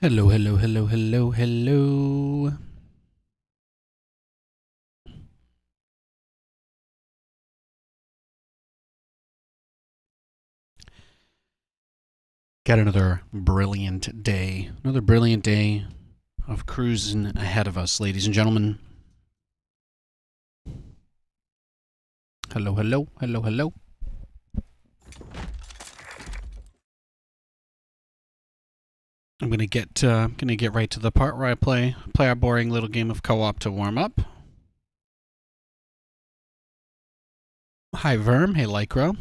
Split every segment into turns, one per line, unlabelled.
Hello, hello, hello, hello, hello. Got another brilliant day. Another brilliant day of cruising ahead of us, ladies and gentlemen. Hello, hello, hello, hello. I'm gonna get right to the part where I play our boring little game of co-op to warm up. Hi, Verm. Hey, Lycro.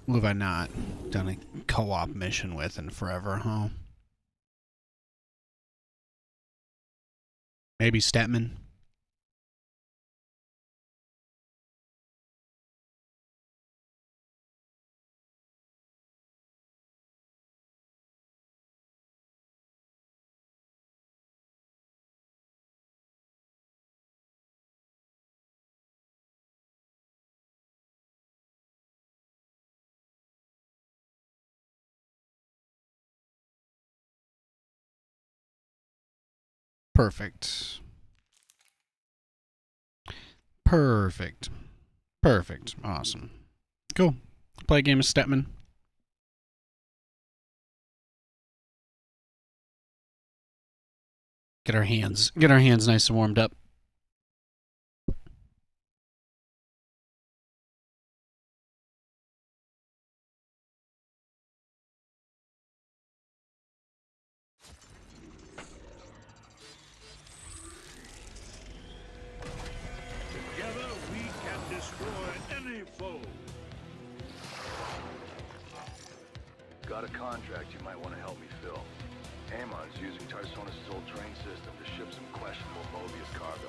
Who have I not done a co-op mission with in forever, huh? Maybe Statman. Perfect. Perfect. Perfect. Awesome. Cool. Play a game of Statman. Get our hands nice and warmed up.
Together we can destroy any foe.
Got a contract you might want to help me fill. Amon's using Tarsonis' old train system to ship some questionable Mobius cargo.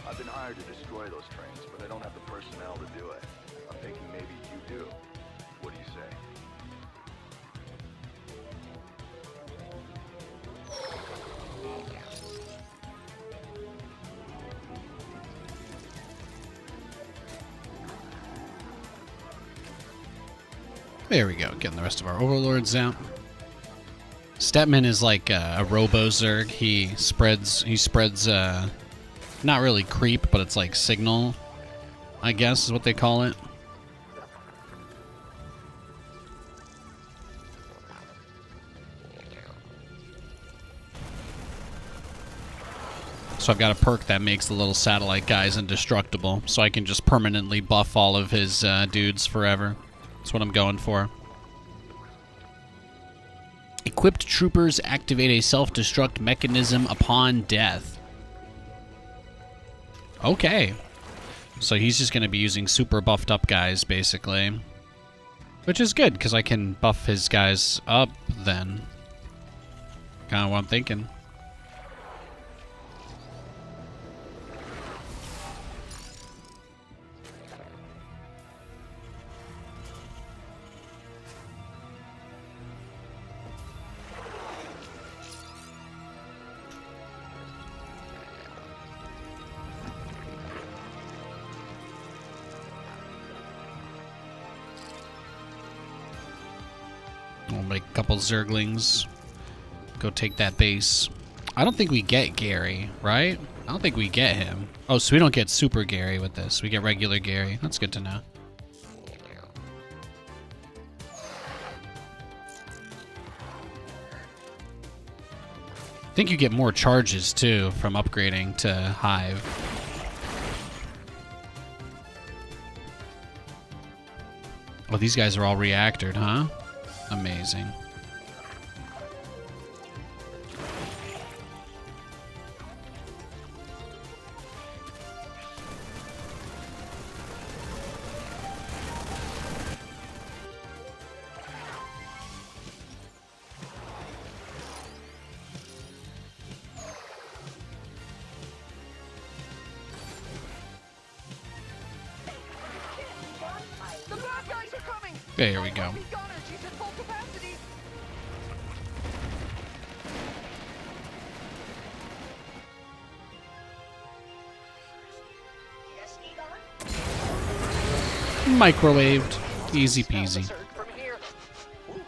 I've been hired to destroy those trains, but I don't have the personnel to do it. I'm thinking maybe you do. What do you say?
There we go, getting the rest of our overlords out. Statman is like a robo-zerg. He spreads not really creep, but it's like signal, I guess is what they call it. So I've got a perk that makes the little satellite guys indestructible, so I can just permanently buff all of his dudes forever. That's what I'm going for. Equipped troopers activate a self-destruct mechanism upon death. Okay. So he's just going to be using super buffed up guys, basically. Which is good, because I can buff his guys up then. Kind of what I'm thinking. We'll make a couple Zerglings. Go take that base. I don't think we get Gary, right? I don't think we get him. Oh, so we don't get Super Gary with this. We get regular Gary. That's good to know. I think you get more charges, too, from upgrading to Hive. Oh, these guys are all reactored, huh? Amazing.
are coming.
There we go.
She's at full capacity. Yes, Egon?
Microwaved. Easy peasy.
From here. Ooh,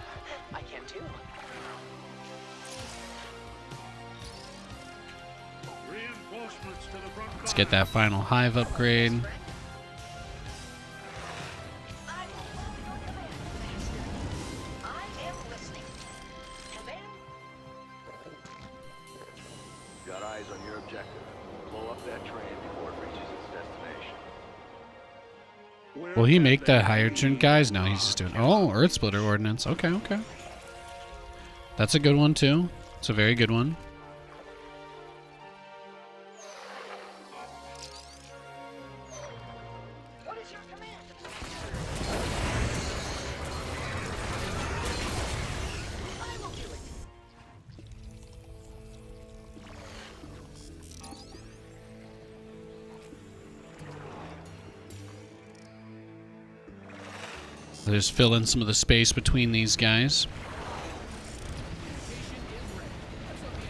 I can too.
Reinforcements to the front.
Let's get that final hive upgrade.
Got eyes on your objective. Blow up that train before it reaches its destination.
Will he make the hydrogen guys? No, he's just doing. Oh, Earth Splitter Ordnance. Okay, okay. That's a good one, too. It's a very good one.
What is your command? I will do it.
Just fill in some of the space between these guys.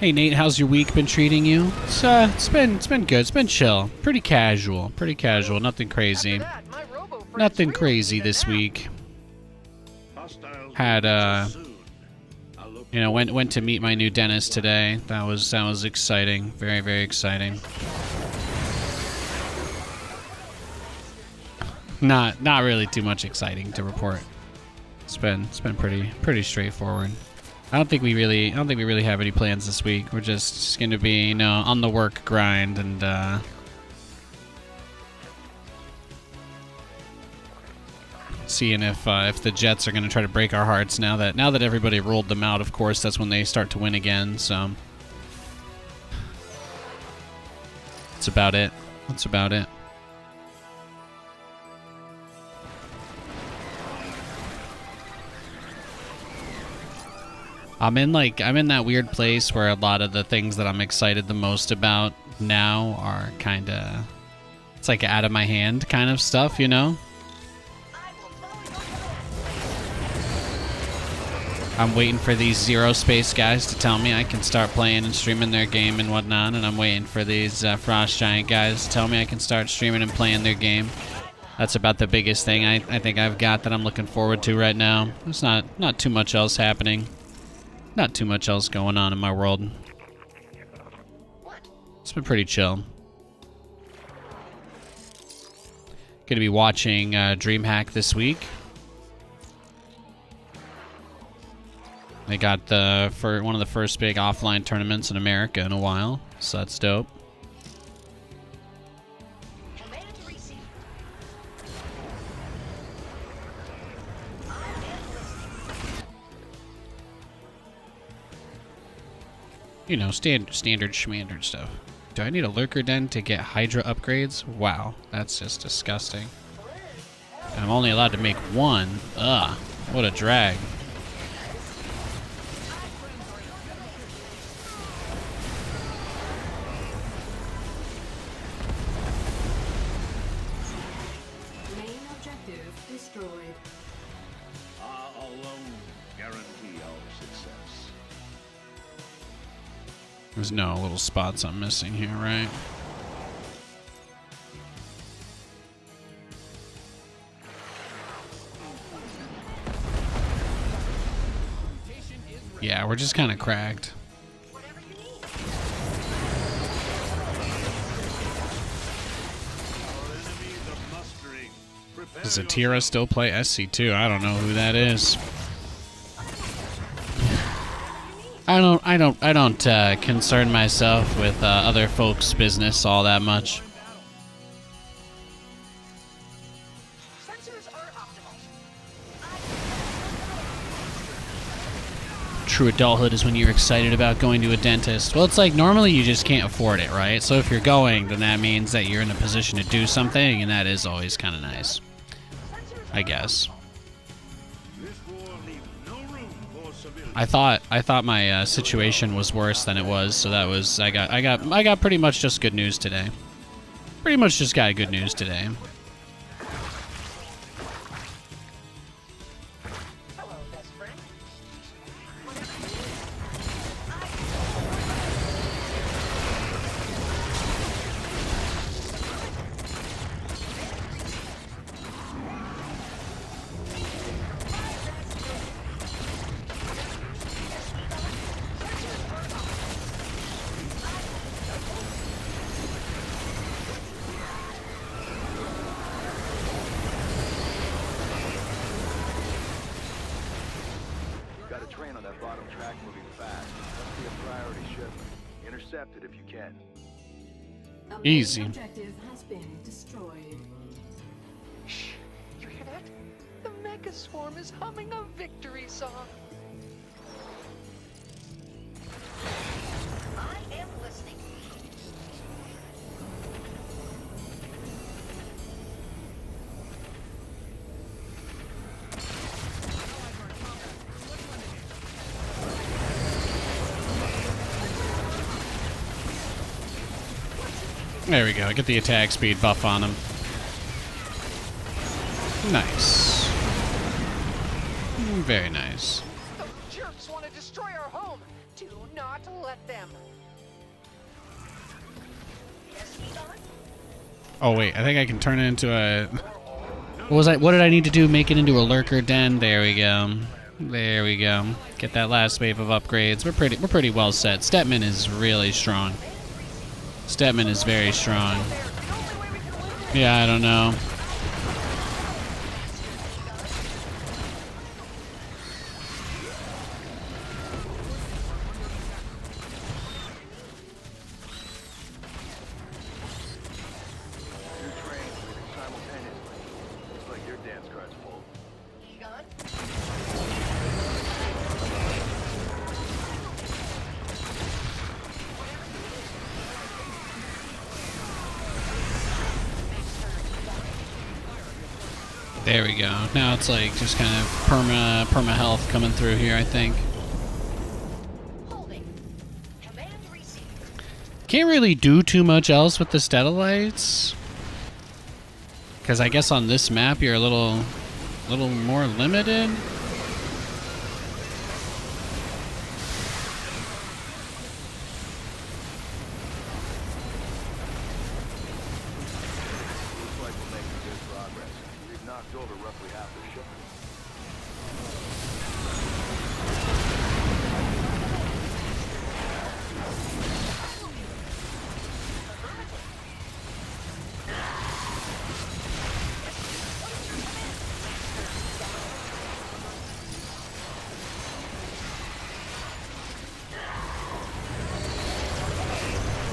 Hey Nate, how's your week been treating you? It's been good. It's been chill. Pretty casual. Pretty casual. Nothing crazy.
That, my robo friends
Nothing
really
crazy
need a
this
nap.
week.
Hostiles
Had
soon. I'll look
you know, went to meet my new dentist today. That was exciting. Very, very exciting. Not really too much exciting to report. It's been pretty straightforward. I don't think we really have any plans this week. We're just going to be, you know, on the work grind and seeing if the Jets are going to try to break our hearts now that everybody rolled them out. Of course, that's when they start to win again. So that's about it. That's about it. I'm in that weird place where a lot of the things that I'm excited the most about now are kind of, it's like out of my hand kind of stuff, you know? I'm waiting for these Zero Space guys to tell me I can start playing and streaming their game and whatnot, and I'm waiting for these Frost Giant guys to tell me I can start streaming and playing their game. That's about the biggest thing I think I've got that I'm looking forward to right now. There's not too much else happening. Not too much else going on in my world. It's been pretty chill. Gonna be watching DreamHack this week. They got one of the first big offline tournaments in America in a while, so that's dope.
Command received.
You know, standard schmandard stuff. Do I need a lurker den to get Hydra upgrades? Wow, that's just disgusting. And I'm only allowed to make one. Ugh, what a drag.
Main objective destroyed.
I alone guarantee our success.
There's no little spots I'm missing here, right? Yeah, we're just kind of cracked.
Whatever you need.
Our enemies are mustering. Prepare
Does
yourself.
Atira still play SC2? I don't know who that is. I don't concern myself with other folks' business all that much.
Sensors are optimal.
True adulthood is when you're excited about going to a dentist. Well, it's like normally you just can't afford it, right? So if you're going, then that means that you're in a position to do something, and that is always kind of nice, I guess.
This war leaves no room for civilians.
I thought my situation was worse than it was, so that was I got pretty much just good news today. Pretty much just got good news today.
a train on that bottom track moving fast. Must be a priority shipment. Intercept it if you can.
A main
Easy.
objective has been destroyed.
Shh. You hear that? The Mega Swarm is humming a victory song. I am listening.
There we go. Get the attack speed buff on him. Nice. Very nice.
Those jerks want to destroy our home. Do not let them. Yes, Egon?
Oh wait, I think I can turn it into a. What did I need to do? Make it into a lurker den. There we go. There we go. Get that last wave of upgrades. We're pretty well set. Stetman is really strong. Stetman is very strong. Yeah, I don't know.
Two trains moving simultaneously. Looks like your dance card's full.
Egon?
There we go. Now it's like just kind of perma health coming through here, I think.
Holding. Command received.
Can't really do too much else with the Stellalites. Because I guess on this map you're a little more limited.
Looks like we're making good progress. We've knocked over roughly half the shipment.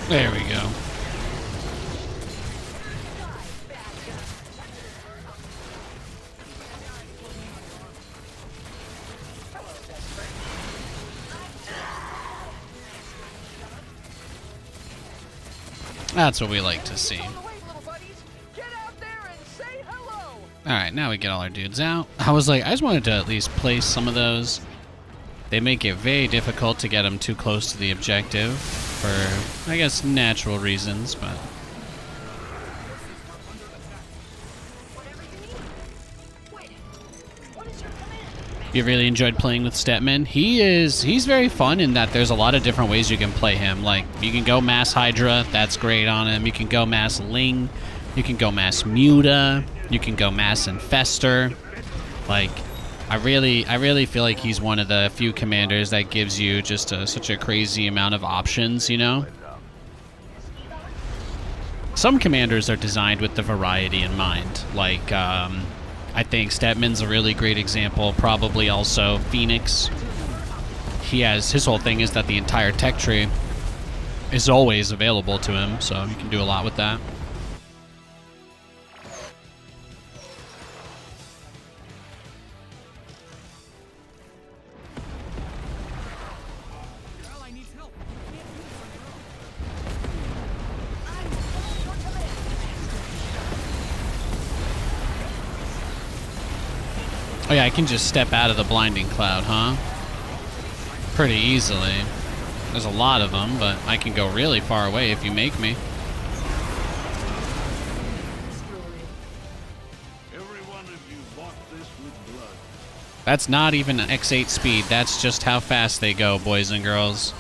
There we go. That's what we like to see.
On the way, little buddies. Get out there and say hello.
Alright, now we get all our dudes out. I was like, I just wanted to at least place some of those. They make it very difficult to get them too close to the objective for, I guess, natural reasons, but...
Whatever you need. Wait. What is your command?
You really enjoyed playing with Stetman? He's very fun in that there's a lot of different ways you can play him. Like, you can go Mass Hydra, that's great on him. You can go Mass Ling. You can go Mass Muta. You can go Mass Infester. Like, I really feel like he's one of the few commanders that gives you just such a crazy amount of options, you know? Some commanders are designed with the variety in mind. Like, I think Stetman's a really great example. Probably also Phoenix. His whole thing is that the entire tech tree is always available to him, so you can do a lot with that. Oh yeah, I can just step out of the blinding cloud, huh? Pretty easily. There's a lot of them, but I can go really far away if you make me.
Destroyed.
Every one of you bought this with blood.
That's not even X8 speed. That's just how fast they go, boys and girls.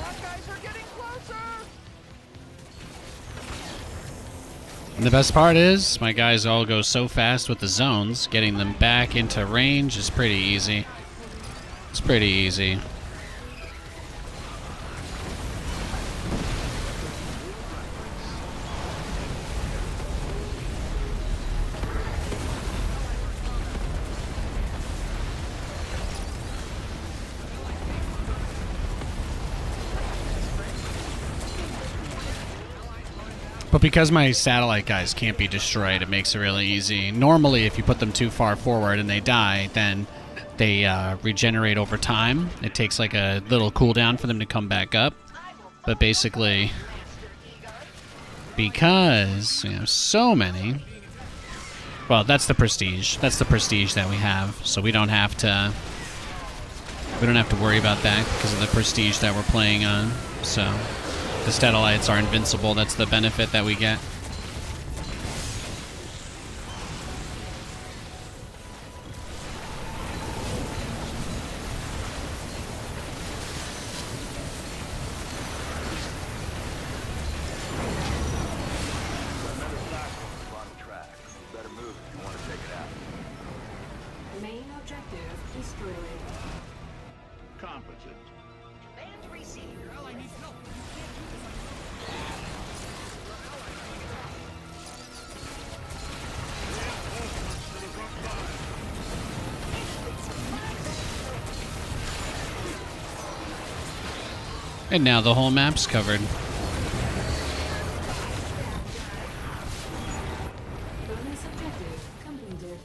Bad guys are getting closer.
The best part is, my guys all go so fast with the zones, getting them back into range is pretty easy. It's pretty easy. But because my satellite guys can't be destroyed, it makes it really easy. Normally, if you put them too far forward and they die, then they regenerate over time. It takes like a little cooldown for them to come back up. But basically, because we have so many, well, that's the prestige. That's the prestige that we have. So we don't have to worry about that because of the prestige that we're playing on. So the satellites are invincible. That's the benefit that we get.
Another Cyclones on the track. You better move if you want to take it out.
Main objective destroyed.
Competent.
Command received. Your ally needs help.
Reinforcements to the front line.
And now the whole map's covered.
Bonus objective completed.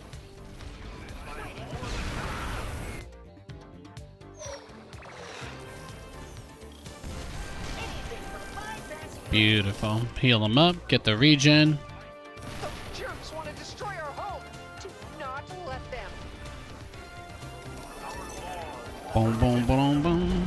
Beautiful. Heal them up. Get the regen.
Those jerks want to destroy our home. Do not let them.
Boom, boom, boom, boom.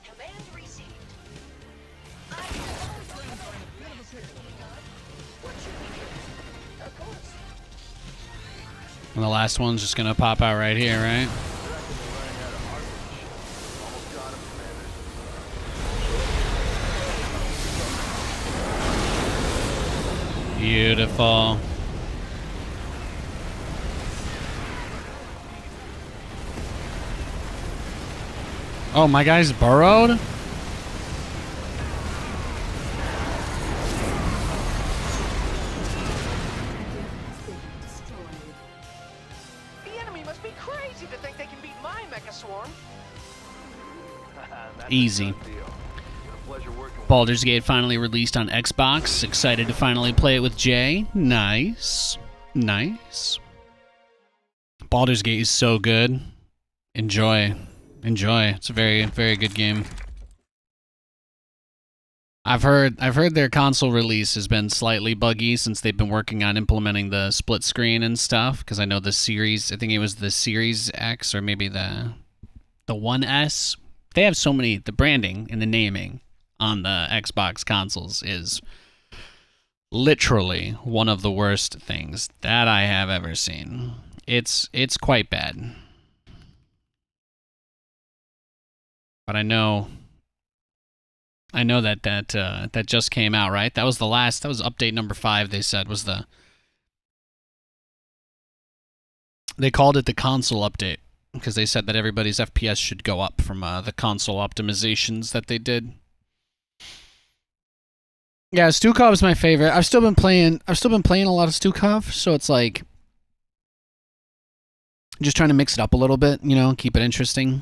Command received. Of course.
And the last one's just gonna pop out right here, right? Beautiful. Oh, my guy's burrowed?
Has been destroyed.
The enemy must be crazy to think they can beat my mecha swarm.
That's
Easy.
a done deal. Been a pleasure working with
Baldur's Gate finally released on Xbox. Excited to finally play it with Jay. Nice. Nice. Baldur's Gate is so good. Enjoy. Enjoy. It's a very, very good game. I've heard their console release has been slightly buggy since they've been working on implementing the split screen and stuff, because I know the series, I think it was the Series X or maybe the 1S. They have so many, the branding and the naming on the Xbox consoles is literally one of the worst things that I have ever seen. It's quite bad. But I know that just came out, right? That was the last, that was update number 5, they said, was the... They called it the console update, because they said that everybody's FPS should go up from the console optimizations that they did. Yeah, Stukov is my favorite. I've still been playing a lot of Stukov, so it's like just trying to mix it up a little bit, you know, keep it interesting.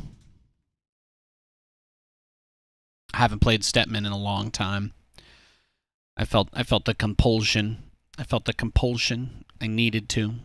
I haven't played Stepman in a long time. I felt the compulsion. I felt the compulsion. I needed to.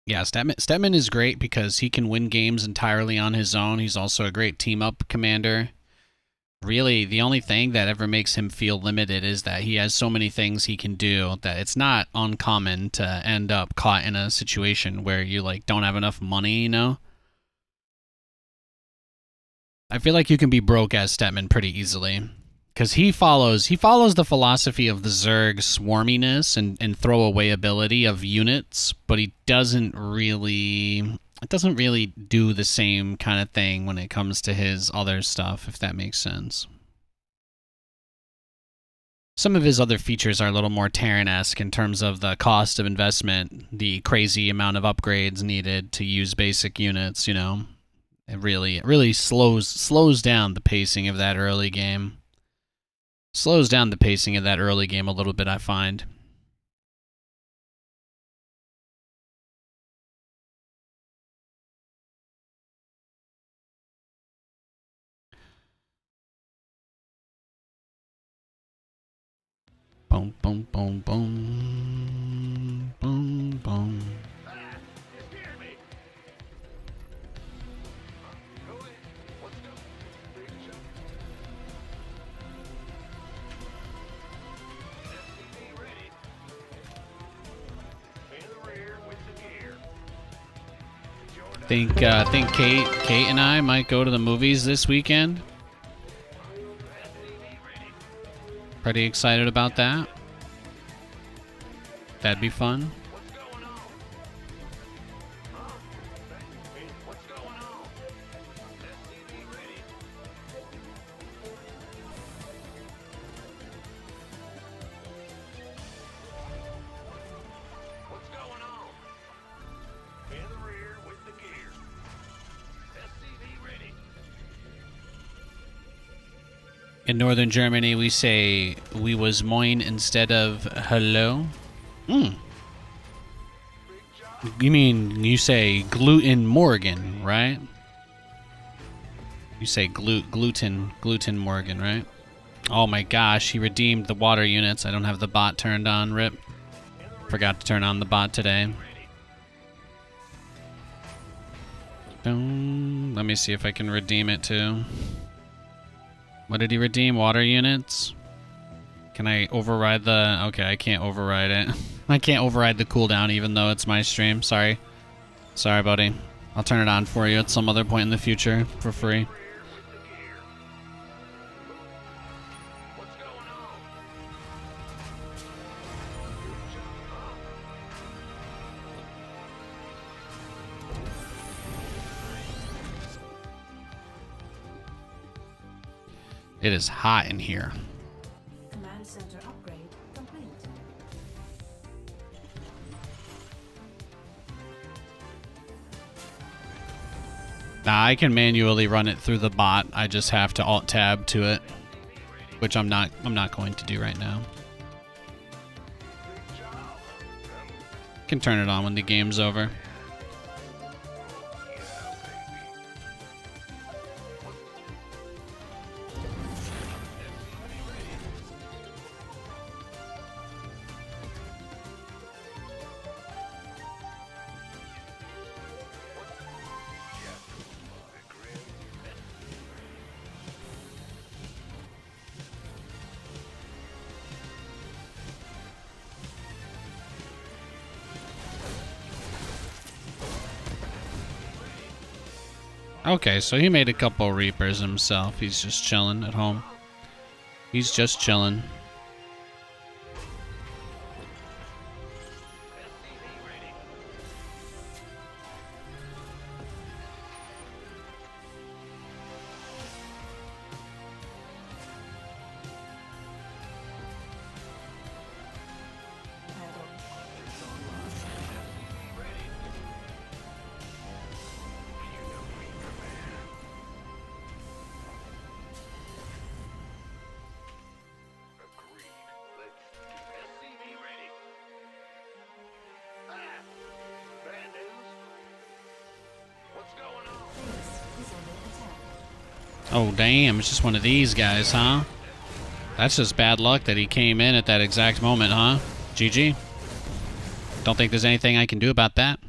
Yeah, Stetman is great because he can win games entirely on his own. He's also a great team-up commander. Really, the only thing that ever makes him feel limited is that he has so many things he can do that it's not uncommon to end up caught in a situation where you, like, don't have enough money, you know? I feel like you can be broke as Stetman pretty easily. Because he follows the philosophy of the Zerg swarminess and throwaway ability of units, but he doesn't really do the same kind of thing when it comes to his other stuff, if that makes sense. Some of his other features are a little more Terran-esque in terms of the cost of investment, the crazy amount of upgrades needed to use basic units, you know. It really slows down the pacing of that early game. Slows down the pacing of that early game a little bit, I find. Boom, boom, boom, boom. Boom, boom. Think Kate and I might go to the movies this weekend. Pretty excited about that. That'd be fun. In northern Germany, we say "we was moin" instead of "hello." You mean you say gluten Morgan, right? You say gluten Morgan, right? Oh my gosh, he redeemed the water units. I don't have the bot turned on, rip. Forgot to turn on the bot today. Boom. Let me see if I can redeem it too. What did he redeem? Water units? Can I override the... Okay, I can't override it. I can't override the cooldown even though it's my stream. Sorry. Sorry, buddy. I'll turn it on for you at some other point in the future for free. It is hot in here.
Command center upgrade complete.
Now I can manually run it through the bot. I just have to alt tab to it, which I'm not going to do right now. Can turn it on when the game's over. Okay, so he made a couple Reapers himself. He's just chilling at home. He's just chilling. Oh, damn. It's just one of these guys, huh? That's just bad luck that he came in at that exact moment, huh? GG. Don't think there's anything I can do about that.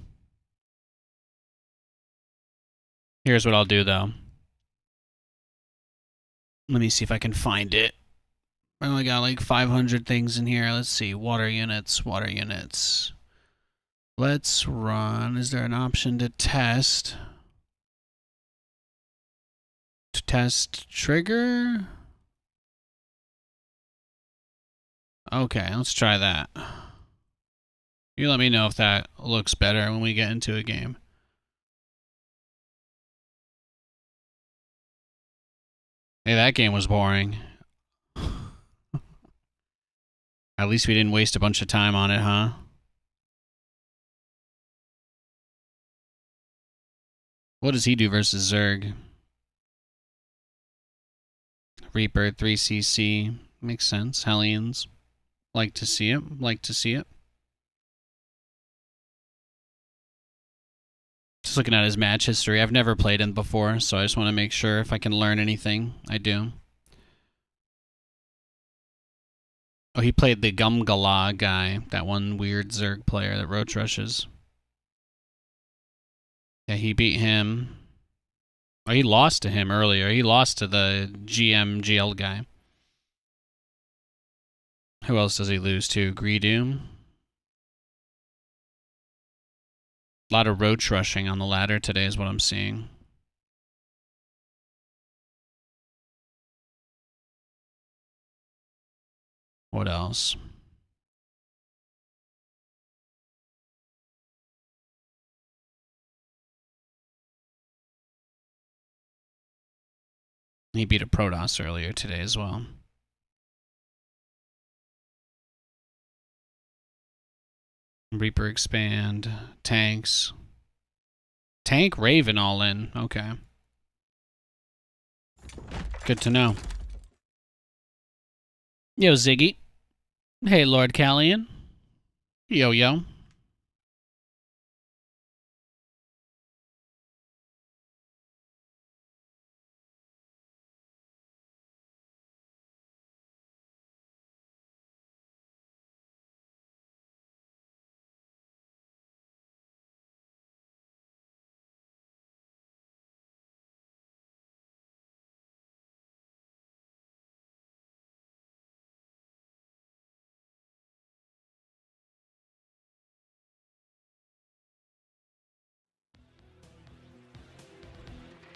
Here's what I'll do, though. Let me see if I can find it. I only got like 500 things in here. Let's see. Water units, water units. Let's run. Is there an option to test? To test trigger? Okay, let's try that. You let me know if that looks better when we get into a game. Hey, that game was boring. At least we didn't waste a bunch of time on it, huh? What does he do versus Zerg? Reaper, 3cc. Makes sense. Hellions. Like to see it. Like to see it. Just looking at his match history. I've never played him before, so I just want to make sure if I can learn anything. I do. Oh, he played the Galore guy. That one weird Zerg player that roach rushes. Yeah, he beat him. Oh, he lost to him earlier. He lost to the GL guy. Who else does he lose to? Greedoom. A lot of roach rushing on the ladder today is what I'm seeing. What else? He beat a Protoss earlier today as well. Reaper expand. Tanks. Tank Raven all in. Okay. Good to know. Yo, Ziggy. Hey, Lord Callian. Yo, yo.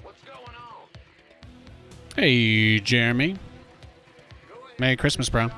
What's going on?
Hey, Jeremy. Merry Christmas, bro.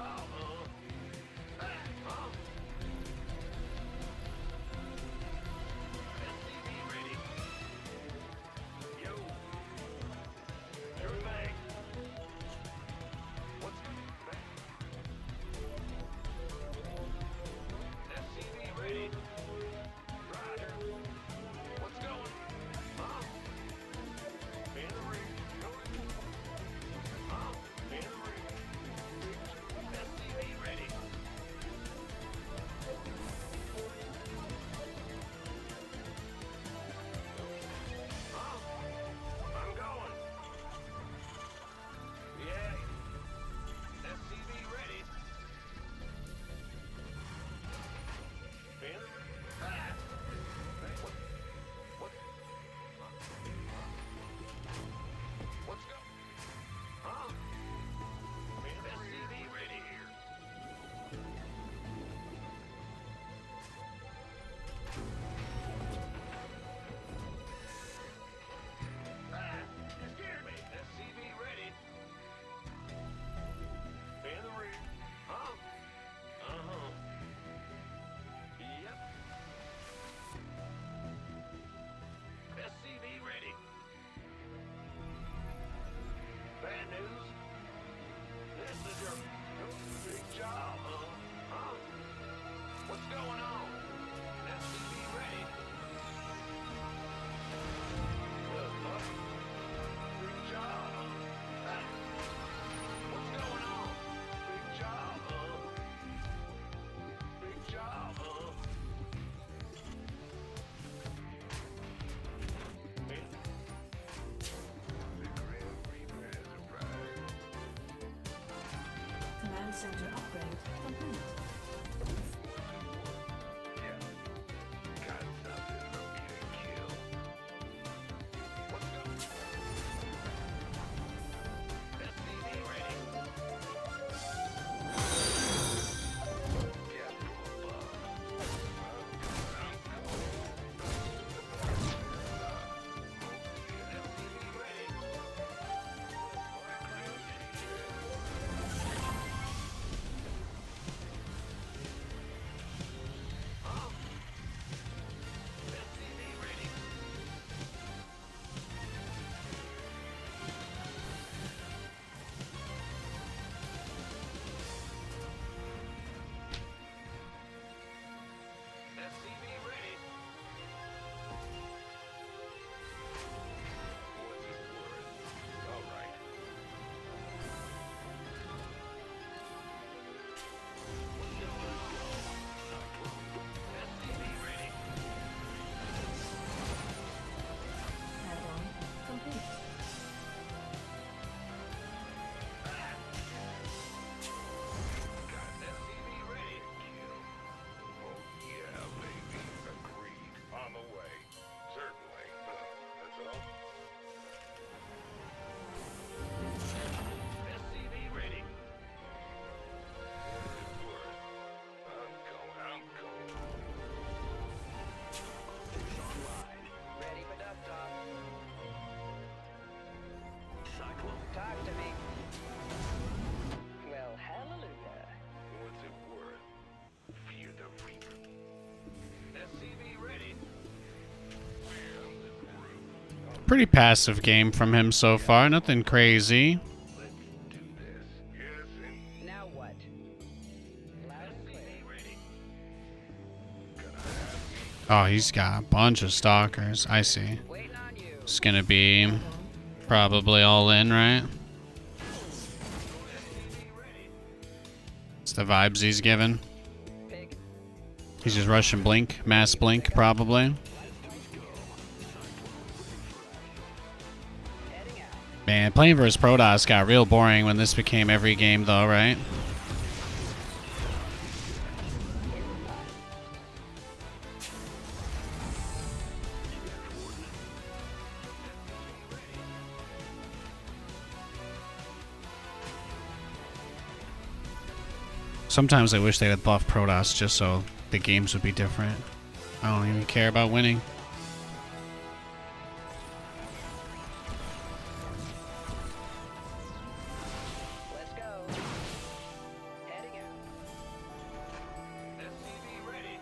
Command center upgrade complete.
Got something for me to kill. What's going
Pretty passive game from him so far. Nothing crazy.
Now what? Loud and clear.
Oh, he's got a bunch of stalkers. I see.
Waiting on you.
It's gonna be probably all in, right? It's the vibes he's giving.
Pig.
He's just rushing blink, mass blink, probably.
Heading out.
Man, playing versus Protoss got real boring when this became every game, though, right? Sometimes I wish they would buff Protoss just so the games would be different. I don't even care about winning.
Let's go. Heading out. SCV ready.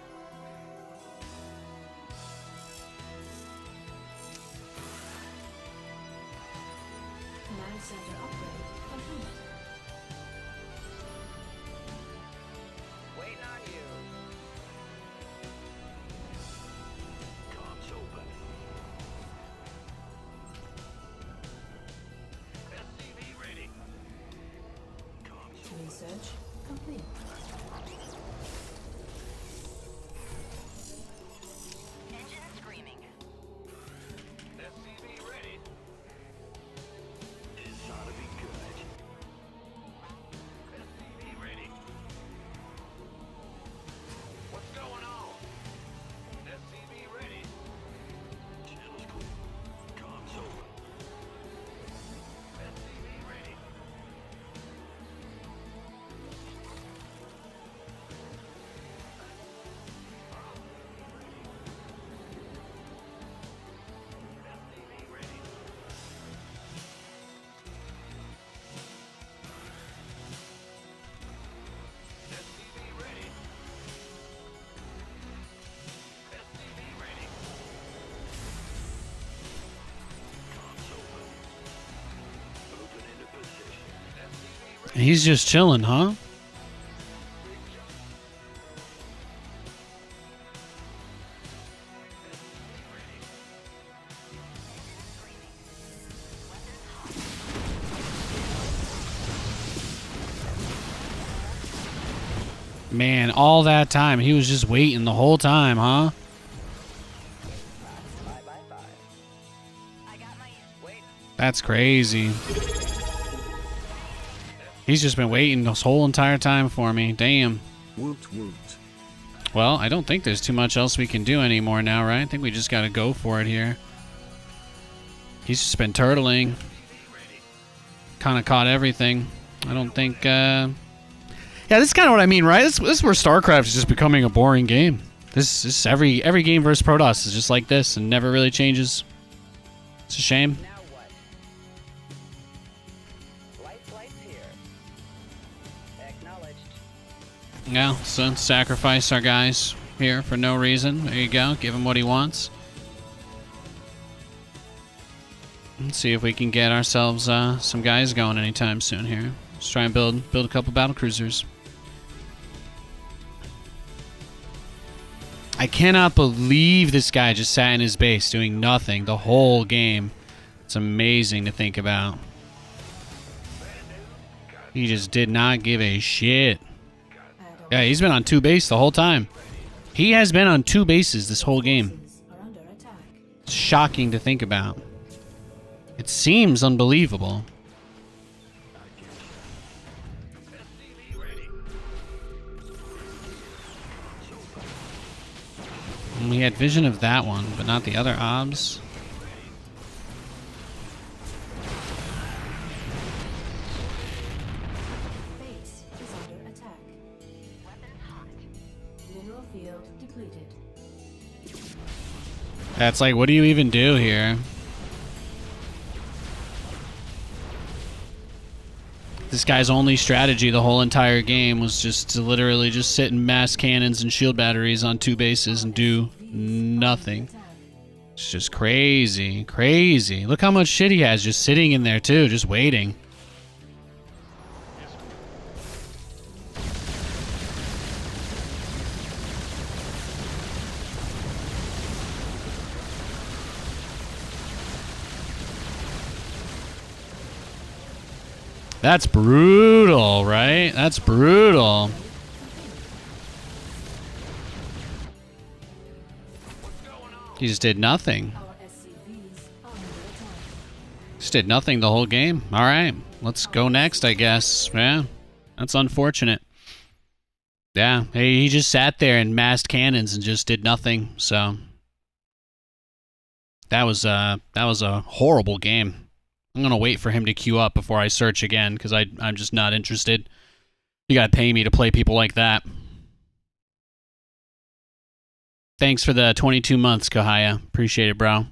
Command center upgrade complete.
Waiting on you.
Comms open. SCV ready. Comms open.
Research complete.
Engine screaming.
SCV ready. This ought to be good. SCV ready. What's going on? SCV ready. Channel's clear. Comms open. SCV ready. SCV ready. SCV ready. SCV ready. Comms open. Moving into position. SCV ready.
He's just chilling, huh? Man, all that time, he was just waiting the whole time, huh?
5x5. I got my wait.
That's crazy. He's just been waiting this whole entire time for me. Damn.
Woot woot.
Well, I don't think there's too much else we can do anymore now, right? I think we just gotta go for it here. He's just been turtling. Kind of caught everything. I don't think, Yeah, this is kind of what I mean, right? This is where StarCraft is just becoming a boring game. This every game versus Protoss is just like this and never really changes. It's a shame.
Now what? Lights here. Acknowledged.
Yeah, so sacrifice our guys here for no reason. There you go. Give him what he wants. Let's see if we can get ourselves some guys going anytime soon here. Let's try and build a couple Battlecruisers. I cannot believe this guy just sat in his base doing nothing the whole game. It's amazing to think about. He just did not give a shit. Yeah, he's been on 2 bases the whole time. He has been on 2 bases this whole game.
Are under attack.
It's shocking to think about. It seems unbelievable. And we had vision of that one, but not the other obs.
Base is under attack. Mineral field depleted.
That's like, what do you even do here? This guy's only strategy the whole entire game was just to literally just sit in mass cannons and shield batteries on 2 bases and do nothing. It's just crazy, crazy. Look how much shit he has just sitting in there too, just waiting. That's brutal, right? That's brutal. He just did nothing.
Our SCVs are under attack.
Just did nothing the whole game. All right, let's go next, I guess. Yeah, that's unfortunate. Yeah, he just sat there and massed cannons and just did nothing. So that was a horrible game. I'm gonna wait for him to queue up before I search again because I'm just not interested. You gotta pay me to play people like that. Thanks for the 22 months, Kahaya. Appreciate it, bro.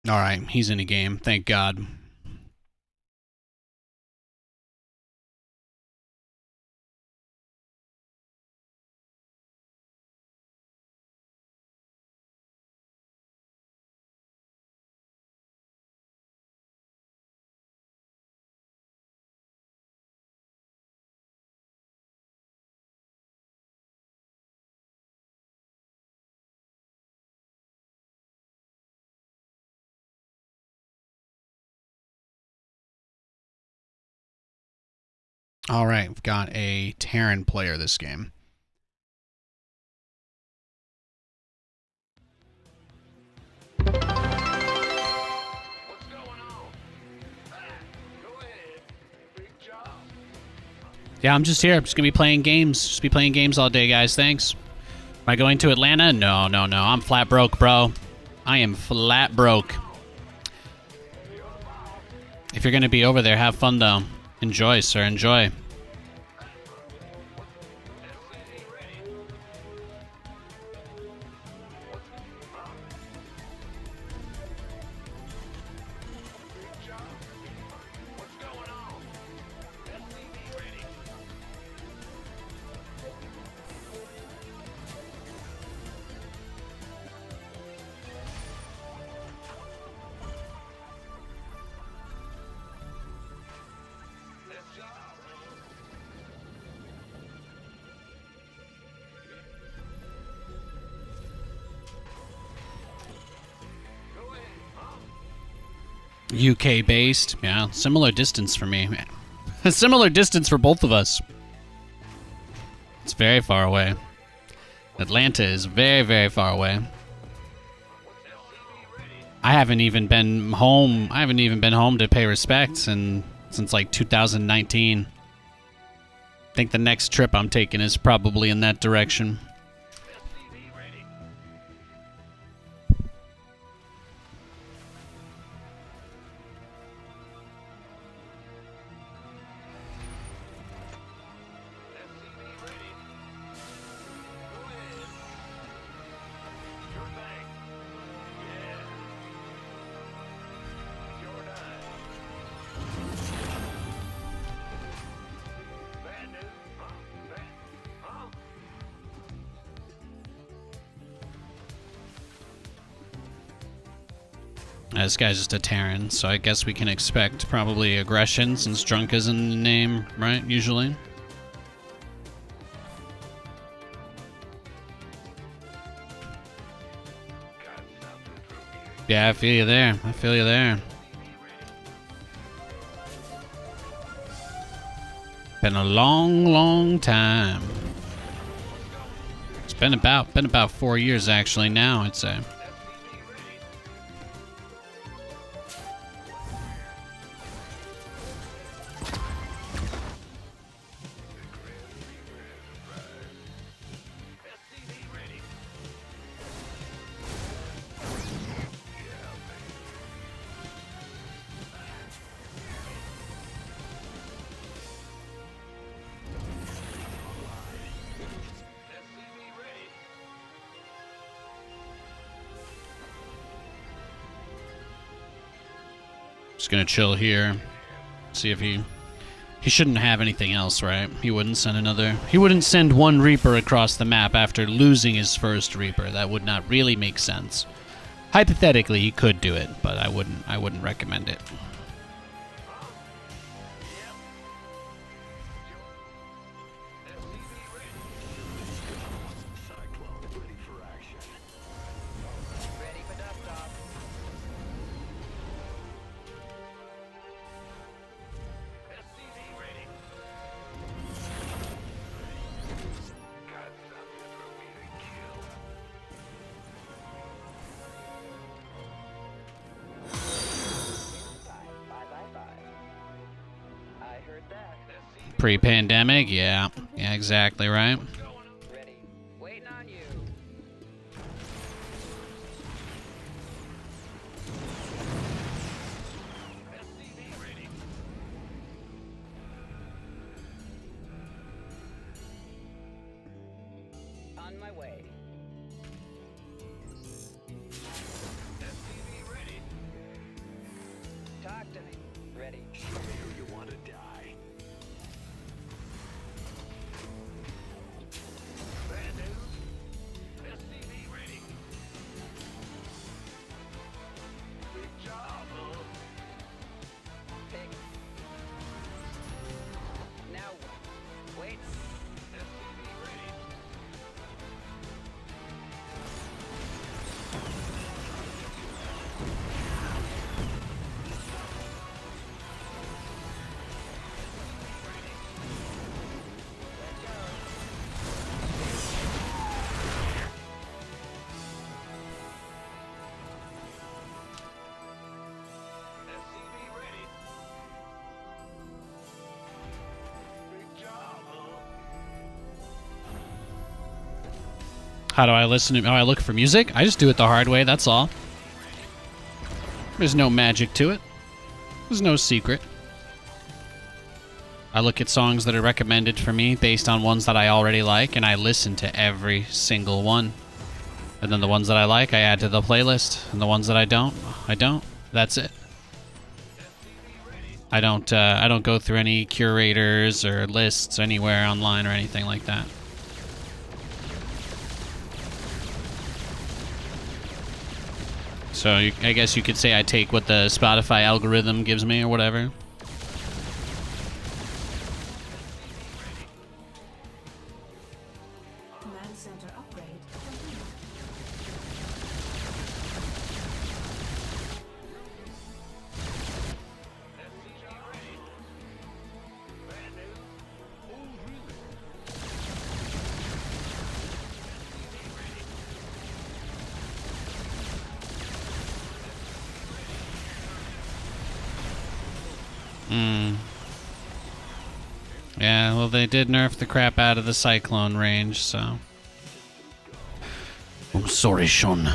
All right, he's in a game. Thank God. All right, we've got a Terran player this game.
What's going on? Go ahead. Big job.
Yeah, I'm just here. I'm just gonna be playing games. Just be playing games all day, guys. Thanks. Am I going to Atlanta? No. I'm flat broke, bro. I am flat broke. If you're gonna be over there, have fun though. Enjoy, sir. Enjoy. UK based, yeah, similar distance for me. A similar distance for both of us. It's very far away. Atlanta is very, very far away. I haven't even been home. I haven't even been home to pay respects since like 2019. I think the next trip I'm taking is probably in that direction. This guy's just a Terran, so I guess we can expect probably aggression since drunk is in the name, right? Usually. Yeah, I feel you there. I feel you there. Been a long, long time. It's been about 4 years actually now, I'd say. Just gonna chill here. See if he shouldn't have anything else, right? He wouldn't send one Reaper across the map after losing his first Reaper. That would not really make sense. Hypothetically, he could do it, but I wouldn't recommend it. Pre-pandemic, yeah, exactly right.
Ready. Waiting on you. On my way. Talk to me. Ready. Show me who you want to die.
How do I listen to? Oh, I look for music? I just do it the hard way, that's all. There's no magic to it. There's no secret. I look at songs that are recommended for me based on ones that I already like, and I listen to every single one. And then the ones that I like, I add to the playlist, and the ones that I don't. That's it. I don't go through any curators or lists anywhere online or anything like that. So I guess you could say I take what the Spotify algorithm gives me or whatever.
Command center upgrade complete.
Yeah, well, they did nerf the crap out of the Cyclone range, so... I'm sorry, Sean.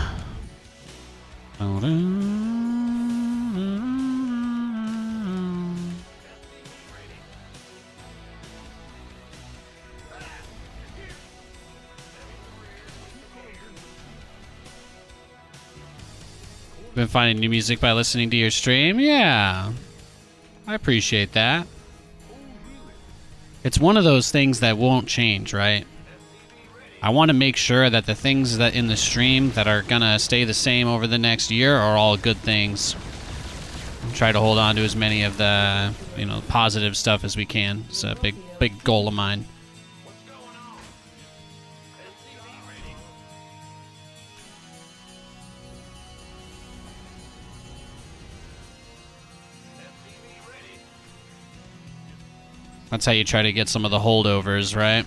Been finding new music by listening to your stream? Yeah. I appreciate that. It's one of those things that won't change, right? I want to make sure that the things that in the stream that are gonna stay the same over the next year are all good things. Try to hold on to as many of the, positive stuff as we can. It's a big goal of mine. That's how you try to get some of the holdovers, right?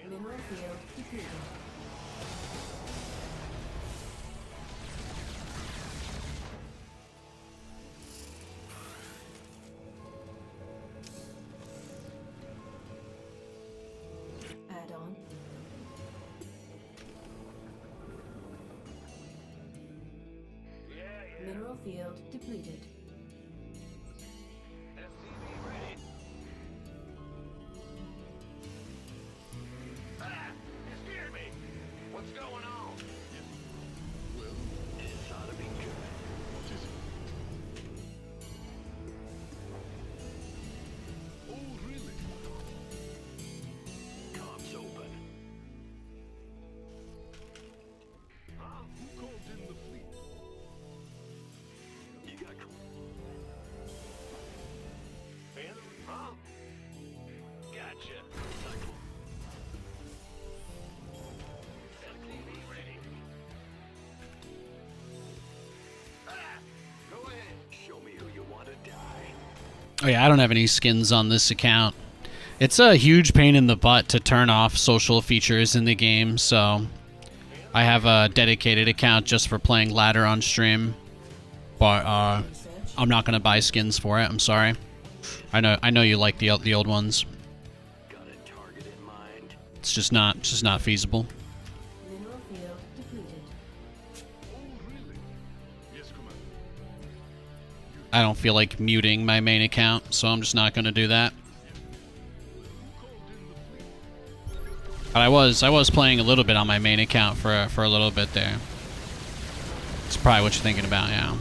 Mineral field depleted. Mineral field depleted.
SCV ready. Ah! You scared me! What's going on?
Well, this ought to be good. What is it? Oh, really? Comms open.
Huh?
Who called in the fleet? You got
Phantom? Huh? Gotcha.
Cyclone.
SCV ready. Ah! Go ahead.
Show me who you want to die.
Oh yeah, I don't have any skins on this account. It's a huge pain in the butt to turn off social features in the game, so I have a dedicated account just for playing ladder on stream. But I'm not gonna buy skins for it. I'm sorry. I know you like the old ones.
Got a target in mind?
It's just not feasible.
Mineral field depleted.
Oh, really? Yes, Commander.
I don't feel like muting my main account, so I'm just not gonna do that. But I was playing a little bit on my main account for a little bit there. It's probably what you're thinking about, yeah.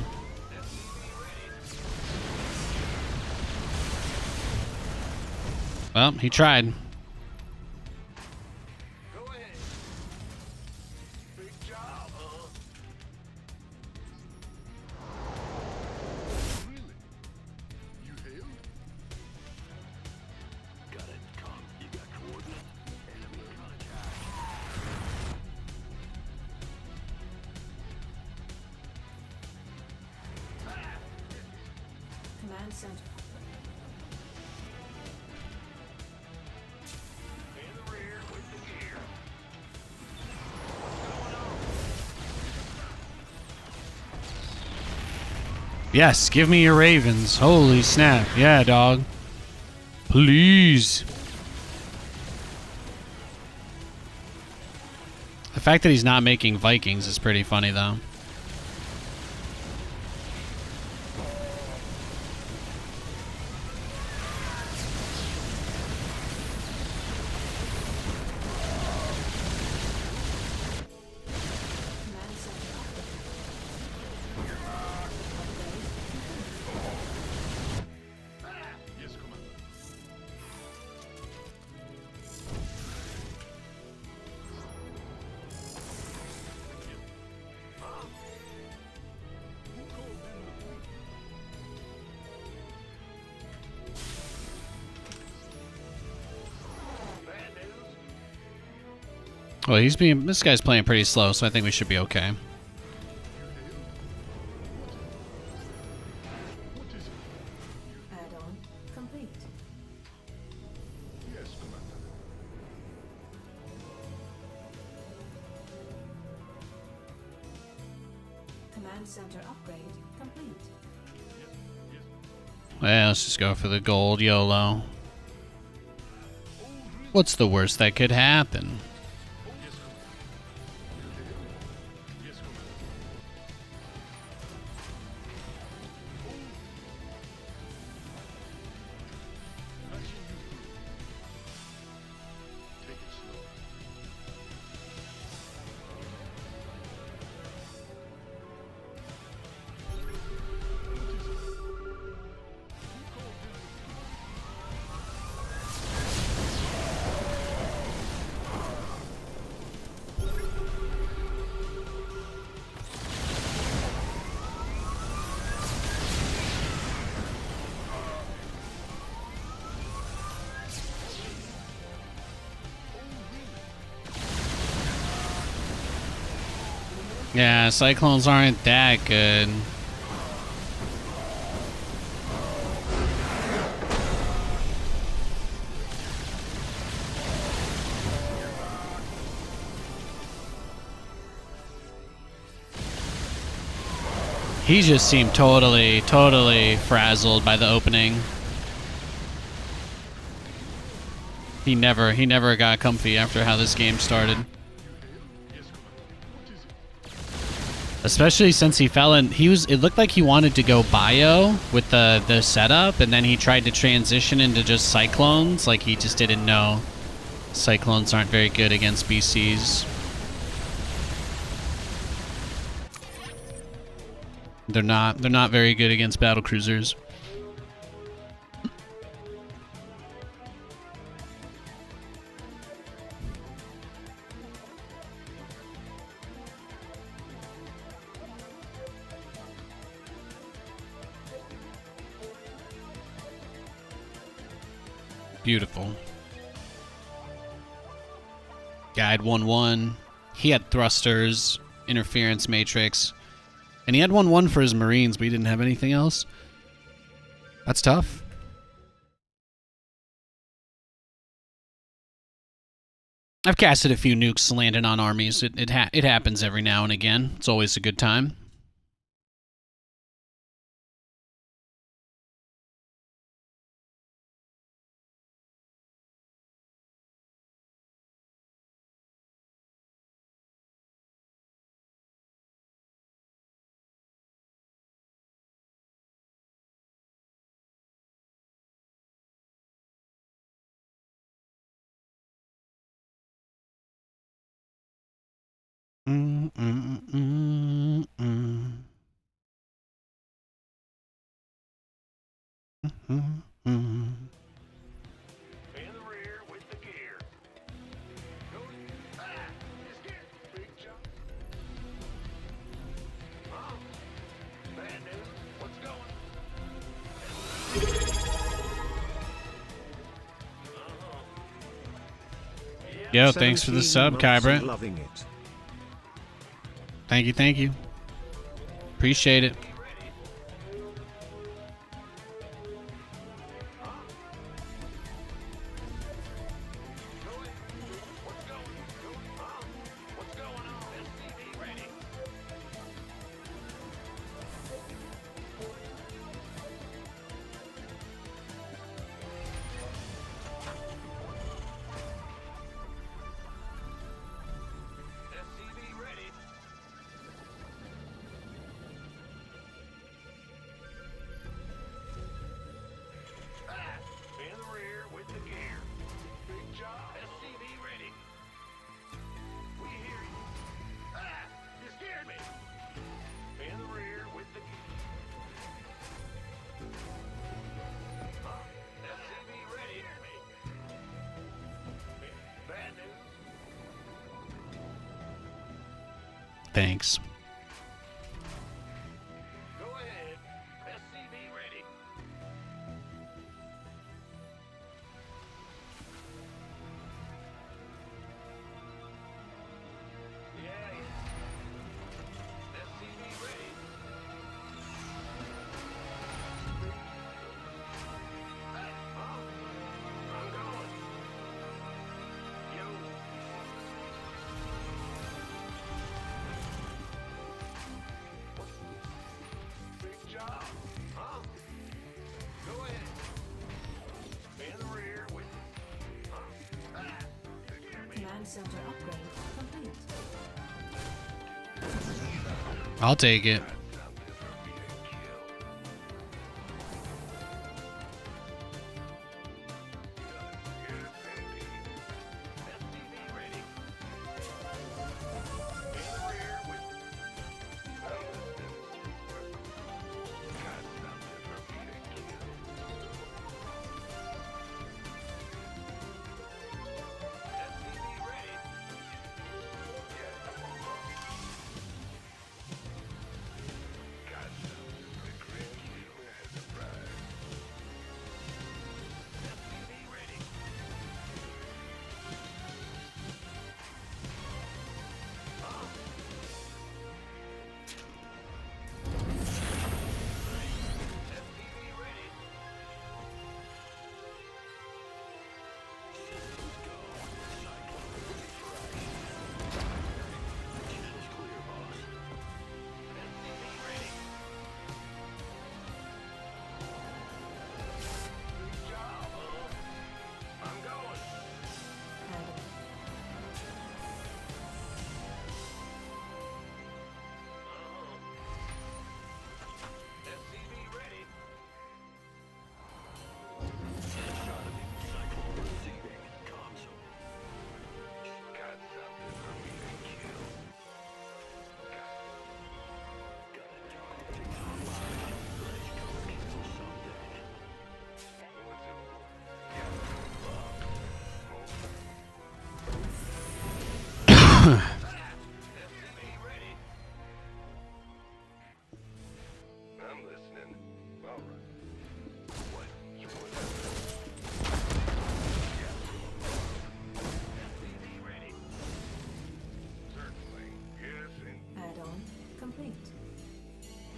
Well, he tried.
Go ahead. Big job, huh?
Really? You hailed? Got it. Come. You got coordinates? Enemy contact.
Command center.
In the rear with the gear.
Yes, give me your ravens. Holy snap. Yeah, dog. Please. The fact that he's not making Vikings is pretty funny, though.
Command center
Yes, Commander. Who called in the fleet?
Bad news.
Well, this guy's playing pretty slow, so I think we should be okay.
What is it?
add-on complete.
Yes, Commander.
Command center upgrade complete.
Well, let's just go for the gold YOLO. What's the worst that could happen?
Yes, Commander. Patching you through. Take it slow.
Yeah, Cyclones aren't that good. He just seemed totally frazzled by the opening. He never got comfy after how this game started. Especially since he fell in. It looked like he wanted to go bio with the setup, and then he tried to transition into just Cyclones. Like he just didn't know Cyclones aren't very good against BCs. They're not very good against Battlecruisers. Beautiful. Yeah, I had 1-1. He had thrusters, interference matrix. And he had 1-1 for his Marines, but he didn't have anything else. That's tough. I've casted a few nukes landing on armies. It happens every now and again. It's always a good time.
In the rear with the gear. Big jump. Bad news. What's going?
Yo, thanks for the sub, Kybra.
Loving it.
Thank you, thank you. Appreciate it.
In the rear with the gear. Big job. SCV ready. We hear you. You scared me. In the rear with the gear. SCV ready. Bad news.
Thanks.
Go ahead. SCV ready. Yeah. SCV ready. I'm going. Yo. Big job. Huh? Go ahead. In the rear with. Huh?
Command center upgrade complete.
I'll take it.
SCV ready. In the rear with. SCV ready. I'm listening. All right. What you want? SCV ready. Certainly. Yes, and
Add-on complete.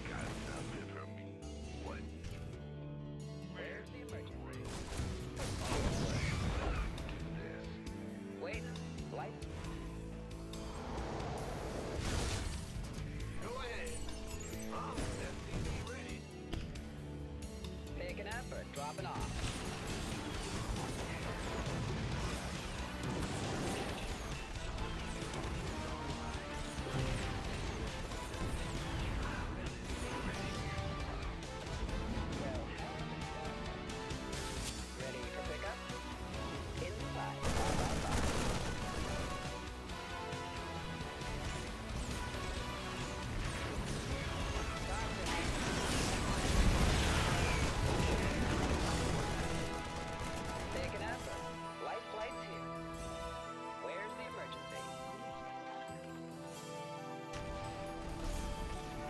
got something from me. What? Where's the emergency? This.
Wait, flight.
Go ahead. SCV ready.
Making effort, dropping off. Ready for pickup? Inside. Making effort. Light flight's here. Where's the emergency?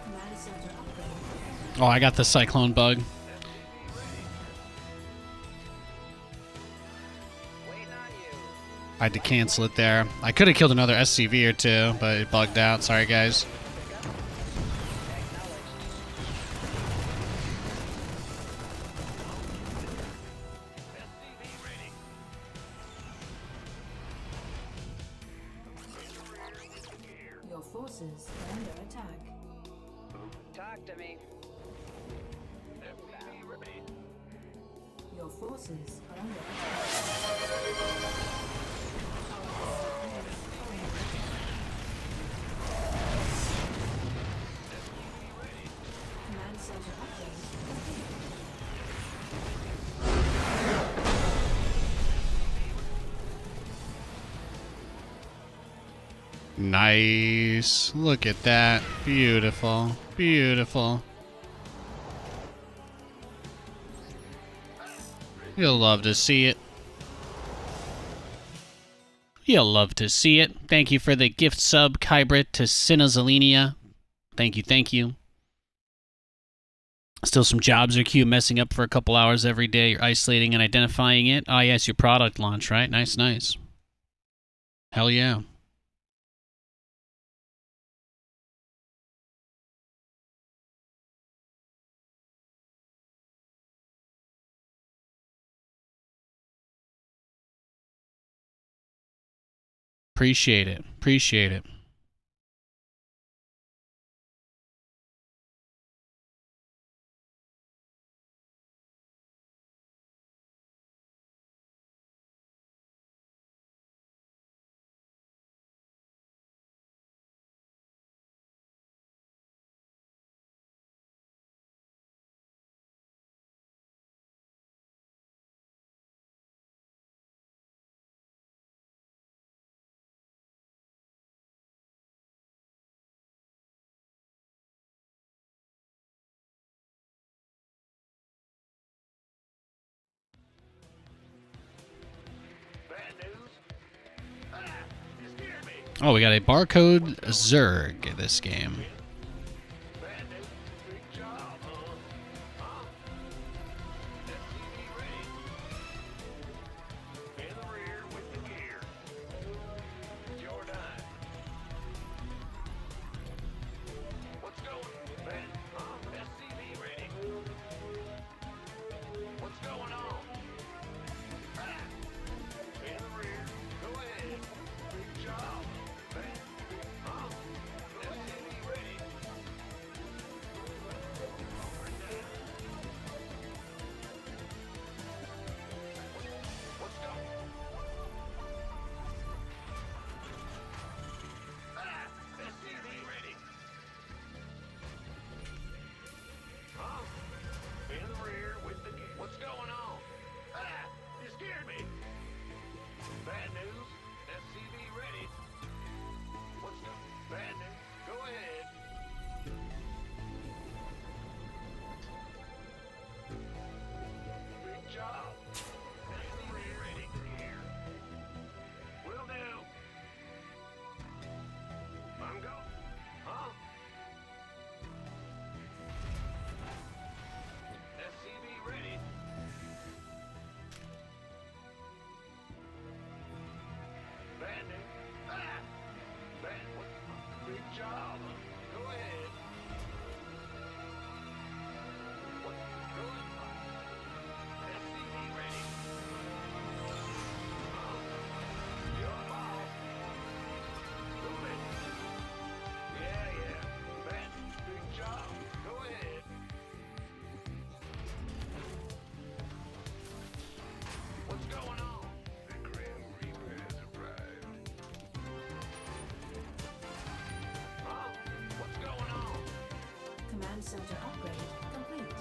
Command center upgrade.
Oh, I got the cyclone bug.
Waiting on you.
I had to cancel it there. I could have killed another SCV or two, but it bugged out. Sorry, guys.
Acknowledged.
SCV ready.
Your forces are under attack.
Talk to me.
SCV ready.
Your forces are under attack. Command center upgrade complete.
Nice. Look at that. Beautiful. Beautiful. You'll love to see it. You'll love to see it. Thank you for the gift sub, Kybrit, to Sinazalinia. Thank you, thank you. Still some jobs are queue messing up for a couple hours every day. You're isolating and identifying it. Ah, yes, your product launch, right? Nice, nice. Hell yeah. Appreciate it. Appreciate it.
Bad news. You scared me.
Oh, we got a barcode Zerg this game.
Bad news. Big job, huh? SCV ready. In the rear with the gear. It's your time. What's going, Ben? SCV ready. What's going on? In the rear. Go ahead. Big job. Ben. SCV ready.
center upgrade complete.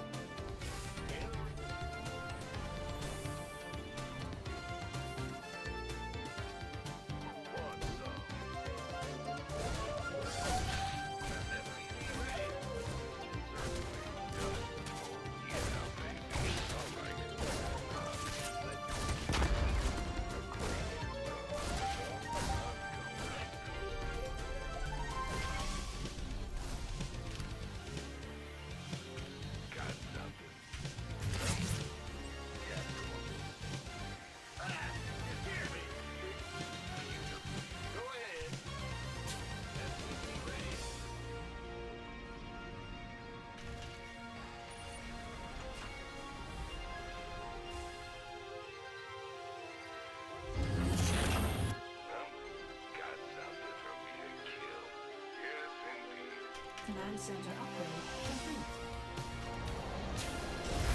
Command center upgrade complete.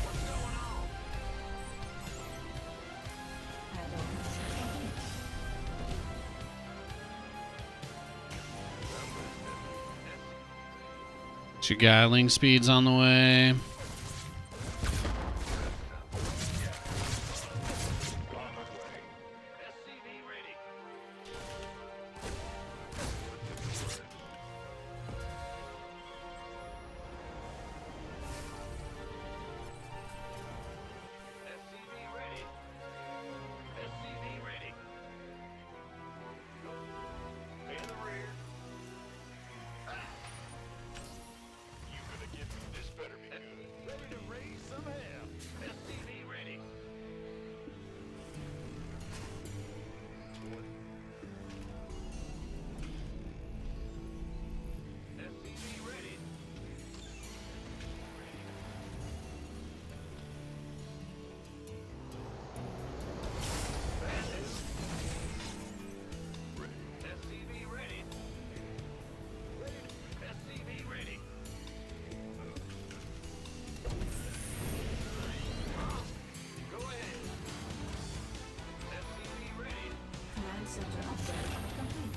What's going on?
Add-on complete.
Two Gatling speeds on the way.
SCV ready. SCV ready. SCV ready. Man the rear. You gonna get me? This better be good. Ready to raise some hell. SCV ready. SCV ready. SCV ready. SCV ready. Go ahead. SCV ready.
Command center upgrade complete.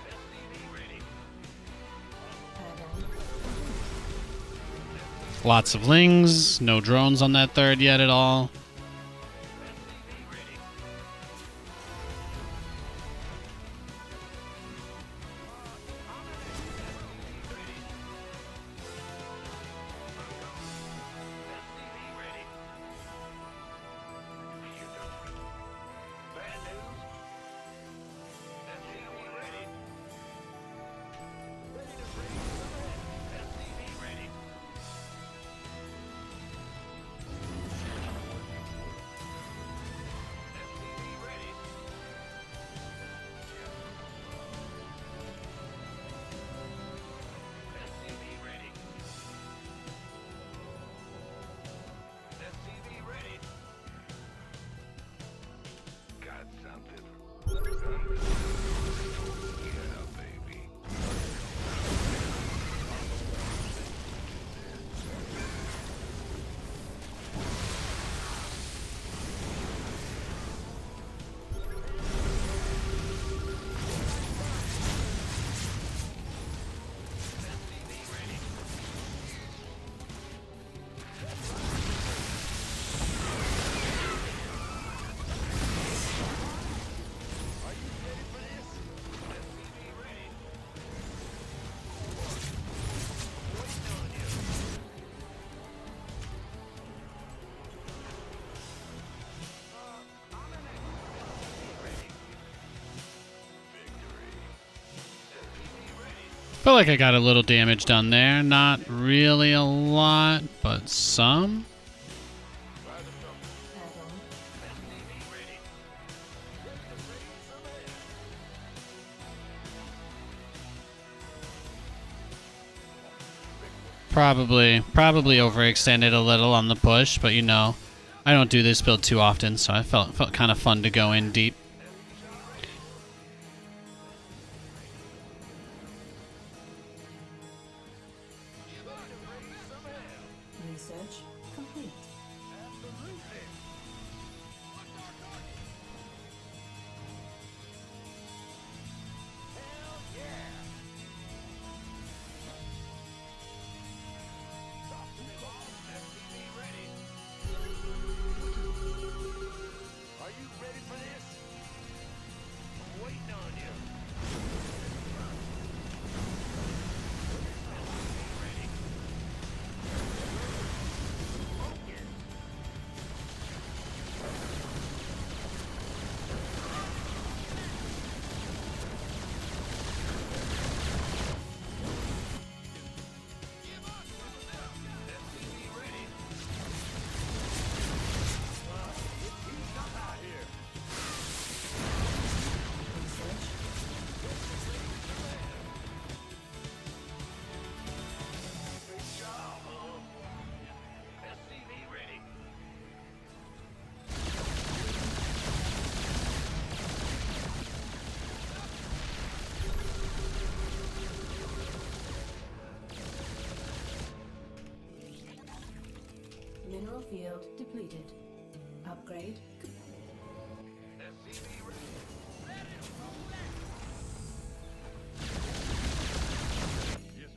SCV ready.
Add-on complete.
Lots of lings. No drones on that third yet at all.
SCV ready. SCV ready. Bad news. SCV ready. Ready to raise some hell. SCV ready. SCV ready. SCV ready. SCV ready. Got something. Yeah, baby. SCV ready. SCV ready.
Felt like I got a little damage done there. Not really a lot, but some.
Add-on
SCV ready.
Probably overextended a little on the push, but you know, I don't do this build too often, so I felt kind of fun to go in deep.
research complete. field depleted. Upgrade.
SCV ready. Yes.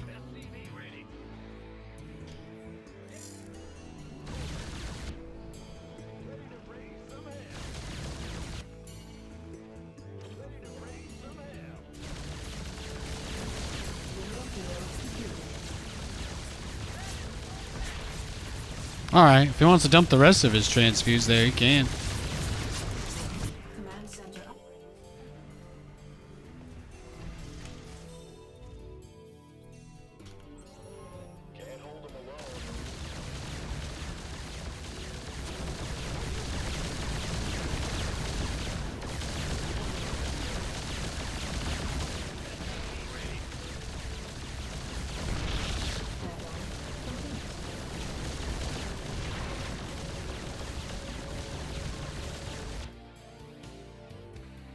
SCV ready. Ready to raise some hell. Ready to raise some hell.
Mineral field depleted.
Alright, if he wants to dump the rest of his transfuse there, he can.
Command center up.
Can't hold them alone.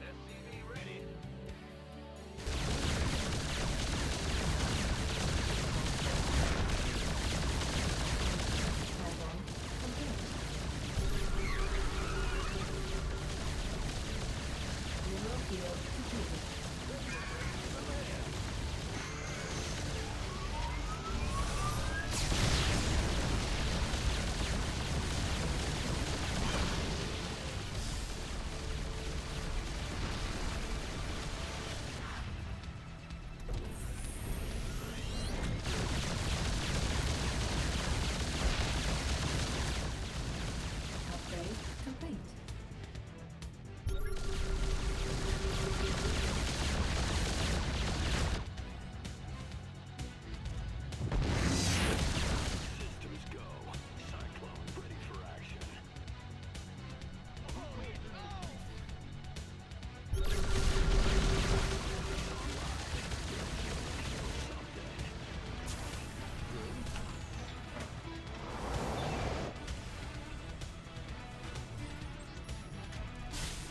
SCV ready.
Add-on complete. Mineral field depleted. Upgrade complete.
Systems go. Cyclones ready for action.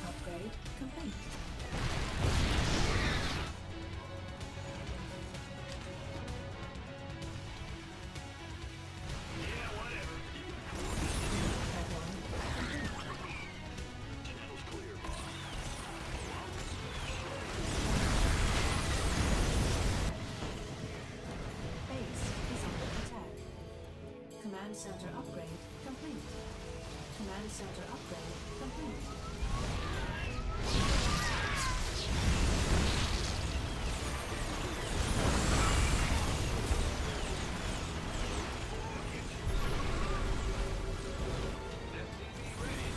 Upgrade complete. Add-on
Channels clear, boss.
base is under attack. Command center upgrade complete. Command center upgrade complete.
SCV ready.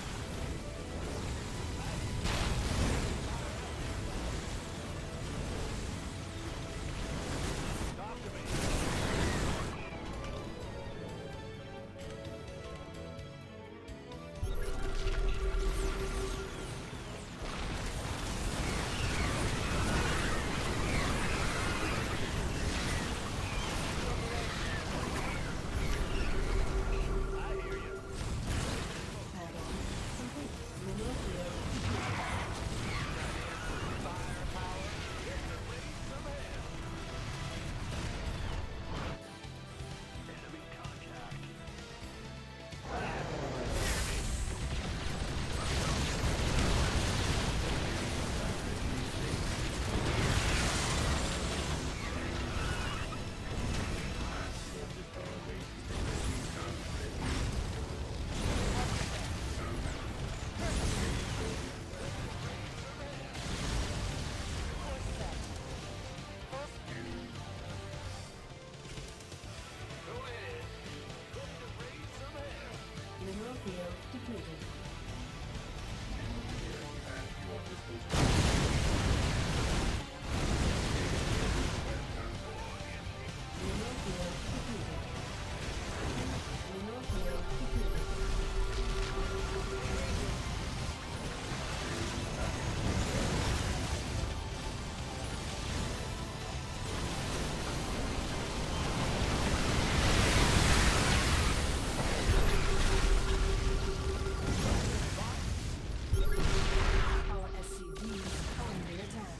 Talk to me.
Add-on complete. Mineral field depleted.
Enemy contact.
Go ahead. Ready to raise some hell.
Mineral field depleted. Mineral field depleted. Mineral field depleted. Our SCVs are under attack.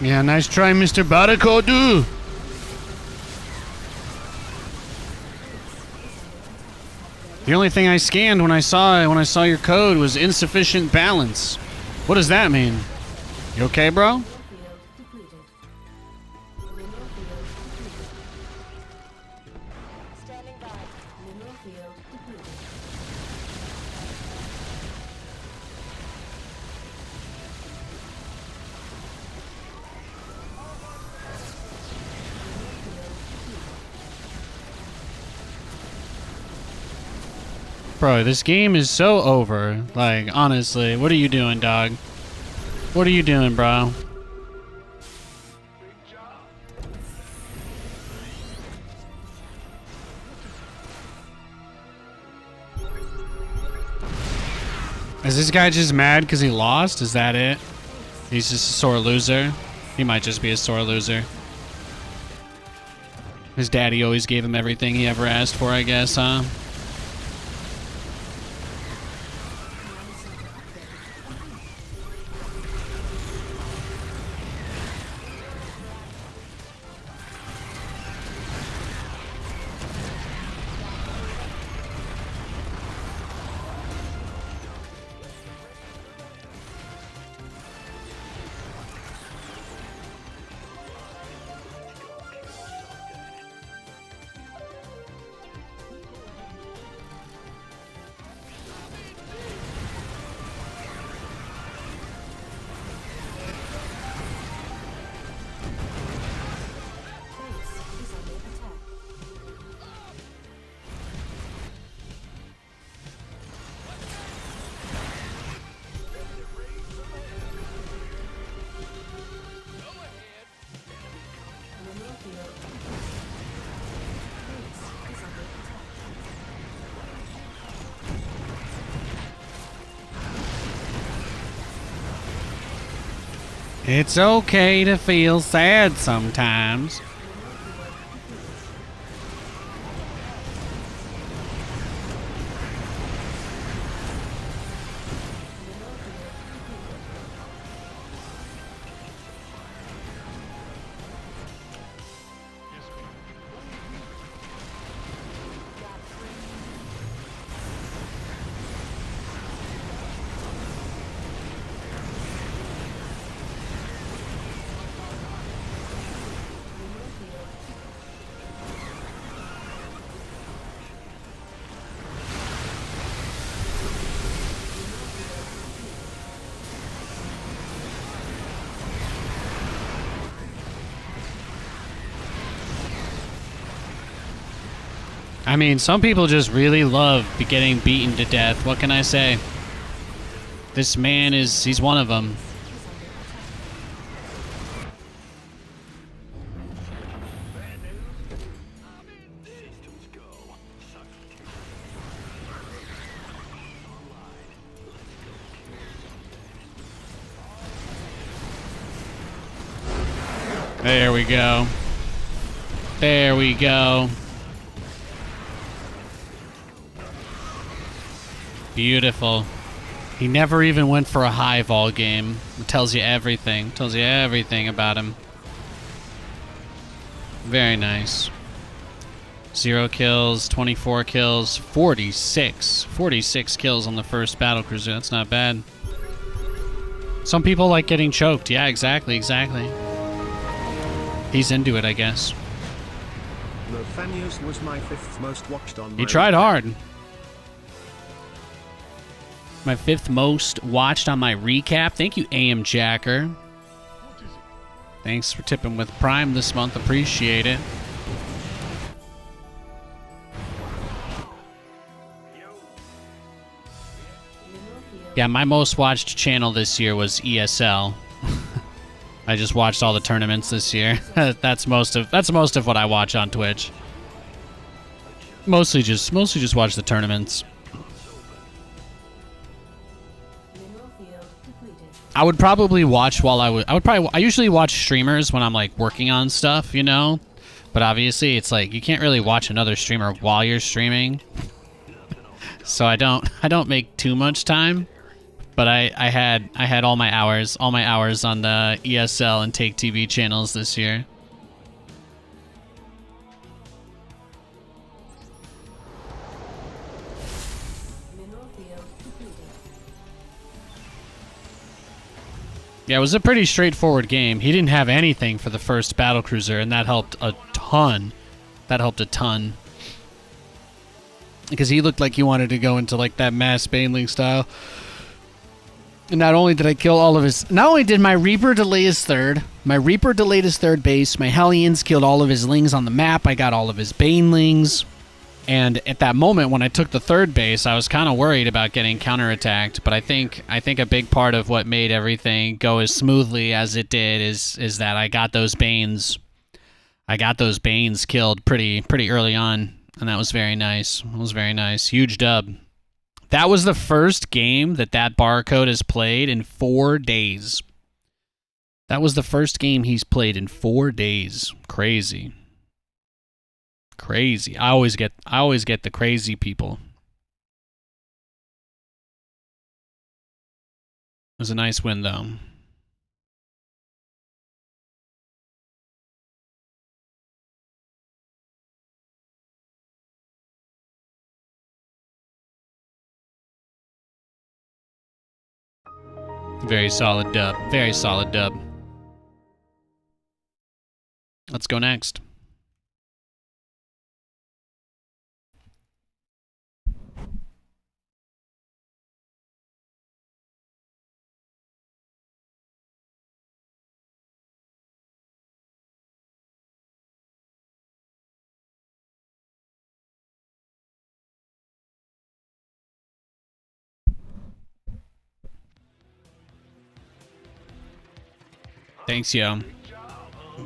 Yeah, nice try, Mr. Battlecruisers. The only thing I scanned when I saw your code was insufficient balance. What does that mean? You okay, bro?
Standing by. Mineral field depleted.
Bro, this game is so over. Like, honestly, what are you doing, dog? What are you doing, bro? Is this guy just mad because he lost? Is that it? He's just a sore loser? He might just be a sore loser. His daddy always gave him everything he ever asked for, I guess, huh? It's okay to feel sad sometimes. I mean, some people just really love getting beaten to death. What can I say? This man he's one of them. There we go. There we go. Beautiful. He never even went for a high vol game. It tells you everything. Tells you everything about him. Very nice. 0 kills, 24 kills, 46. 46 kills on the first Battlecruiser. That's not bad. Some people like getting choked. Yeah, exactly, exactly. He's into it, I guess.
Nathanias was my 5th most watched on my...
He tried hard. My 5th most watched on my recap. Thank you, AM Jacker. Thanks for tipping with Prime this month. Appreciate it. Yeah, my most watched channel this year was ESL. I just watched all the tournaments this year. That's most of what I watch on Twitch. Mostly just watch the tournaments. I would probably watch while I usually watch streamers when I'm like working on stuff, you know? But obviously it's like you can't really watch another streamer while you're streaming. So I don't make too much time. But I had all my hours on the ESL and Take TV channels this year.
Mineral field completed.
Yeah, it was a pretty straightforward game. He didn't have anything for the first Battlecruiser, and that helped a ton. That helped a ton. Because he looked like he wanted to go into like that mass baneling style. And not only did I kill all of his... Not only did my Reaper delay his third, my Reaper delayed his third base, my Hellions killed all of his Lings on the map, I got all of his Banelings. And at that moment, when I took the third base, I was kind of worried about getting counterattacked. But I think a big part of what made everything go as smoothly as it did is that I got those Banes. I got those Banes killed pretty early on, and that was very nice. It was very nice. Huge dub. That was the first game that barcode has played in 4 days. That was the first game he's played in 4 days. Crazy. Crazy. I always get the crazy people. It was a nice win though. Very solid dub. Very solid dub. Let's go next. Thanks, yo.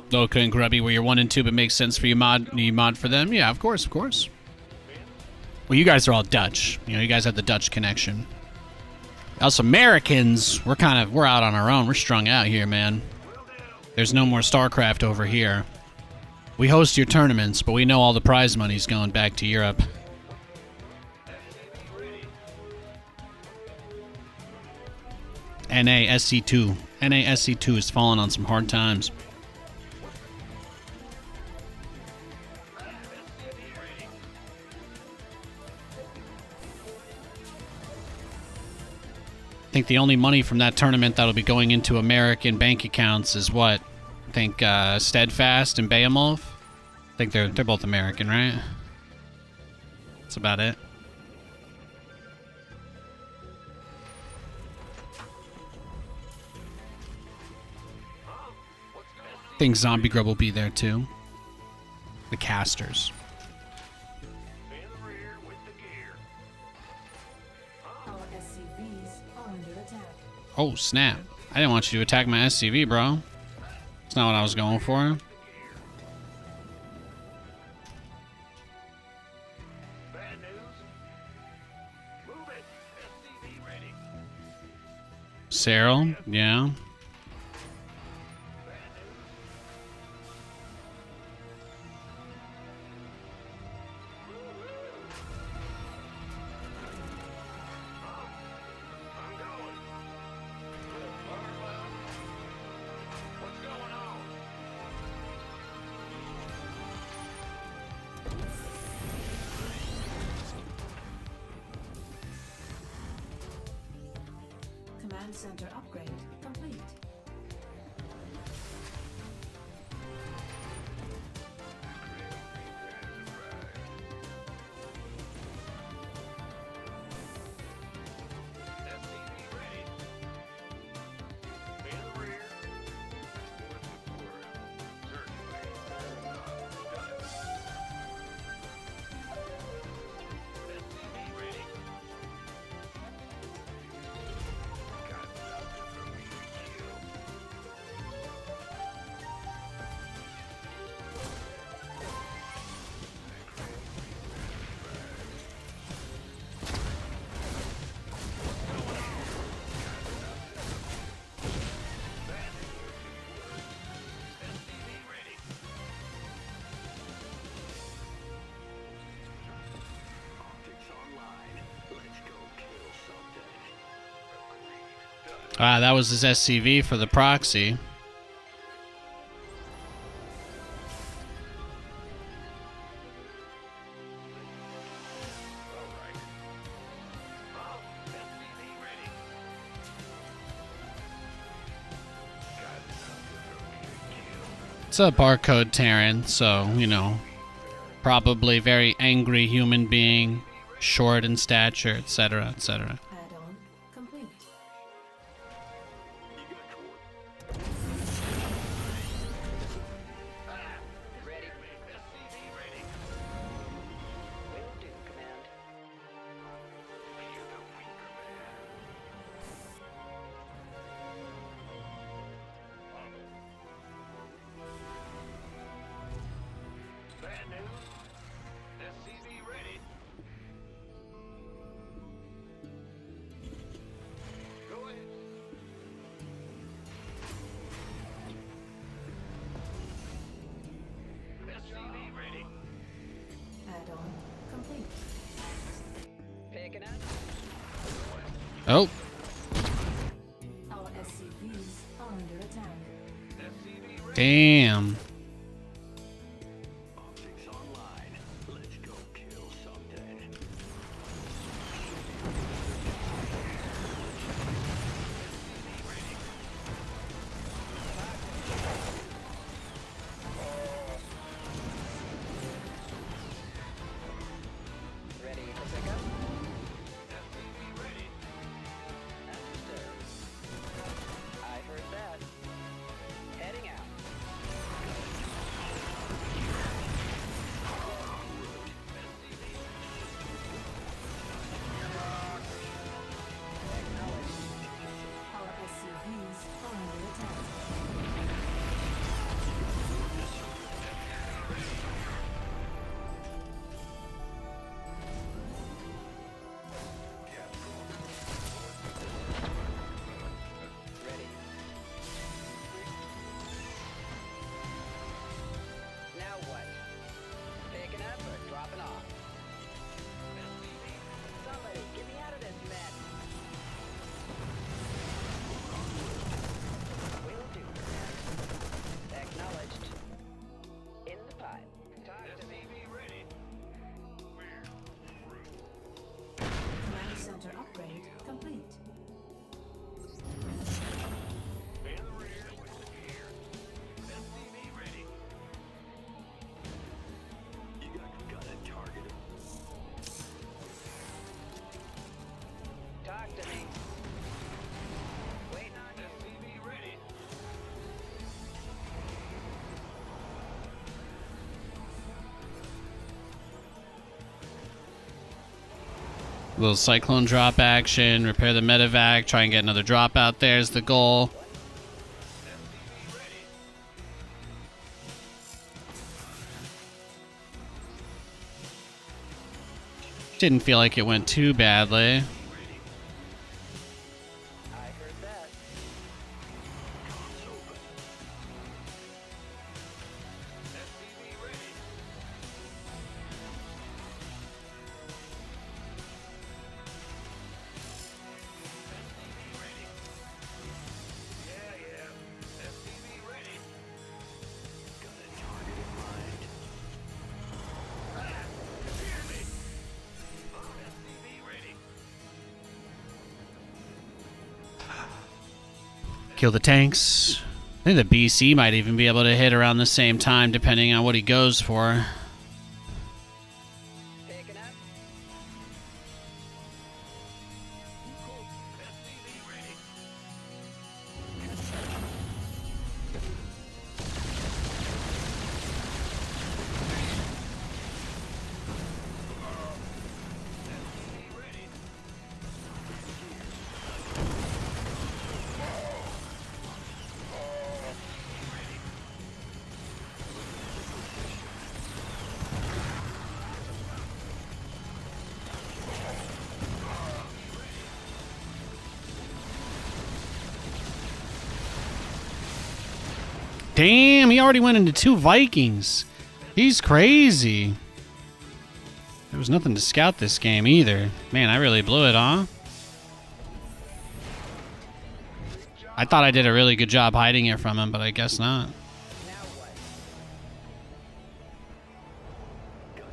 Loka and Grubby, where you're 1 and 2, but makes sense for you mod for them. Yeah, of course, of course. Well, you guys are all Dutch. You know, you guys have the Dutch connection. Us Americans, we're out on our own. We're strung out here, man. There's no more StarCraft over here. We host your tournaments, but we know all the prize money's going back to Europe. NASC2. NASC2 is falling on some hard times. I think the only money from that tournament that'll be going into American bank accounts is what? I think Steadfast and Behemoth. I think they're both American, right? That's about it. I think Zombie Grub will be there too. The casters.
Our SCVs are under attack.
Oh, snap. I didn't want you to attack my SCV, bro. That's not what I was going for.
Bad news. Move it. SCV ready.
Cyril, yeah.
I'm going. What's going on?
Command center upgrade complete.
SCV ready. In the rear. Moving forward. Certainly. Got it. SCV ready. Got nothing for me.
Ah, that was his SCV for the proxy. It's a barcode Terran, so, you know, probably very angry human being, short in stature, etc., etc.
Add-on complete.
Ready. SCV ready. Will do, Command. You're the weaker man. Bad news. SCV ready. Go ahead. SCV ready.
Add-on complete.
Picking up.
Oh,
Our SCVs are under attack.
SCV ready.
damn.
Optics online. Let's go kill something.
Ready to pick up.
SCV ready.
Understood. I heard that. Heading out.
Our SCVs are under attack.
Ready. Now what? Picking up or dropping off? Somebody, get me out of this mess. Will do. Acknowledged. In the pipe. Talk to me.
SCV ready.
Command center upgrade complete.
In the rear with the gear. SCV ready. You got a target.
Talk to me. Waiting on you.
SCV ready.
Little Cyclone drop action, repair the medevac, try and get another drop out there is the goal. Didn't feel like it went too badly.
I heard that.
SCV ready. SCV ready. Yeah. SCV ready. Got a target in mind. Hear me. SCV ready.
Kill the tanks. I think the BC might even be able to hit around the same time depending on what he goes for.
Picking up.
SCV ready. SCV ready.
Damn, he already went into 2 Vikings. He's crazy. There was nothing to scout this game either. Man, I really blew it, huh? I thought I did a really good job hiding it from him, but I guess not.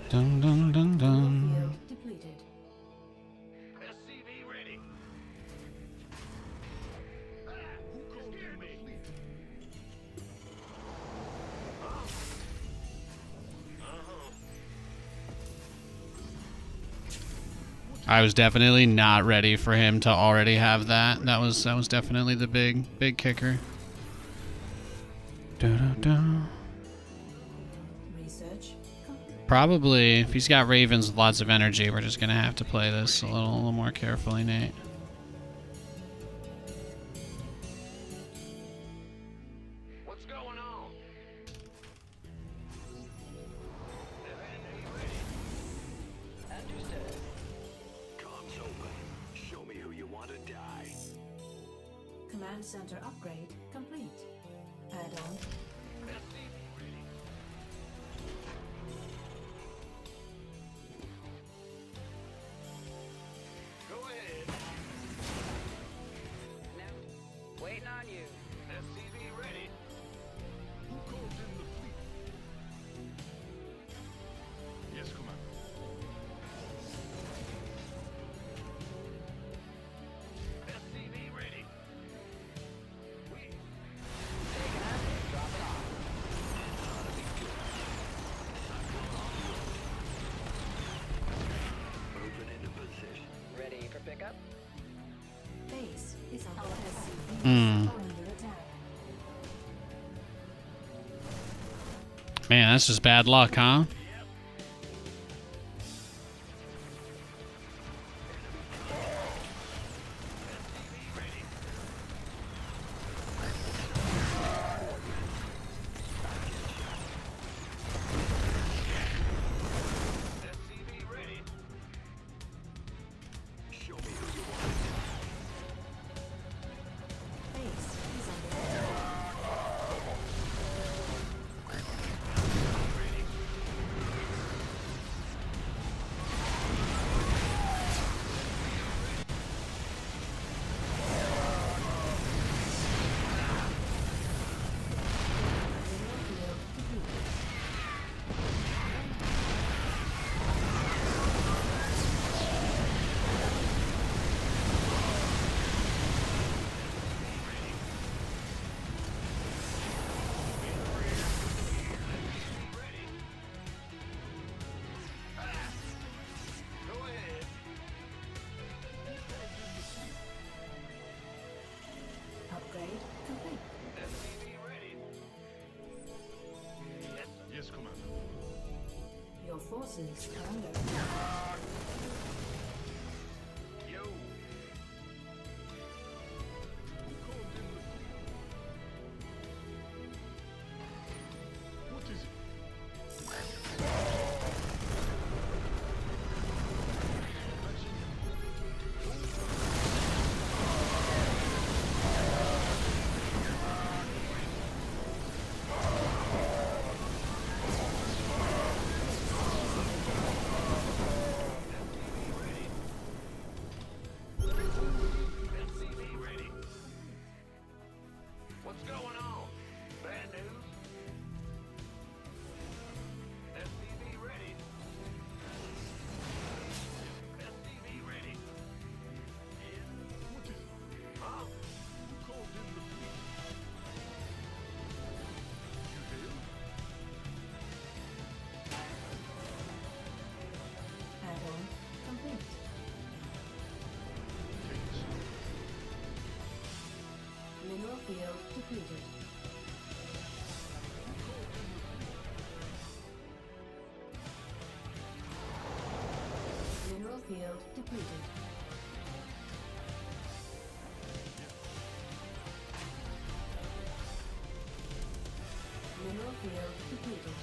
Dun dun dun dun.
Field depleted.
SCV ready. You scared me.
I was definitely not ready for him to already have that. That was definitely the big kicker.
Research complete.
Probably, if he's got ravens with lots of energy, we're just gonna have to play this a little more carefully, Nate.
What's going on? Understood. Comms open. Show me who you want to die.
Command center upgrade complete. Add-on.
Go ahead.
Now, waiting on you.
SCV ready. Who called in the fleet? Yes, Commander. SCV ready. We
Taking up, drop it off.
moving into position.
Ready for pickup?
Base is under SCV.
Hmm.
Under attack.
Man, that's just bad luck, huh?
SCV ready. Show me who you want.
Base is under attack. Mineral field depleted.
Go ahead.
Upgrade complete.
SCV ready. Yes, Commander.
Your forces are under attack.
Yo. Who called in the fleet? What is it? SCV ready. What's going on? Bad news? SCV ready. SCV ready. What is it? Huh? Who called in the fleet? You did?
Add-on complete. Mineral field depleted. Mineral field depleted. Mineral field depleted.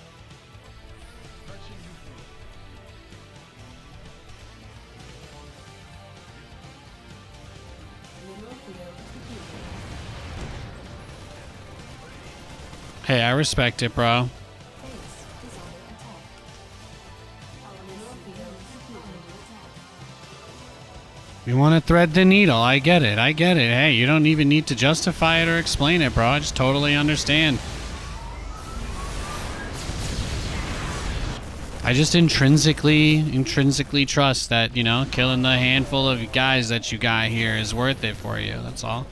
Touching you through.
Mineral field depleted.
Hey, I respect it, bro.
Base is under attack. Our mineral field depleted.
You want to thread the needle. I get it. I get it. Hey, you don't even need to justify it or explain it, bro. I just totally understand. I just intrinsically trust that, you know, killing the handful of guys that you got here is worth it for you. That's all.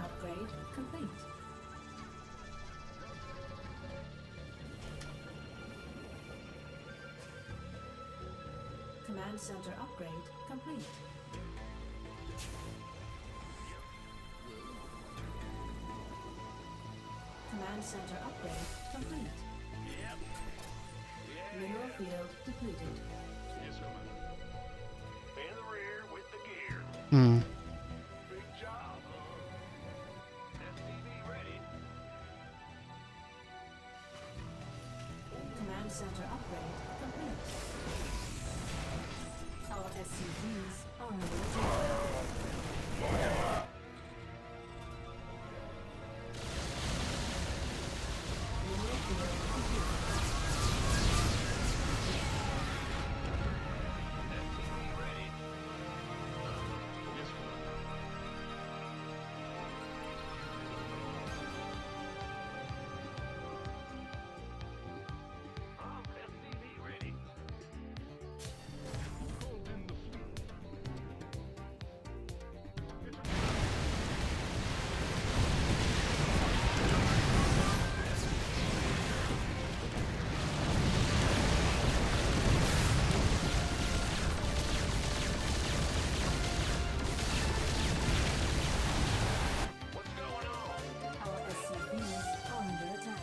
Upgrade complete. Command center upgrade complete. Command center upgrade complete. Mineral field depleted.
Yes, sir. In the rear with the gear.
Hmm.
Big job. SCV ready.
Command center upgrade complete. Our SCVs are under attack. Mineral field completed.
SCV ready. Yes, sir. SCV ready. What's going on?
Our SCVs are under attack.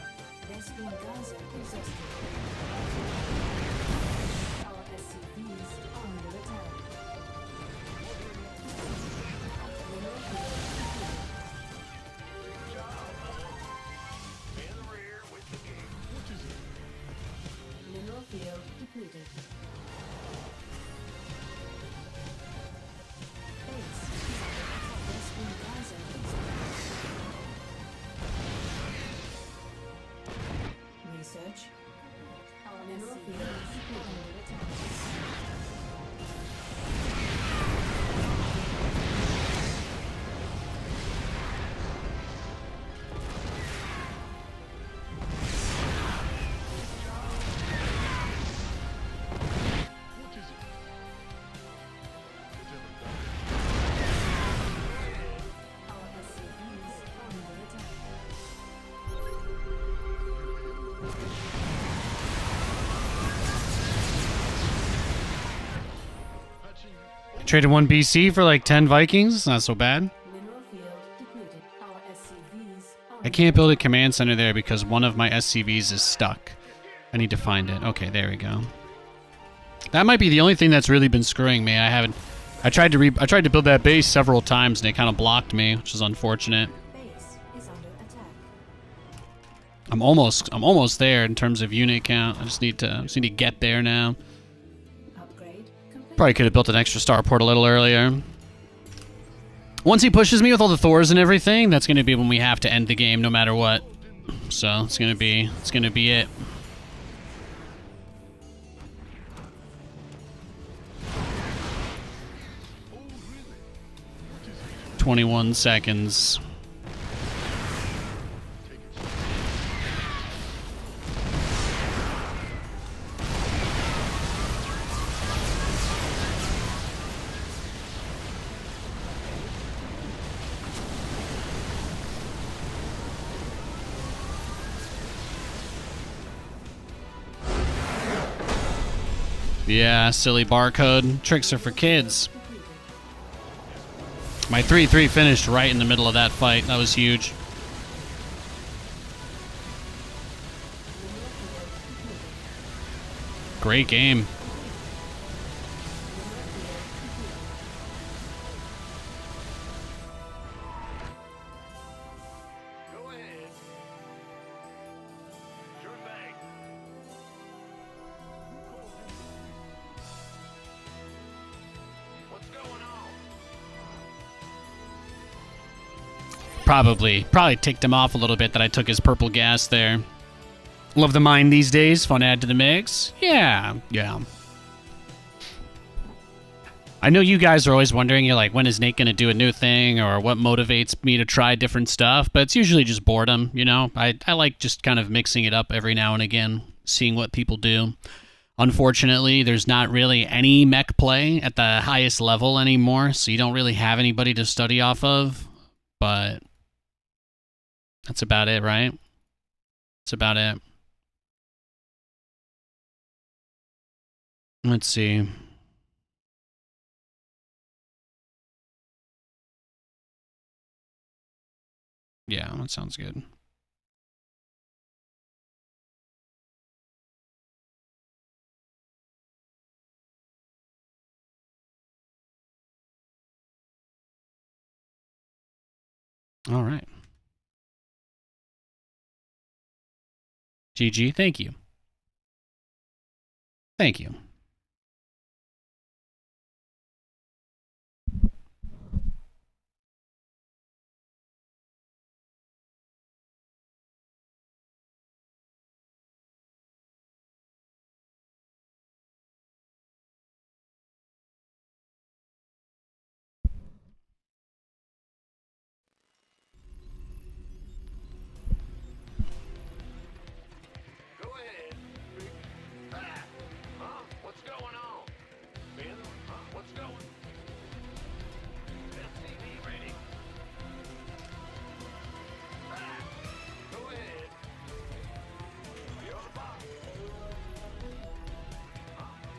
Their spin geyser exhausted. Our SCVs are under attack. Mineral field depleted.
In the rear with the gear.
Mineral field depleted. Base is under attack. Their spin geyser exhausted. Research. Our mineral field is under attack. Our SCVs are under attack.
Traded 1 BC for like 10 Vikings. Not so bad.
Mineral field depleted. Our SCVs are
I can't build a command center there because one of my SCVs is stuck. I need to find it. Okay, there we go. That might be the only thing that's really been screwing me. I tried to build that base several times and it kind of blocked me, which is unfortunate.
base is under attack.
I'm almost there in terms of unit count. I just need to get there now.
Upgrade complete.
Probably could have built an extra starport a little earlier. Once he pushes me with all the Thors and everything, that's going to be when we have to end the game no matter what. So it's going to be it. "21 seconds. Yeah, silly barcode. Tricks are for kids. My 3-3 finished right in the middle of that fight. That was huge. Great game.
Go ahead. Sure thing. What's going on?
Probably ticked him off a little bit that I took his purple gas there. Love the mine these days. Fun add to the mix. Yeah. I know you guys are always wondering, you're like, when is Nate going to do a new thing, or what motivates me to try different stuff? But it's usually just boredom, you know? I like just kind of mixing it up every now and again, seeing what people do. Unfortunately, there's not really any mech play at the highest level anymore, so you don't really have anybody to study off of. But that's about it, right? That's about it. Let's see. Yeah, that sounds good. All right. GG, thank you. Thank you.
Go ahead. Ah! Huh? What's going on? Ben? Huh? What's going? SCV ready. Ah! Go ahead. You're on the box.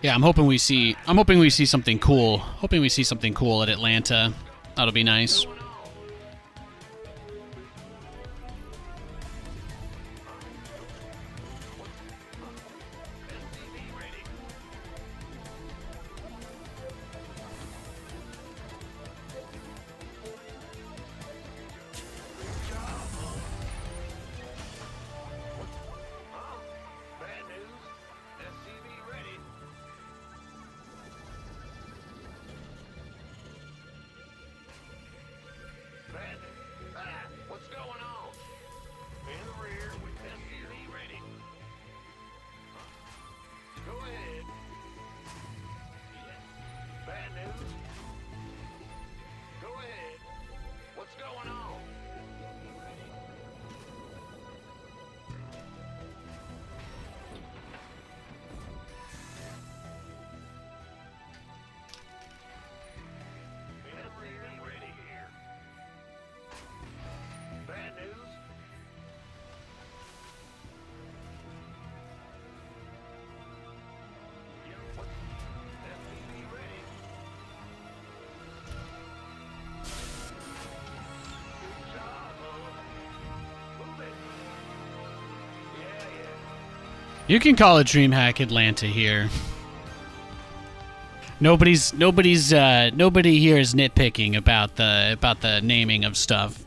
Yeah, I'm hoping we see something cool. Hoping we see something cool at Atlanta. That'll be nice.
SCV ready. Huh? Bad news. SCV ready. Bad news. Ah! What's going on? In the rear with SCV ready. Go ahead. Bad news. Go ahead. What's going on? In the rear ready here. Bad news. Yeah, what? SCV ready. Good job, Owen. Move it. Yeah.
You can call it DreamHack Atlanta here. Nobody here is nitpicking about the naming of stuff.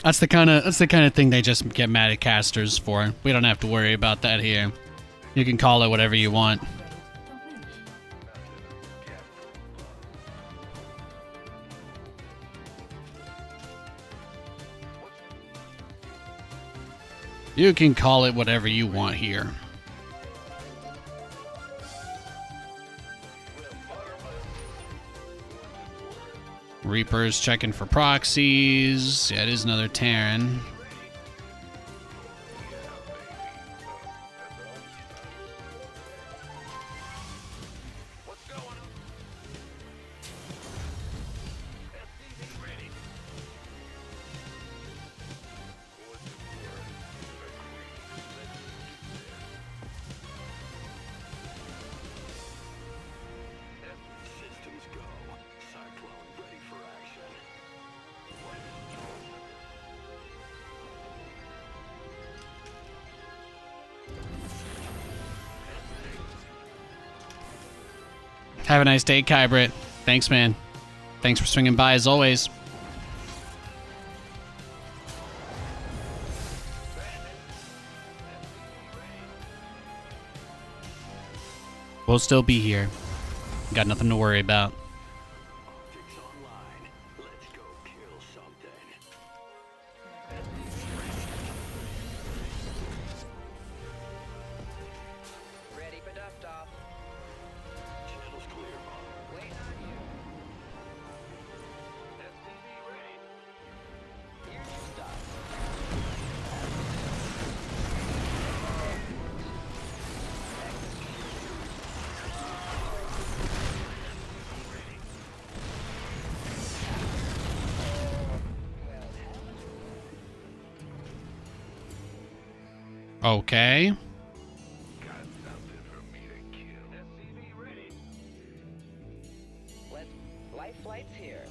That's the kind of thing they just get mad at casters for. We don't have to worry about that here. You can call it whatever you want. You can call it whatever you want here. Reaper's checking for proxies. Yeah, it is another Terran.
What's going on? SCV ready.
Have a nice day, Kybrit. Thanks, man. Thanks for swinging by as always. We'll still be here. Got nothing to worry about.
Optics online. Let's go kill something.
Ready for dust off.
Channel's clear.
Waiting on you.
SCV ready.
Here's your stuff.
Okay.
Got something for me to kill. SCV ready.
Life flight's here.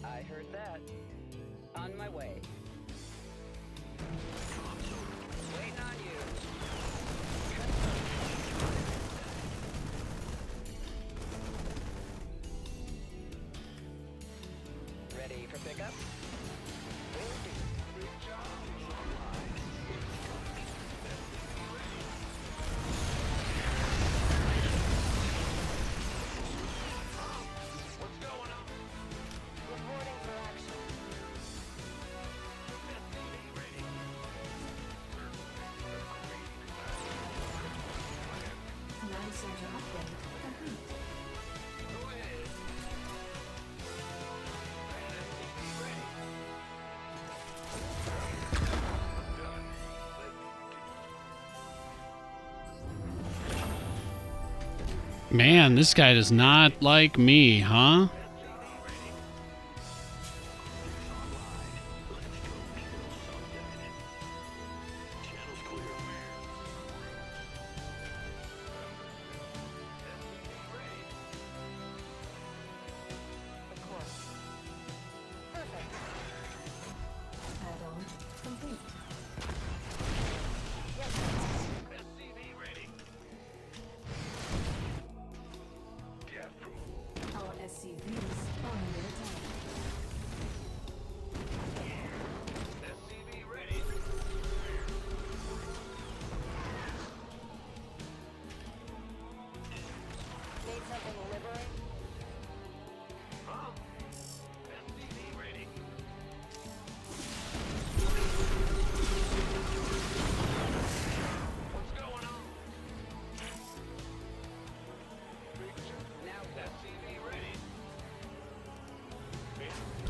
I heard that. On my way. Waiting on you. Ready for pickup? Will do.
What's going on?
Reporting for action.
SCV ready.
Command center upgrade complete.
Go ahead. SCV ready.
Man, this guy does not like me, huh?
Channel's clear.
Of course. Perfect. Add-on complete. Yes,
SCV ready.
our SCVs are under attack.
SCV ready.
Need something liberating?
Huh? SCV ready. What's going on?
Now
SCV ready.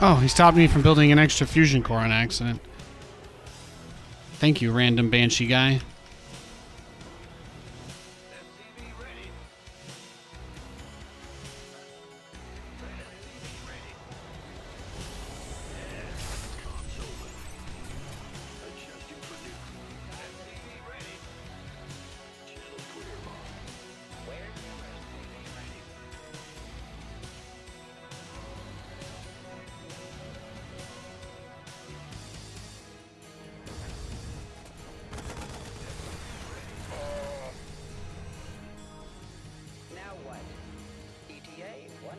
Oh, he stopped me from building an extra fusion core on accident. Thank you, random Banshee guy.
SCV ready. SCV ready. Console. Adjusting for new. SCV ready. Channel clear.
where's your
SCV ready.
Now what? ETA? What?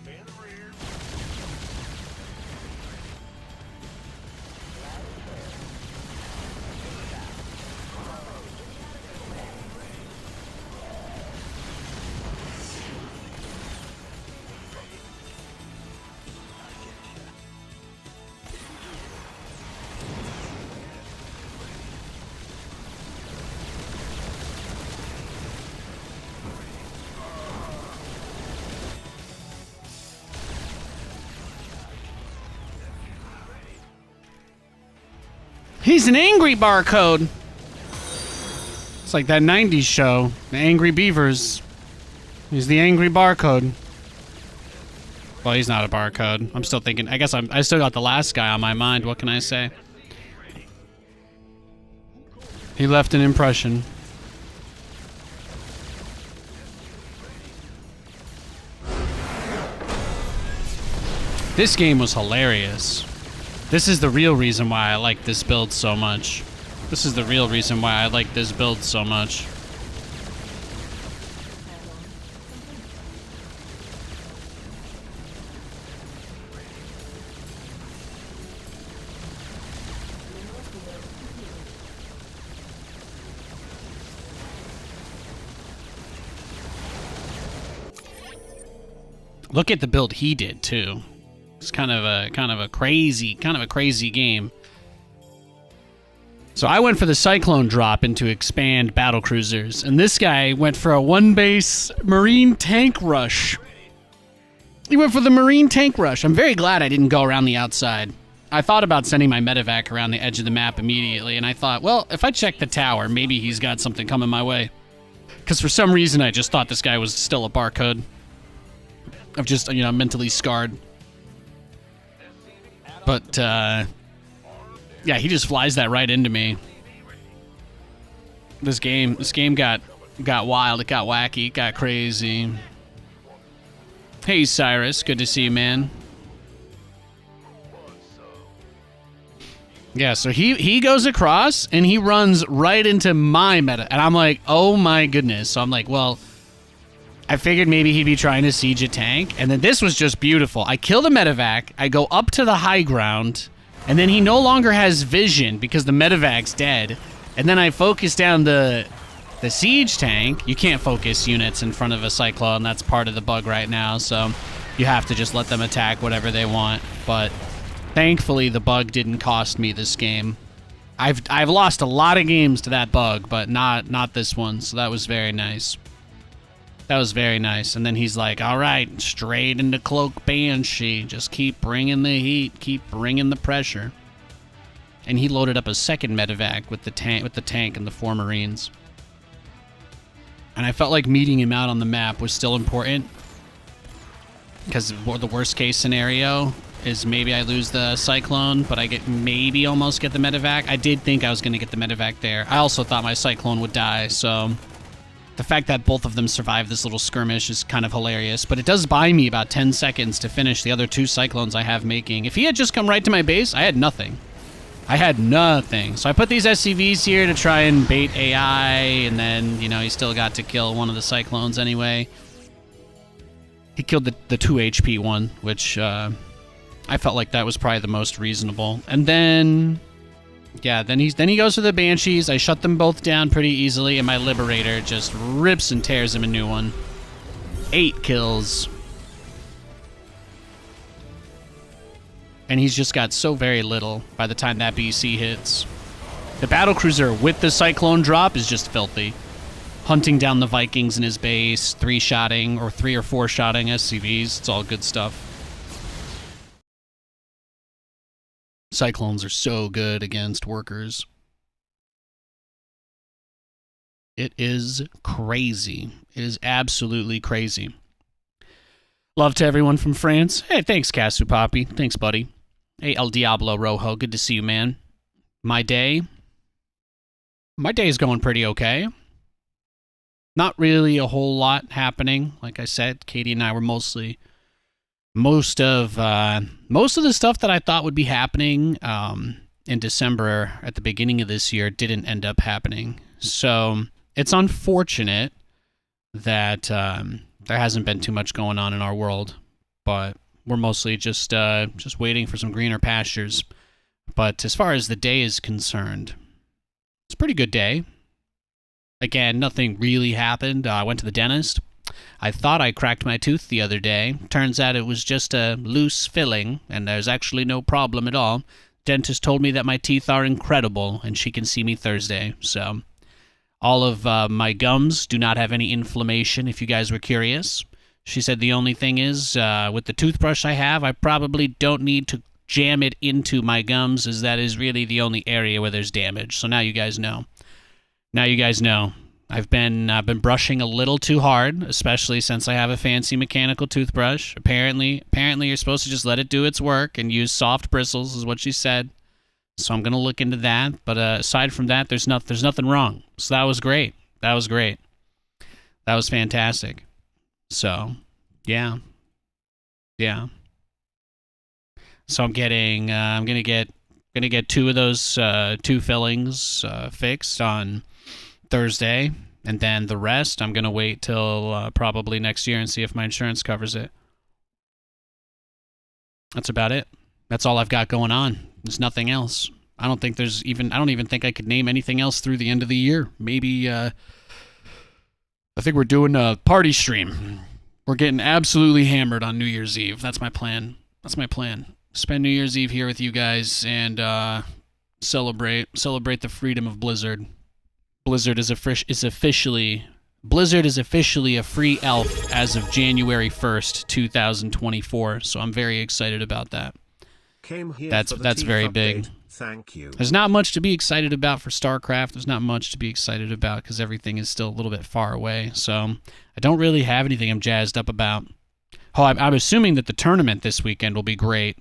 In the rear.
He's an angry barcode. It's like that 90s show, The Angry Beavers. He's the angry barcode. Well, he's not a barcode. I'm still thinking, I guess I still got the last guy on my mind. What can I say? He left an impression. This game was hilarious. This is the real reason why I like this build so much. This is the real reason why I like this build so much. Look at the build he did too. It's kind of a crazy game. So I went for the Cyclone drop into expand Battlecruisers, and this guy went for a one-base Marine tank rush. He went for the Marine tank rush. I'm very glad I didn't go around the outside. I thought about sending my medevac around the edge of the map immediately, and I thought, well, if I check the tower, maybe he's got something coming my way. Because for some reason, I just thought this guy was still a barcode. I'm just, mentally scarred. But, yeah, he just flies that right into me. This game got wild, it got wacky, it got crazy. Hey, Cyrus, good to see you, man. Yeah, so he goes across, and he runs right into my meta, and I'm like, oh my goodness. So I'm like, well, I figured maybe he'd be trying to siege a tank, and then this was just beautiful. I kill the medevac, I go up to the high ground, and then he no longer has vision because the medevac's dead. And then I focus down the siege tank. You can't focus units in front of a Cyclone. That's part of the bug right now, so you have to just let them attack whatever they want. But thankfully, the bug didn't cost me this game. I've lost a lot of games to that bug, but not this one, so that was very nice. That was very nice. And then he's like, all right, straight into Cloak Banshee. Just keep bringing the heat. Keep bringing the pressure. And he loaded up a second medevac with the tank and the 4 Marines. And I felt like meeting him out on the map was still important. Because the worst case scenario is maybe I lose the Cyclone, but I almost get the medevac. I did think I was going to get the medevac there. I also thought my Cyclone would die, so the fact that both of them survived this little skirmish is kind of hilarious, but it does buy me about 10 seconds to finish the other 2 Cyclones I have making. If he had just come right to my base, I had nothing. I had nothing. So I put these SCVs here to try and bait AI, and then, he still got to kill one of the Cyclones anyway. He killed the 2 HP one, which I felt like that was probably the most reasonable. And then, yeah, then he goes to the Banshees. I shut them both down pretty easily, and my Liberator just rips and tears him a new one. 8 kills. And he's just got so very little by the time that BC hits. The Battlecruiser with the Cyclone drop is just filthy. Hunting down the Vikings in his base, 3-shotting or 3 or 4-shotting SCVs. It's all good stuff. Cyclones are so good against workers. It is crazy. It is absolutely crazy. Love to everyone from France. Hey, thanks, Casu Poppy. Thanks, buddy. Hey, El Diablo Rojo. Good to see you, man. My day is going pretty okay. Not really a whole lot happening. Like I said, Katie and I were most of the stuff that I thought would be happening in December at the beginning of this year didn't end up happening. So it's unfortunate that there hasn't been too much going on in our world, but we're mostly just waiting for some greener pastures. But as far as the day is concerned, it's a pretty good day. Again, nothing really happened. I went to the dentist. I thought I cracked my tooth the other day. Turns out it was just a loose filling, and there's actually no problem at all. Dentist told me that my teeth are incredible, and she can see me Thursday. So all of my gums do not have any inflammation, if you guys were curious. She said the only thing is, with the toothbrush I have, I probably don't need to jam it into my gums, as that is really the only area where there's damage. So now you guys know. Now you guys know. I've been brushing a little too hard, especially since I have a fancy mechanical toothbrush. Apparently you're supposed to just let it do its work and use soft bristles, is what she said. So I'm gonna look into that. But aside from that, there's nothing wrong. So that was great. That was great. That was fantastic. So, yeah. So I'm gonna get 2 of those 2 fillings fixed on Thursday, and then the rest I'm gonna wait till probably next year and see if my insurance covers it. That's about it. That's all I've got going on. There's nothing else. I don't even think I could name anything else through the end of the year. Maybe I think we're doing a party stream. We're getting absolutely hammered on New Year's Eve. That's my plan. Spend New Year's Eve here with you guys and celebrate the freedom of Blizzard. Blizzard is officially a free elf as of January 1st, 2024. So I'm very excited about that. That's very big.
Thank you.
There's not much to be excited about for StarCraft. There's not much to be excited about because everything is still a little bit far away. So I don't really have anything I'm jazzed up about. Oh, I'm assuming that the tournament this weekend will be great,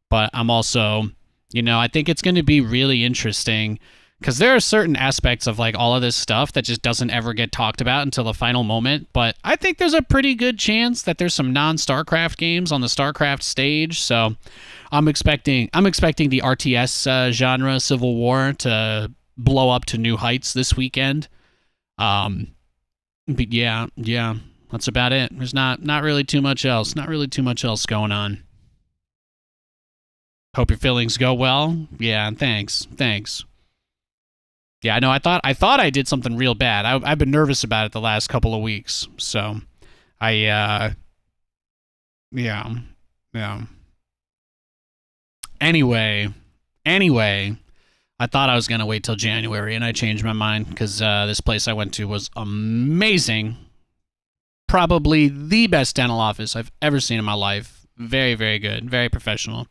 but I'm also, I think it's going to be really interesting because there are certain aspects of like all of this stuff that just doesn't ever get talked about until the final moment. But I think there's a pretty good chance that there's some non-StarCraft games on the StarCraft stage. So I'm expecting the RTS genre Civil War to blow up to new heights this weekend. But yeah, that's about it. There's not really too much else. Not really too much else going on. Hope your feelings go well. Yeah, thanks. Yeah, I know. I thought I did something real bad. I've been nervous about it the last couple of weeks. So, yeah. Anyway, I thought I was gonna wait till January, and I changed my mind because this place I went to was amazing. Probably the best dental office I've ever seen in my life. Very, very good. Very professional.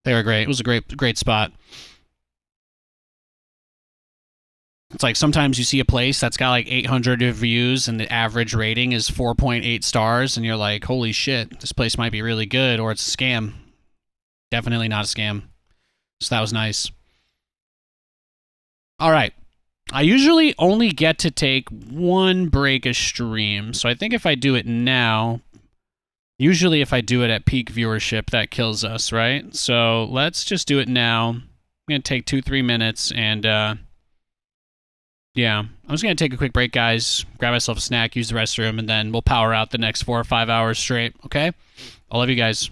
They were great. It was a great spot. It's like sometimes you see a place that's got like 800 reviews and the average rating is 4.8 stars, and you're like, holy shit, this place might be really good, or it's a scam. Definitely not a scam. So that was nice. All right. I usually only get to take 1 break a stream, so I think if I do it now, usually if I do it at peak viewership, that kills us, right? So let's just do it now. I'm going to take 2-3 minutes, and yeah, I'm just going to take a quick break, guys, grab myself a snack, use the restroom, and then we'll power out the next 4 or 5 hours straight, okay? I love you guys.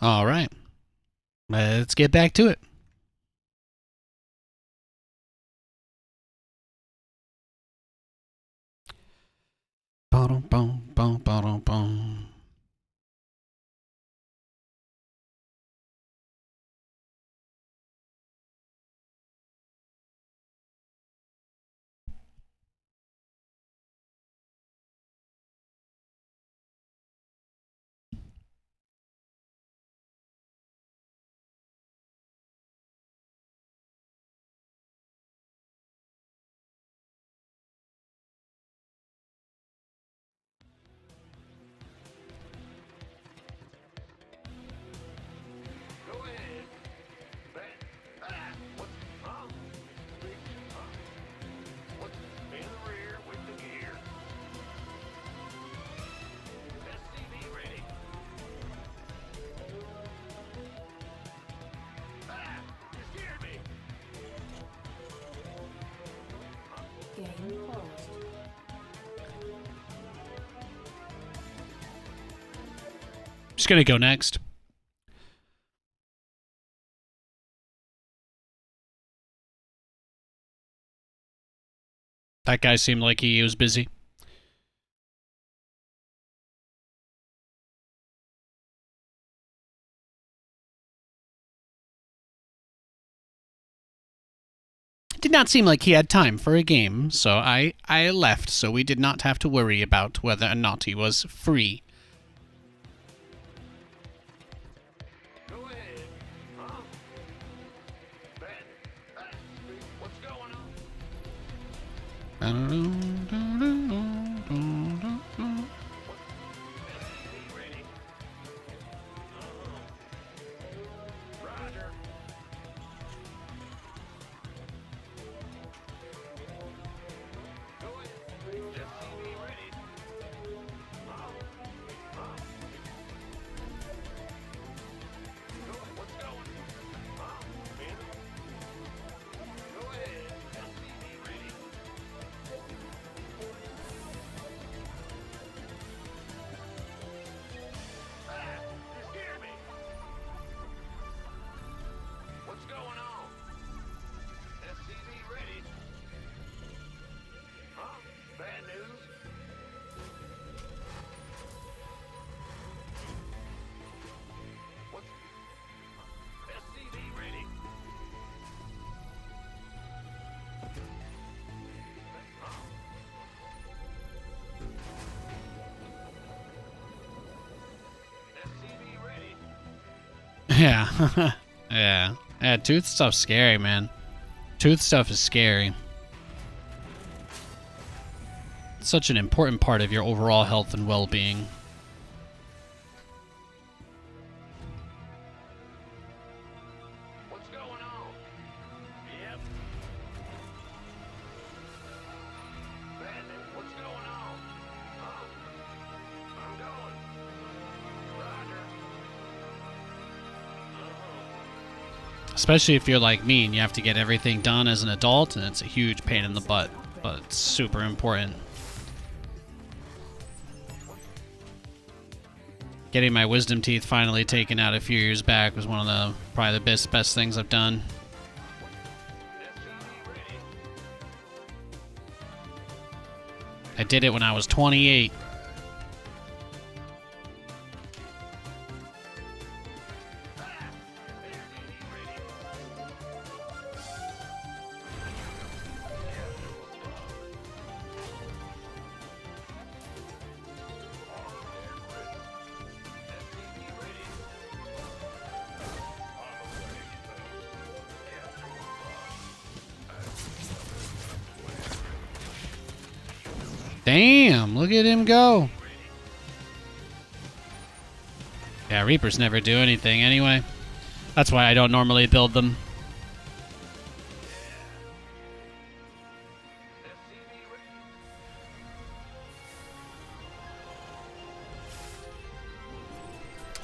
All right. Let's get back to it. Boom, boom, boom, boom, boom.
Go ahead. What's big? What's in the rear with the gear? SCV ready. You scared me.
Game paused.
Just gonna go next. That guy seemed like he was busy. Did not seem like he had time for a game, so I left, so we did not have to worry about whether or not he was free.
Go ahead. Ben. What's going on? SCV ready. Roger. Go ahead. SCV ready. What's going? Ben? Go ahead. SCV ready. You scared me. What's going on? SCV ready. Bad news? What's SCV ready? SCV ready.
Yeah. Yeah. Yeah, tooth stuff's scary, man. Tooth stuff is scary. It's such an important part of your overall health and well-being.
What's going on? Yep. Bad news. What's going on? I'm going. Roger.
Especially if you're like me and you have to get everything done as an adult, and it's a huge pain in the butt, but it's super important. Getting my wisdom teeth finally taken out a few years back was one of the probably the best things I've done. I did it when I was 28. Damn, look at him go. Yeah, Reapers never do anything anyway. That's why I don't normally build them.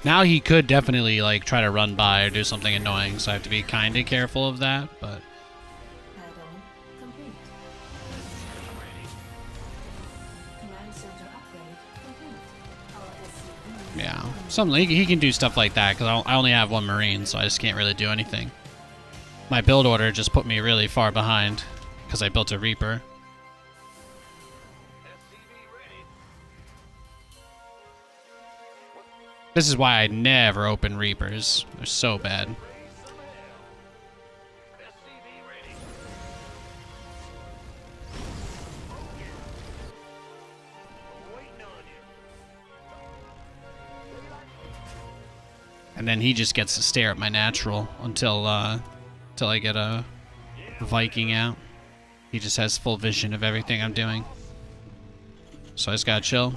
Now he could definitely like try to run by or do something annoying, so I have to be kind of careful of that, but
Add-on complete. Command center upgrade complete. Our SCV
yeah. something he can do stuff like that because I only have one Marine, so I just can't really do anything. My build order just put me really far behind because I built a Reaper. This is why I never open Reapers. They're so bad. And then he just gets to stare at my natural until I get a Viking out. He just has full vision of everything I'm doing. So I just gotta chill.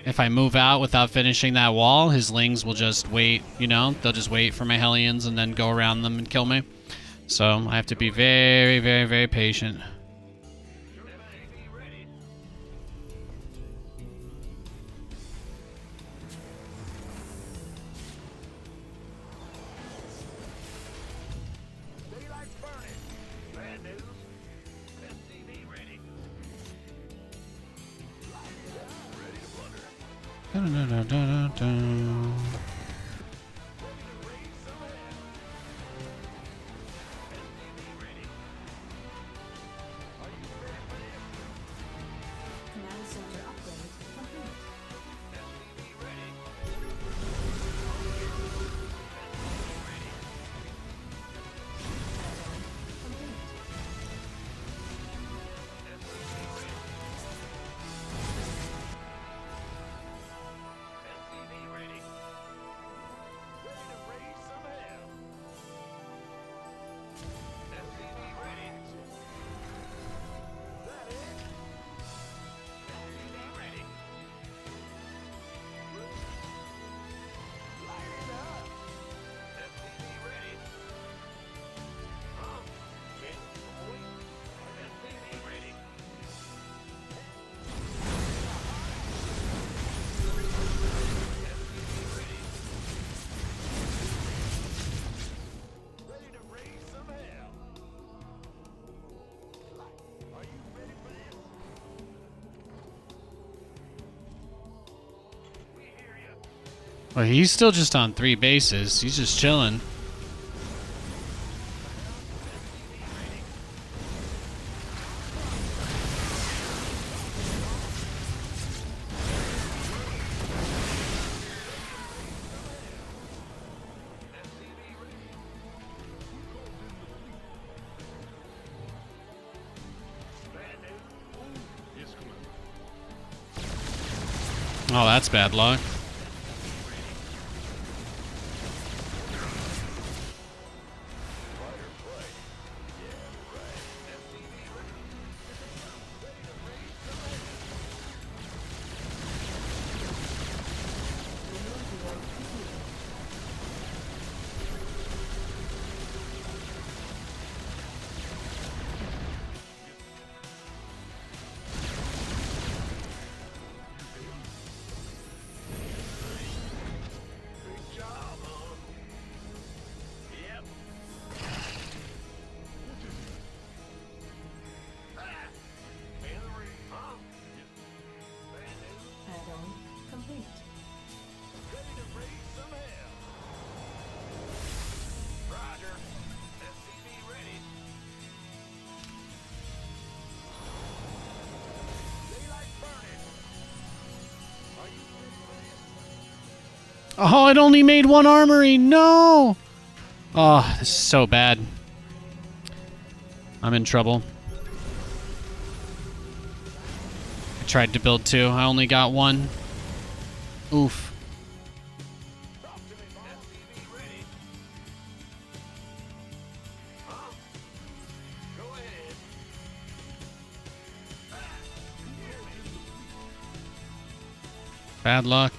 If I move out without finishing that wall, his lings will just wait, you know? They'll just wait for my Hellions and then go around them and kill me. So I have to be very, very, very patient.
Command center upgrade complete. Complete.
Well, he's still just on 3 bases. He's just chilling. Oh, that's bad luck.
Add-on complete.
Oh, it only made 1 armory. No! Oh, this is so bad. I'm in trouble. I tried to build 2. I only got 1. Oof. Bad luck.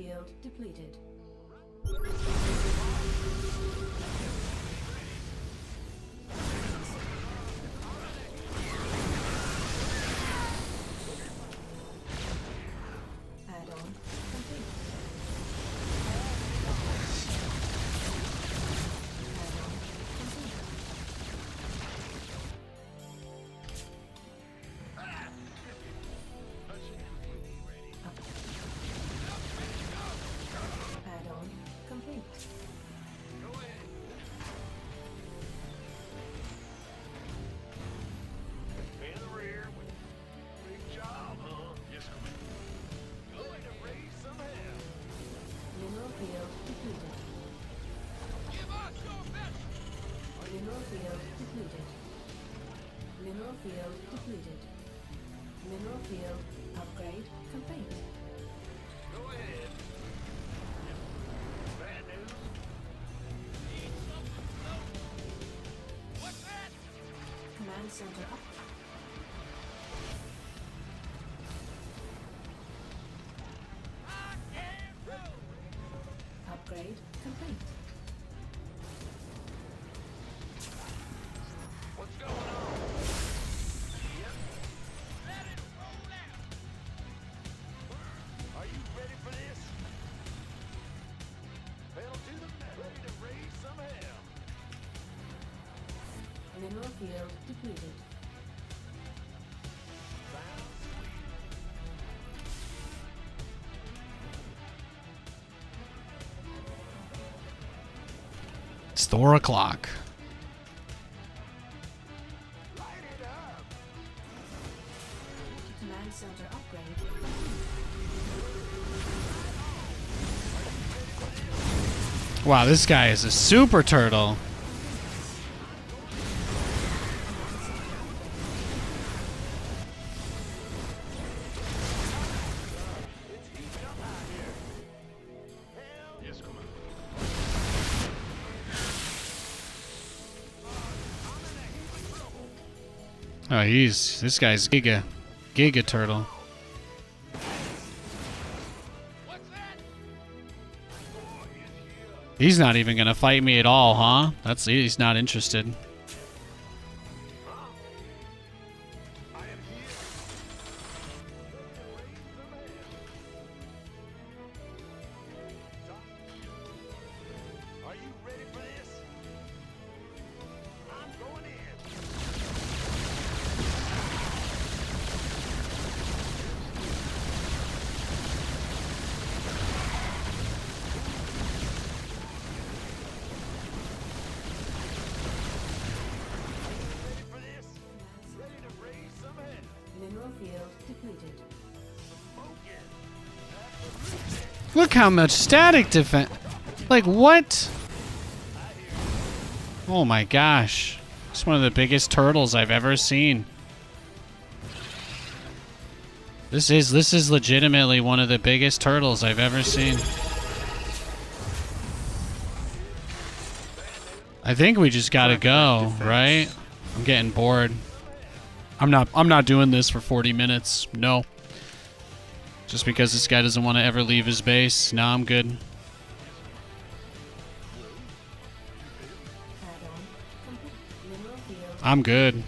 field depleted. Add-on complete. Add-on complete. Add-on complete.
In the rear with big job, huh? Yes, sir. Going to raise some hell.
Mineral field depleted.
Give us your best.
Mineral field depleted. Mineral field depleted. Mineral field upgrade complete.
Go ahead. Bad news. Need something, no. What's that?
Command center up.
I can't roll.
Upgrade complete.
What's going on? Yep. Let it roll out. Are you ready for this? Pedal to the metal. Ready to raise some hell.
Mineral field depleted.
Sounds sweet.
It's 4 o'clock.
Light it up.
Command center upgrade.
Wow, this guy is a super turtle.
It's heating up out here. Hell. Yes, come on. I'm in a heap of trouble.
Oh, this guy's giga turtle.
What's that?
He's not even gonna fight me at all, huh? He's not interested.
I am here. Are you ready for this? I'm going in. Ready for this? Ready to raise some head.
Mineral field depleted.
Smoking.
Look how much static defense. Like, what? Oh my gosh. It's one of the biggest turtles I've ever seen. This is legitimately one of the biggest turtles I've ever seen. I think we just gotta go, right? I'm getting bored. I'm not doing this for 40 minutes. No. Just because this guy doesn't want to ever leave his base. No, I'm good.
Add-on complete. Mineral field
I'm good.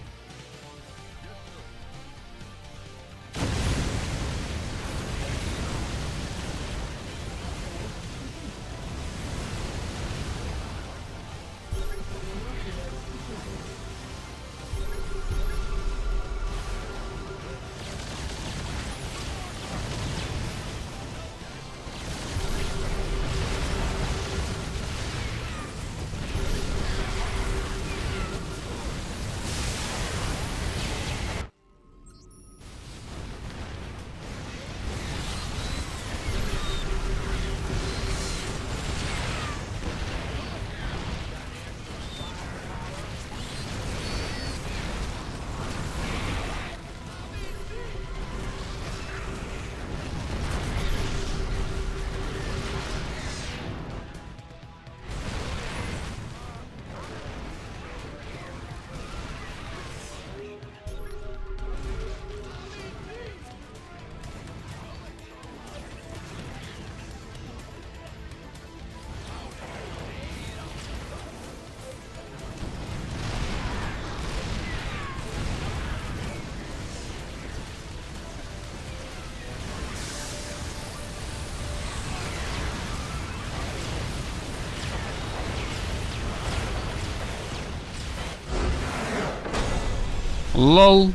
LOL.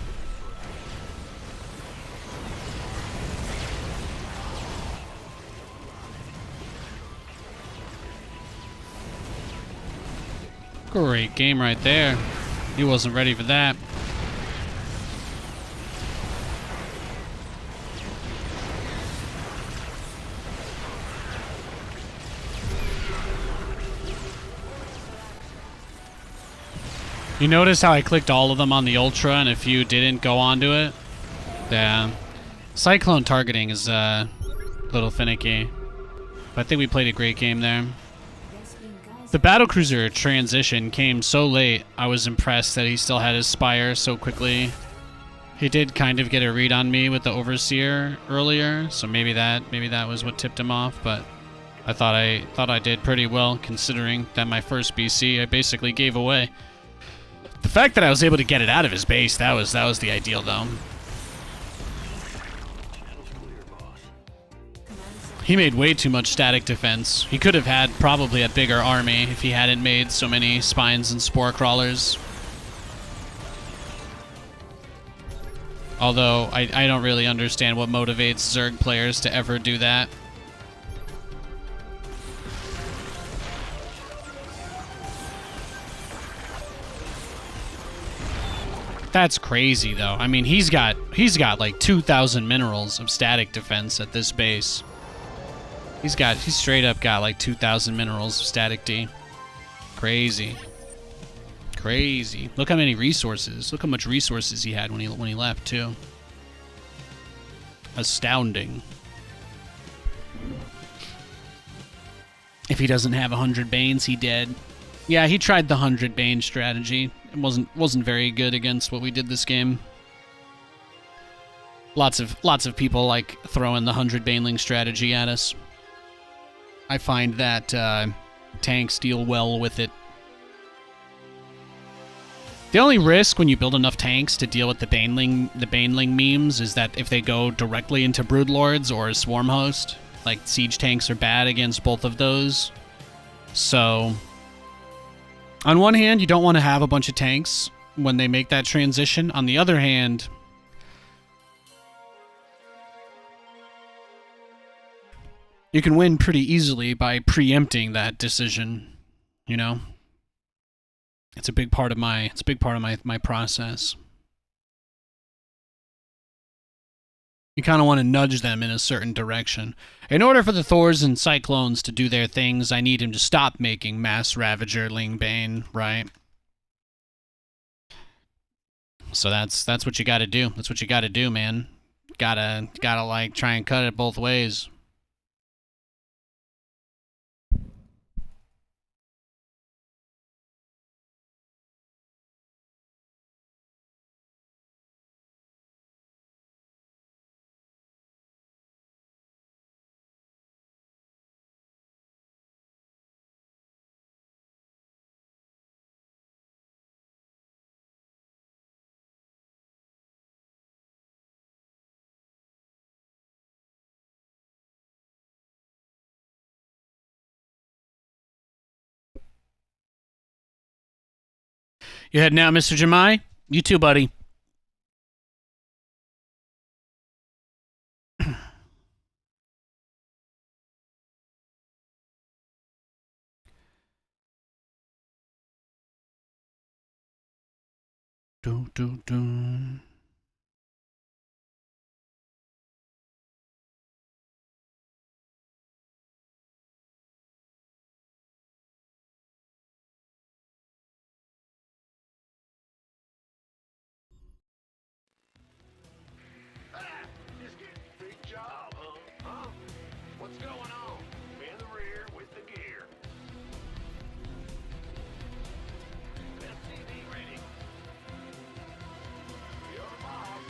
Great game right there. He wasn't ready for that. You notice how I clicked all of them on the Ultra and a few didn't go onto it? Yeah. Cyclone targeting is a little finicky. But I think we played a great game there. The Battlecruiser transition came so late, I was impressed that he still had his Spire so quickly. He did kind of get a read on me with the Overseer earlier, so maybe that was what tipped him off, but I thought I did pretty well considering that my first BC I basically gave away. The fact that I was able to get it out of his base, that was the ideal though. He made way too much static defense. He could have had probably a bigger army if he hadn't made so many spines and spore crawlers. Although, I don't really understand what motivates Zerg players to ever do that. That's crazy though. I mean, he's got like 2,000 minerals of static defense at this base. He's straight up got like 2,000 minerals of static D. Crazy. Crazy. Look how many resources. Look how much resources he had when he left too. Astounding. If he doesn't have 100 Banes, he dead. Yeah, he tried the 100 Bane strategy. It wasn't very good against what we did this game. Lots of people like throwing the 100 Baneling strategy at us. I find that tanks deal well with it. The only risk when you build enough tanks to deal with the Baneling memes is that if they go directly into Broodlords or a Swarm Host, like siege tanks are bad against both of those. So, on one hand, you don't want to have a bunch of tanks when they make that transition. On the other hand, you can win pretty easily by preempting that decision, you know? It's a big part of my process. You kind of want to nudge them in a certain direction. In order for the Thors and Cyclones to do their things, I need him to stop making Mass Ravager Lingbane, right? So that's what you got to do. That's what you got to do, man. Gotta like try and cut it both ways. You heading out, Mr. Jemai? You too, buddy. Do.
Big job, huh? What's going on? In the rear with the gear. SCV ready. You're the boss.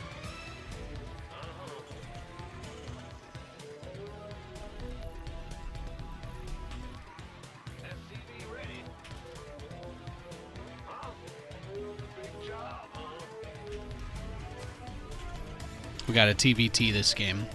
SCV ready. Huh? Big job, huh?
We got a TVT this game.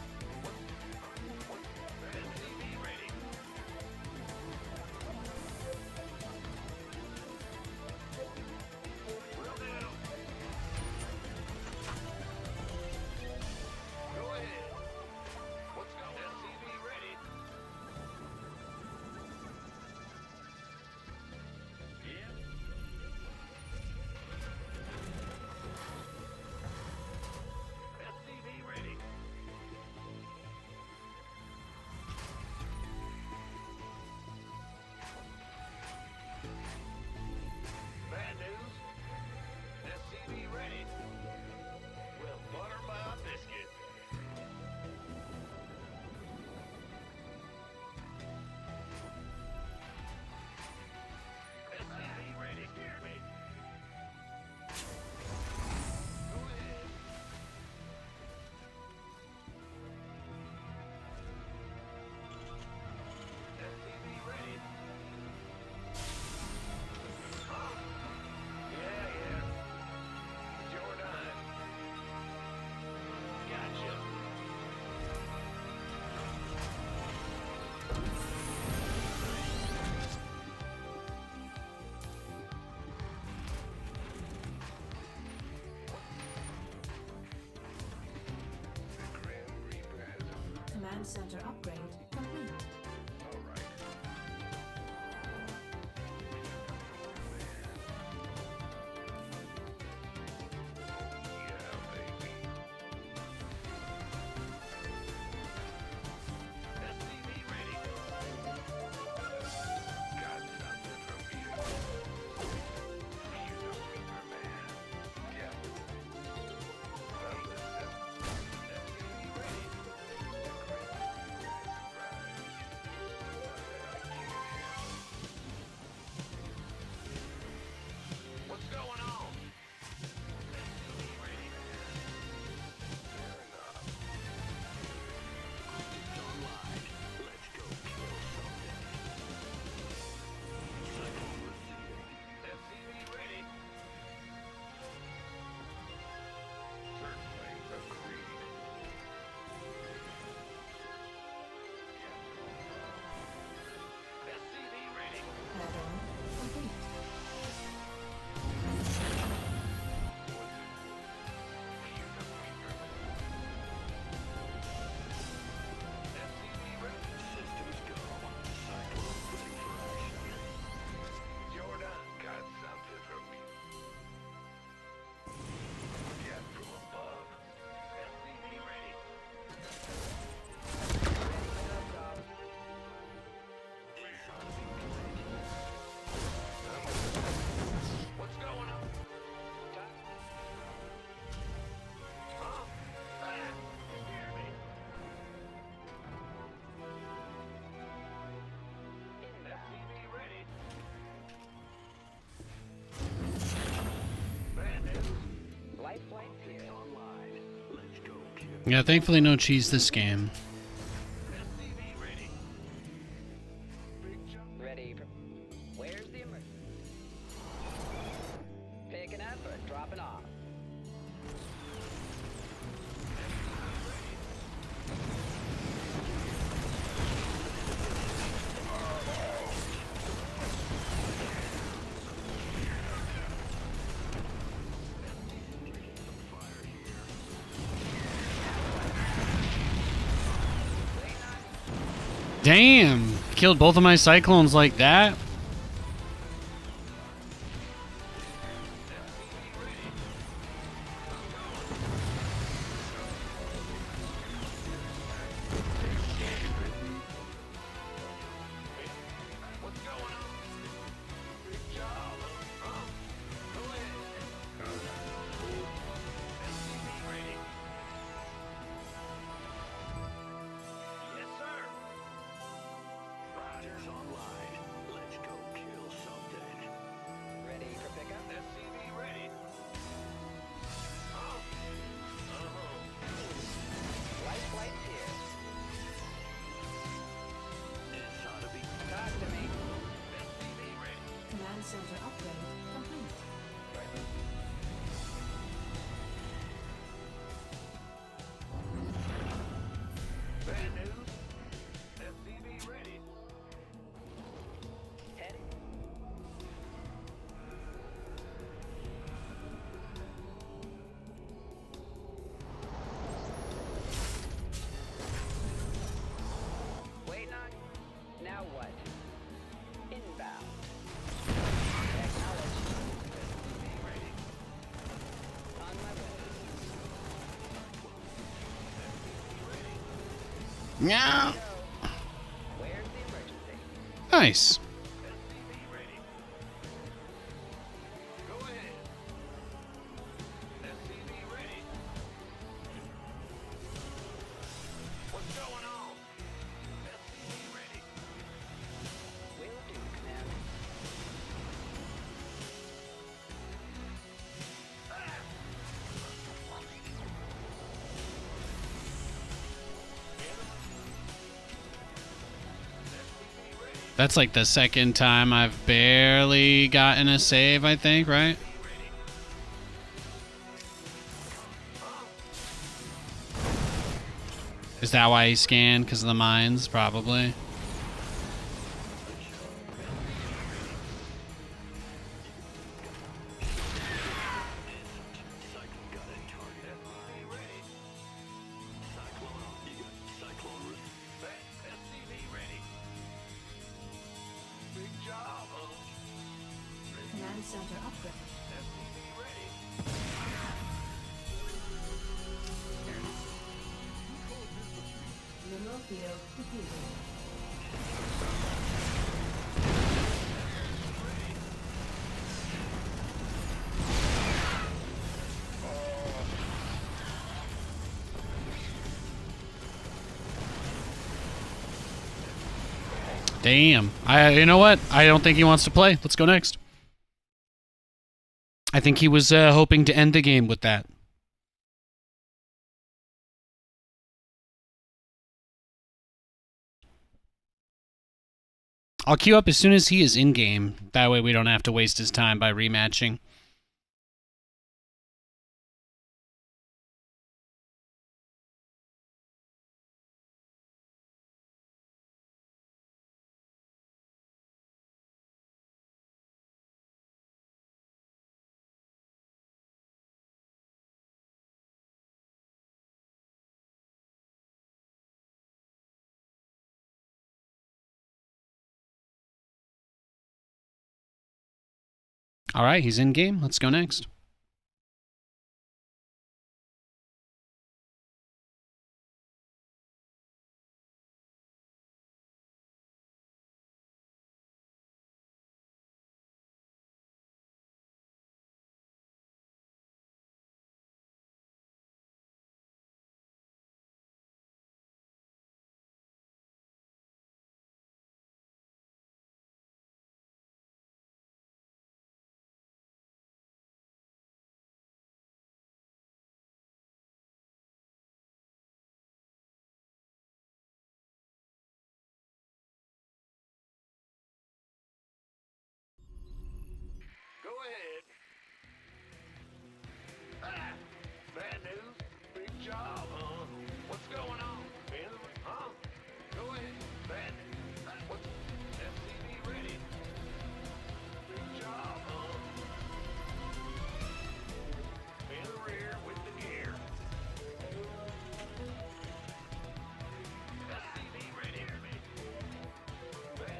Command center upgrade complete.
All right. Yeah, baby.
SCV ready.
Got something for me to do. You the Reaper man. Yeah. Well, listen.
SCV ready. What's going on? SCV ready.
Fair enough. It's online. Let's go kill something. Cyclone receiving.
SCV ready.
Certainly agreed.
SCV ready.
Add-on complete.
SCV ready.
Systems go. Cyclone ready for action.
Jordan.
Got something for me. Get from above.
SCV ready. What's going on? Huh? Ah, you scared me. SCV ready. Brand new. Life flight here.
Online. Let's go kill.
Yeah, thankfully no cheese this game.
SCV ready. Big jump.
Ready for... Where's the emergency? Picking up or dropping off?
Damn! Killed both of my Cyclones like that?
What's going on? Big job. Huh? Go ahead. SCV ready. Yes, sir.
Riders online. Let's go kill something.
Ready for pickup?
SCV ready. Oh.
Life flight's here.
This ought to be
Talk to me.
SCV ready.
Command center upgrade complete.
Bad news. SCV ready.
Heading. Waiting on you. Now what? Inbound. Acknowledged.
SCV ready.
On my way.
Yeah.
Go. Where's the emergency?
Nice.
SCV ready. Go ahead. SCV ready. What's going on? SCV ready.
Will do, Command.
That's like the second time I've barely gotten a save, I think, right? Is that why he scanned? Because of the mines? Probably.
Cyclone got a target. Cyclone, you got Cyclone
center upgrade. Mineral field depleted.
Damn. You know what? I don't think he wants to play. Let's go next. I think he was hoping to end the game with that. I'll queue up as soon as he is in-game. That way we don't have to waste his time by rematching. All right, he's in game. Let's go next.
Go ahead. Ah, bad news. Big job, huh? What's going on? Huh? Go ahead. Bad news. What's SCV ready? Big job, huh? In the rear with the gear. SCV ready.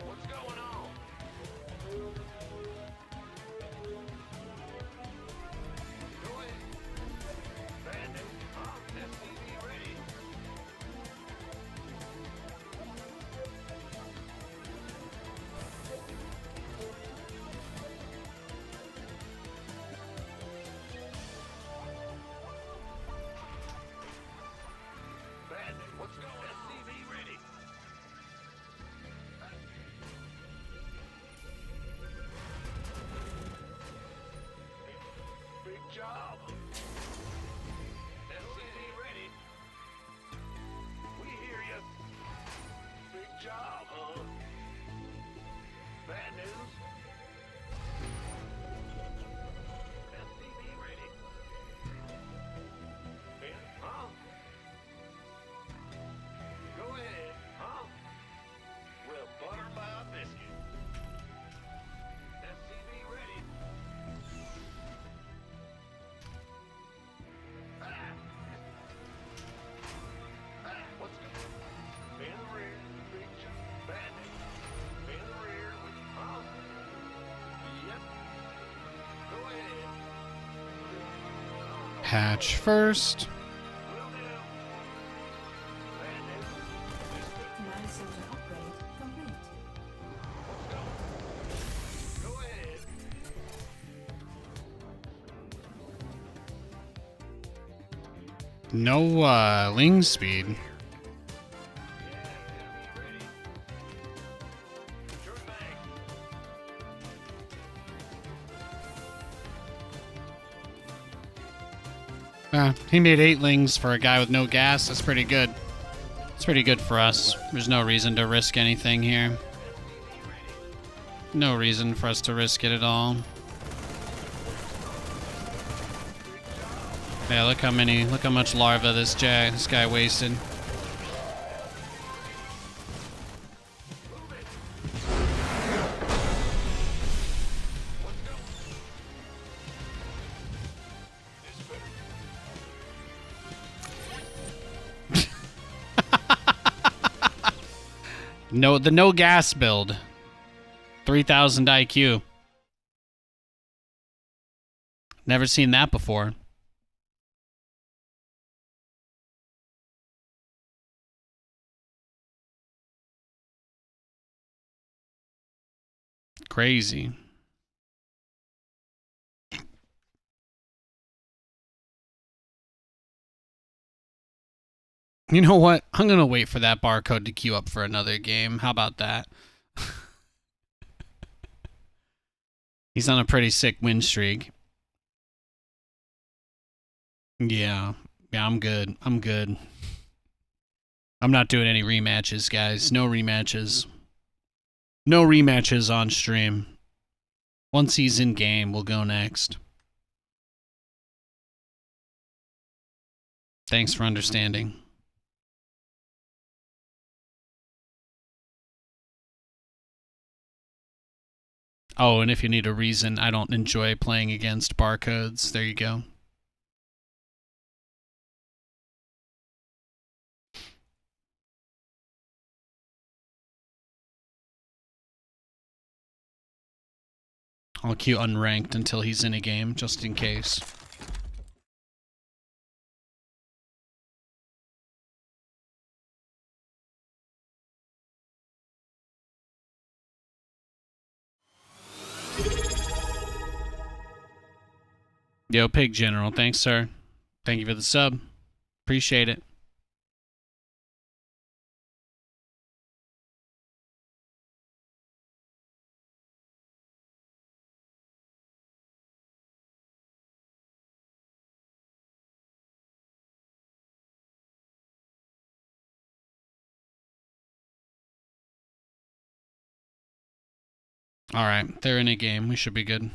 What's going on? Go ahead. Bandit. SCV ready. Bandit, what's going on? SCV ready. Big job. SCV ready. We hear you. Big job, huh? Bad news. SCV ready. Huh? Go ahead, huh? We'll butter by a biscuit. SCV ready. What's going on? In the rear, big jump, bandit. In the rear, huh? Yep. Go ahead.
Hatch first.
Will do. Bandit.
Command center upgrade complete.
Go ahead.
No ling speed.
Ready. Turn back.
He made 8 lings for a guy with no gas. That's pretty good. It's pretty good for us. There's no reason to risk anything here. No reason for us to risk it at all. Yeah, look how much larva this guy wasted. No, the no gas build. 3000 IQ. Never seen that before. Crazy. You know what? I'm going to wait for that barcode to queue up for another game. How about that? He's on a pretty sick win streak. Yeah. Yeah, I'm good. I'm good. I'm not doing any rematches, guys. No rematches. No rematches on stream. Once he's in game, we'll go next. Thanks for understanding. Oh, and if you need a reason, I don't enjoy playing against barcodes. There you go. I'll queue unranked until he's in a game, just in case. Yo, Pig General, thanks, sir. Thank you for the sub. Appreciate it. All right, they're in a game. We should be good.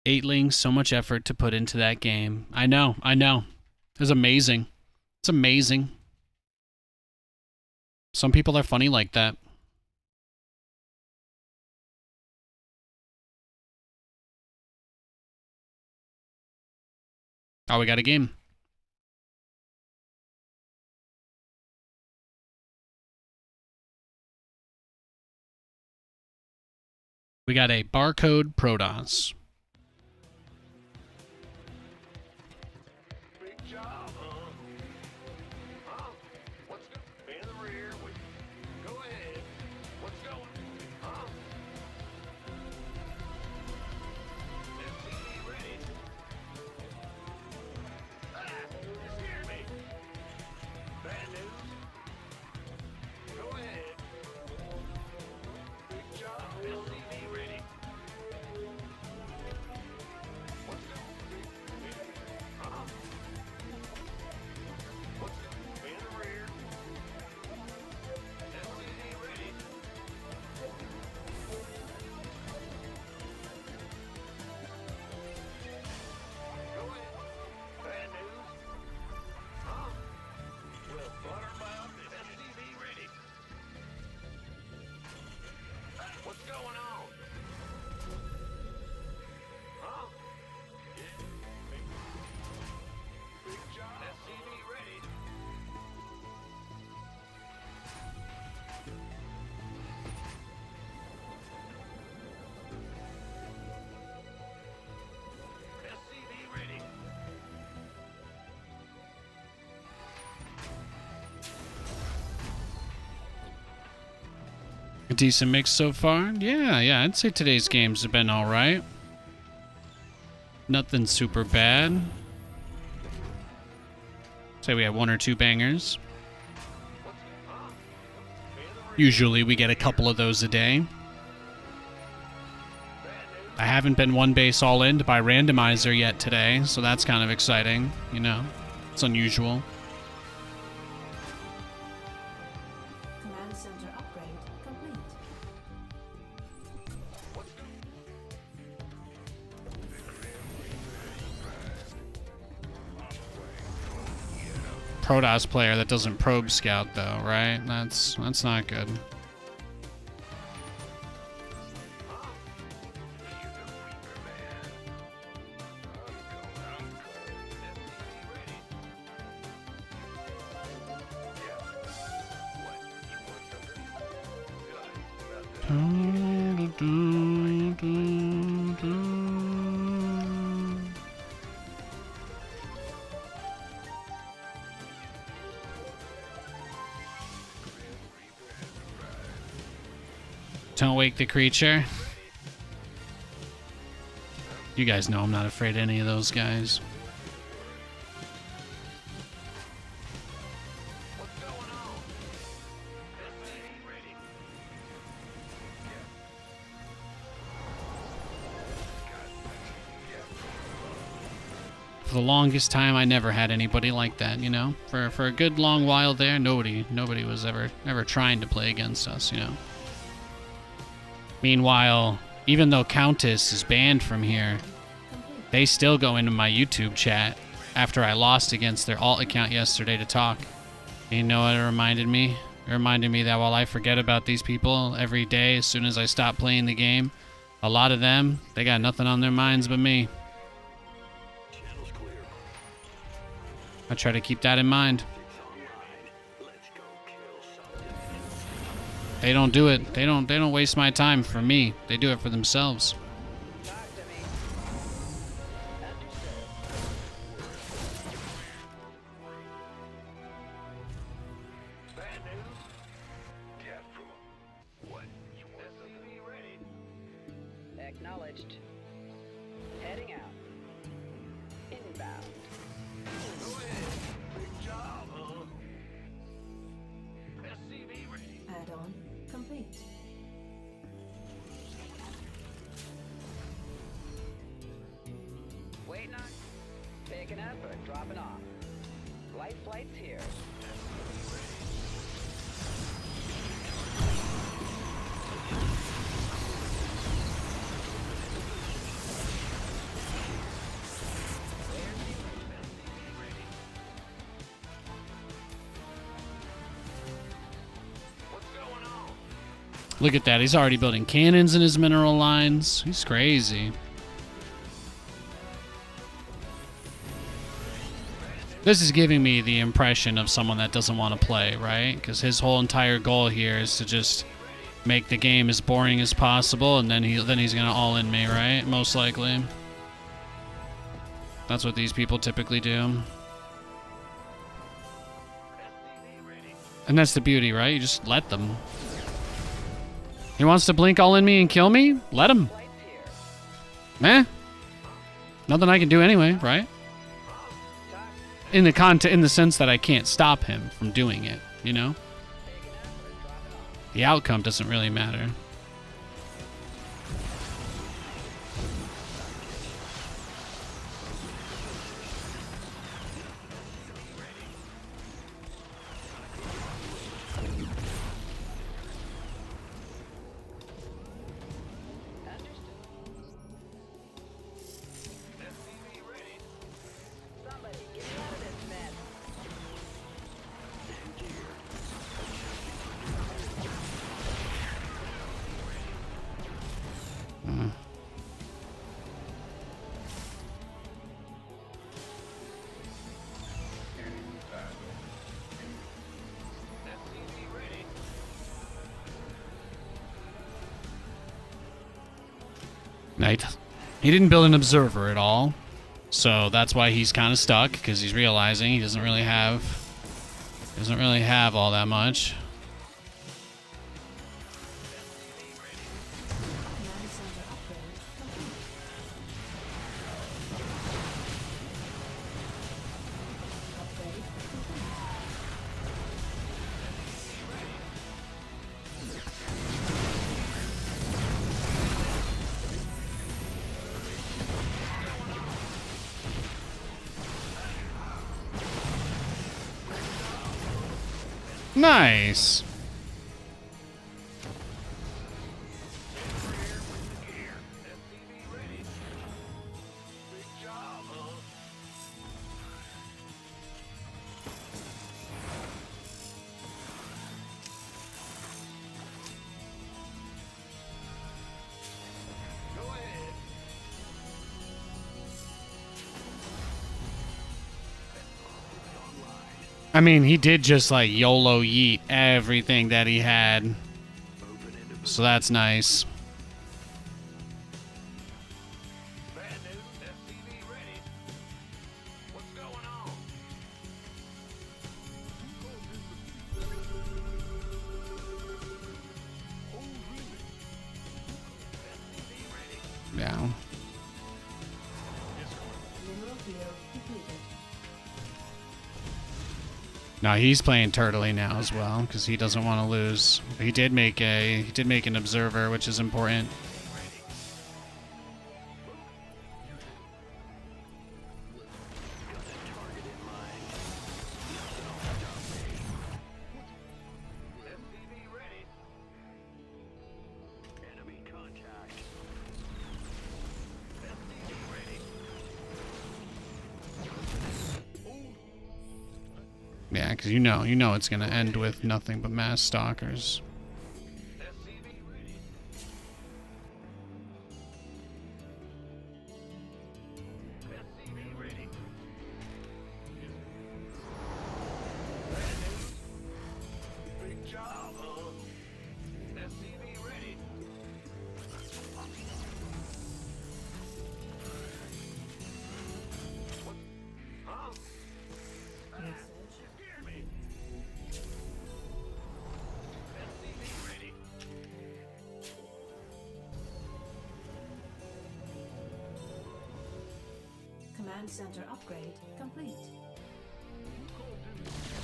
Eightlings, so much effort to put into that game. I know. It's amazing. It's amazing. Some people are funny like that. Oh, we got a game. We got a barcode Protoss.
Big job, huh? Huh? What's go? In the rear. Go ahead. What's going? Huh? SCV ready. Ah! You scared me. Bad news. Go ahead. Big job. SCV ready. What's going? Huh? What's going? In the rear. SCV ready. Go ahead. Bad news. Huh? Well, Buttermouth and SCV ready. What's going on? Huh? Yeah. Big job. SCV ready. SCV ready.
A decent mix so far. Yeah, I'd say today's games have been alright. Nothing super bad. I'd Say we have 1 or 2 bangers. Usually we get a couple of those a day. I haven't been one base all in by randomizer yet today, so that's kind of exciting, you know. It's unusual.
Command center upgrade complete.
Protoss player that doesn't probe scout though, right? That's not good. Don't wake the creature. You guys know I'm not afraid of any of those guys. For the longest time, I never had anybody like that, you know? For a good long while there, nobody was ever trying to play against us, you know? Meanwhile, even though Countess is banned from here, they still go into my YouTube chat after I lost against their alt account yesterday to talk. And you know what it reminded me? It reminded me that while I forget about these people every day as soon as I stop playing the game, a lot of them, they got nothing on their minds but me. I try to keep that in mind. They don't do it. They don't waste my time for me. They do it for themselves.
Talk to me.
Bad news? Death from what? You want SCV ready?
Acknowledged. Heading out. Inbound.
Go ahead. Big job, huh? SCV ready.
Add-on complete.
Waiting on. Picking up or dropping off. Light flight's here.
What's going on?
Look at that. He's already building cannons in his mineral lines. He's crazy. This is giving me the impression of someone that doesn't want to play, right? Because his whole entire goal here is to just make the game as boring as possible, and then he's gonna all in me, right? Most likely. That's what these people typically do. And that's the beauty, right? You just let them. He wants to blink all in me and kill me? Let him.
Flight's here.
Eh? Nothing I can do anyway, right?
Talk.
In the sense that I can't stop him from doing it, you know?
Picking up or dropping off.
The outcome doesn't really matter.
SCV ready.
Somebody get me out of this mess.
SCV ready.
Right. He didn't build an observer at all, so that's why he's kind of stuck, because he's realizing he doesn't really have all that much.
Command center upgrade complete. Upgrade complete.
Nice. I mean, he did just like YOLO yeet everything that he had. So that's nice.
Bad news, SCV ready. What's going on?
Yeah.
Mineral field depleted.
No, he's playing turtly now as well because he doesn't want to lose. He did make an observer, which is important.
SCV ready. Enemy contact. SCV ready.
Yeah, because you know it's gonna end with nothing but mass stalkers.
SCV ready. SCV ready. Bad news. Big job, huh? SCV ready. What? Huh?
Message.
Scare me. SCV ready.
Command center upgrade complete. Mineral field depleted.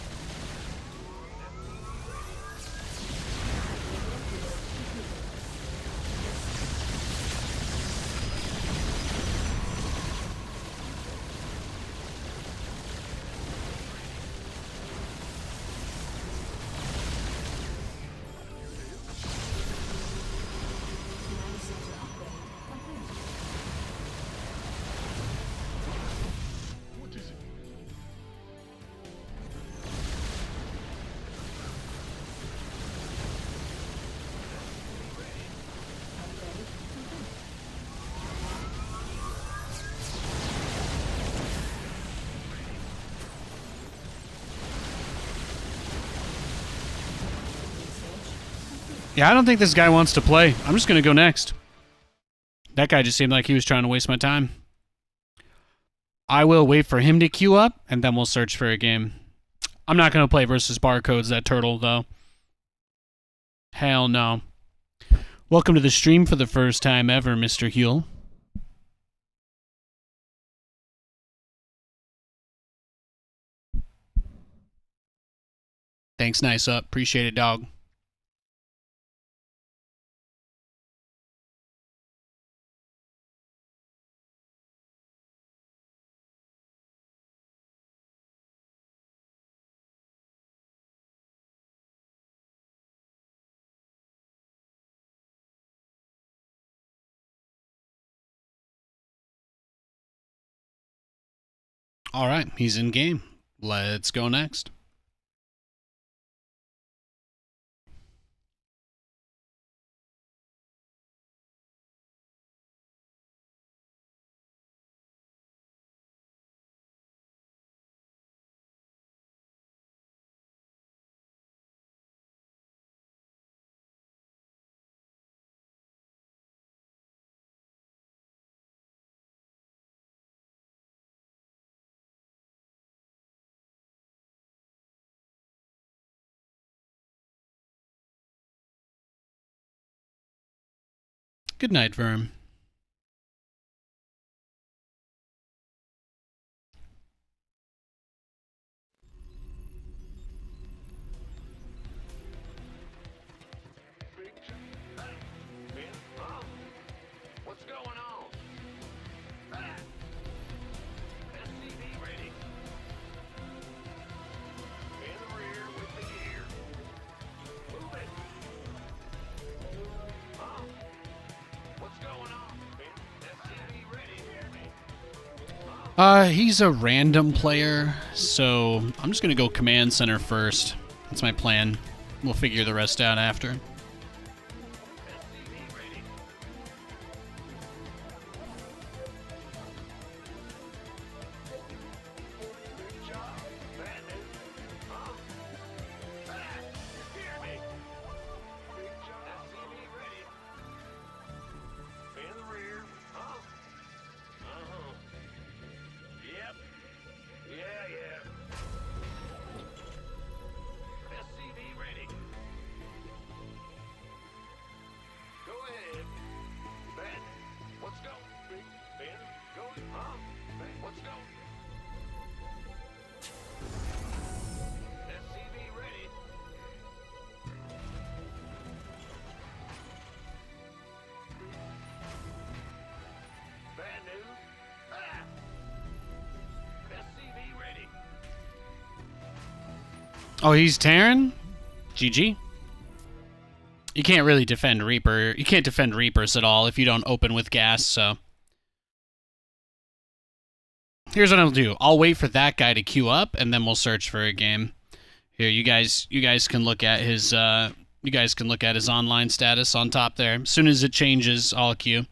Command center upgrade complete. Upgrade complete. Research complete.
Yeah, I don't think this guy wants to play. I'm just gonna go next. That guy just seemed like he was trying to waste my time. I will wait for him to queue up, and then we'll search for a game. I'm not gonna play versus Barcodes, that turtle, though. Hell no. Welcome to the stream for the first time ever, Mr. Huel. Thanks, nice up. Appreciate it, dog. All right, he's in game. Let's go next. Good night, Verm.
Big job. Ben, huh? What's going on? Ah! SCV ready. In the rear with the gear.
He's a random player, so I'm just gonna go command center first. That's my plan. We'll figure the rest out after. Oh, he's Terran? GG. You can't really defend Reaper. You can't defend Reapers at all if you don't open with gas, so. Here's what I'll do. I'll wait for that guy to queue up, and then we'll search for a game. Here, you guys can look at his online status on top there. As soon as it changes, I'll queue.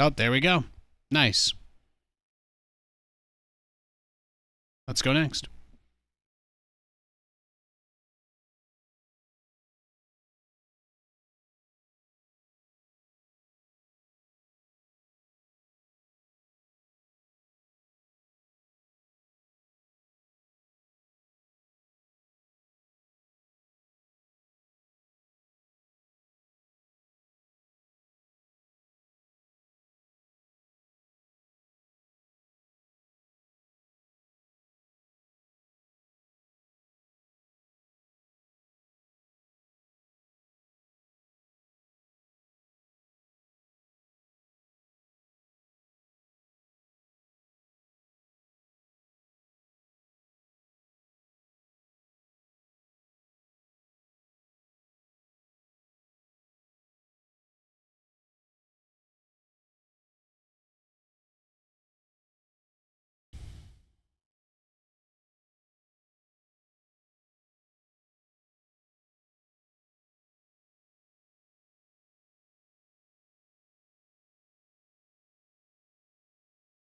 Oh, there we go. Nice. Let's go next.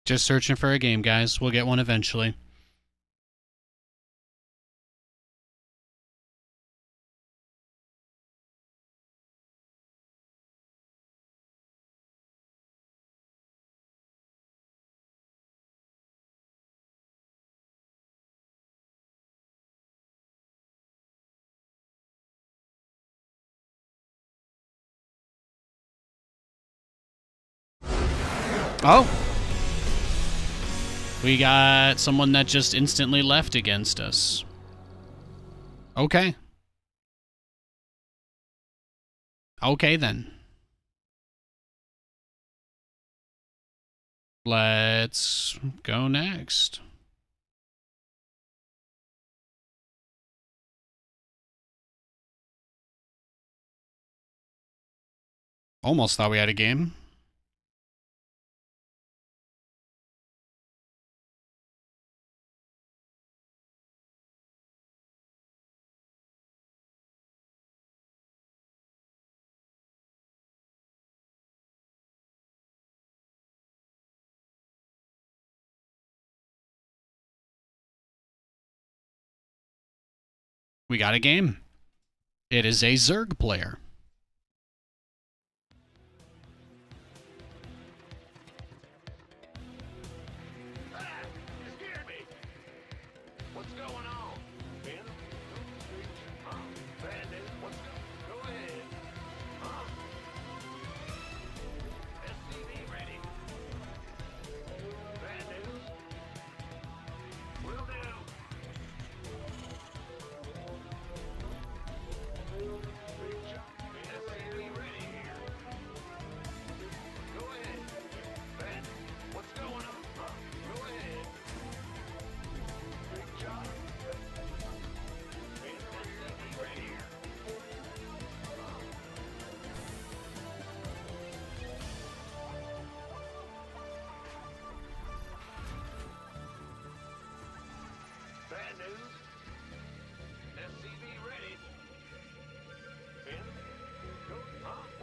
Just searching for a game, guys. We'll get one eventually. Oh! We got someone that just instantly left against us. Okay. Okay, then. Let's go next. Almost thought we had a game. We got a game. It is a Zerg player.